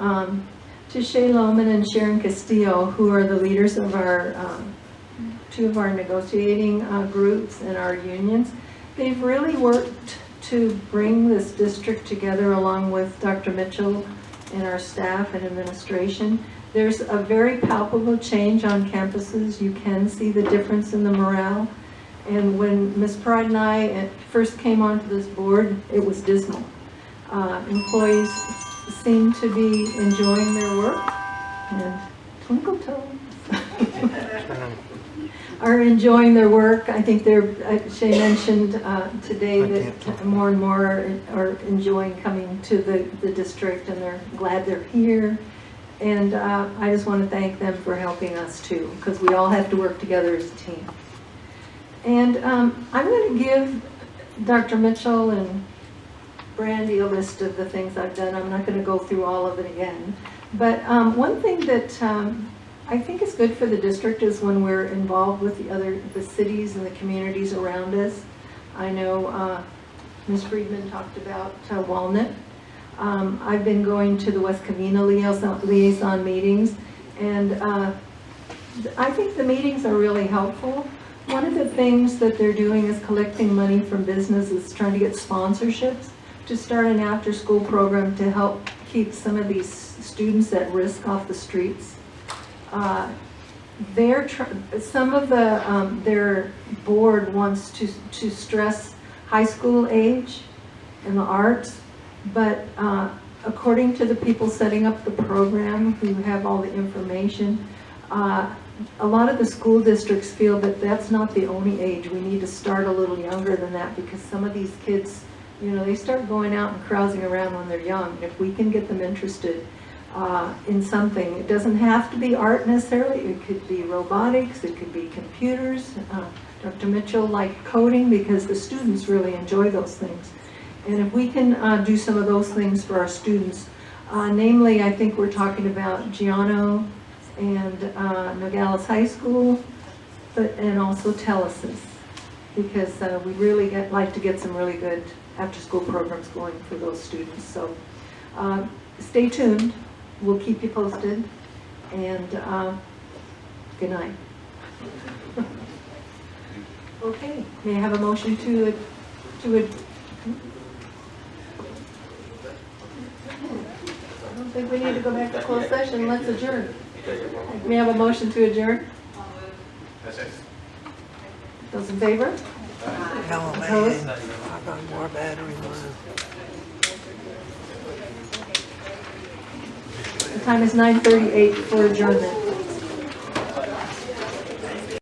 Shay Lohman and Sharon Castillo, who are the leaders of our two of our negotiating groups and our unions. They've really worked to bring this district together along with Dr. Mitchell and our staff and administration. There's a very palpable change on campuses. You can see the difference in the morale. And when Ms. Pride and I first came onto this board, it was dismal. Employees seem to be enjoying their work, and twinkle toes are enjoying their work. I think Shay mentioned today that more and more are enjoying coming to the district, and they're glad they're here. And I just want to thank them for helping us too, because we all have to work together as a team. And I'm going to give Dr. Mitchell and Brandy a list of the things I've done. I'm not going to go through all of it again. But one thing that I think is good for the district is when we're involved with the cities and the communities around us. I know Ms. Friedman talked about Walnut. I've been going to the West Covina liaison meetings, and I think the meetings are really helpful. One of the things that they're doing is collecting money from businesses, trying to get sponsorships to start an after-school program to help keep some of these students at risk off the streets. Some of their board wants to stress high school age and the arts, but according to the people setting up the program who have all the information, a lot of the school districts feel that that's not the only age. We need to start a little younger than that, because some of these kids, you know, they start going out and carousing around when they're young. If we can get them interested in something, it doesn't have to be art necessarily. It could be robotics, it could be computers. Dr. Mitchell liked coding because the students really enjoy those things. And if we can do some of those things for our students, namely, I think we're talking about Giano and Nogales High School, and also Telesis, because we really like to get some really good after-school programs going for those students. So stay tuned. We'll keep you posted. And good night. Okay, may I have a motion to I don't think we need to go back to closed session, let's adjourn. May I have a motion to adjourn? That's it. Those in favor? Opposed? I got more battery than The time is 9:38 for adjournment.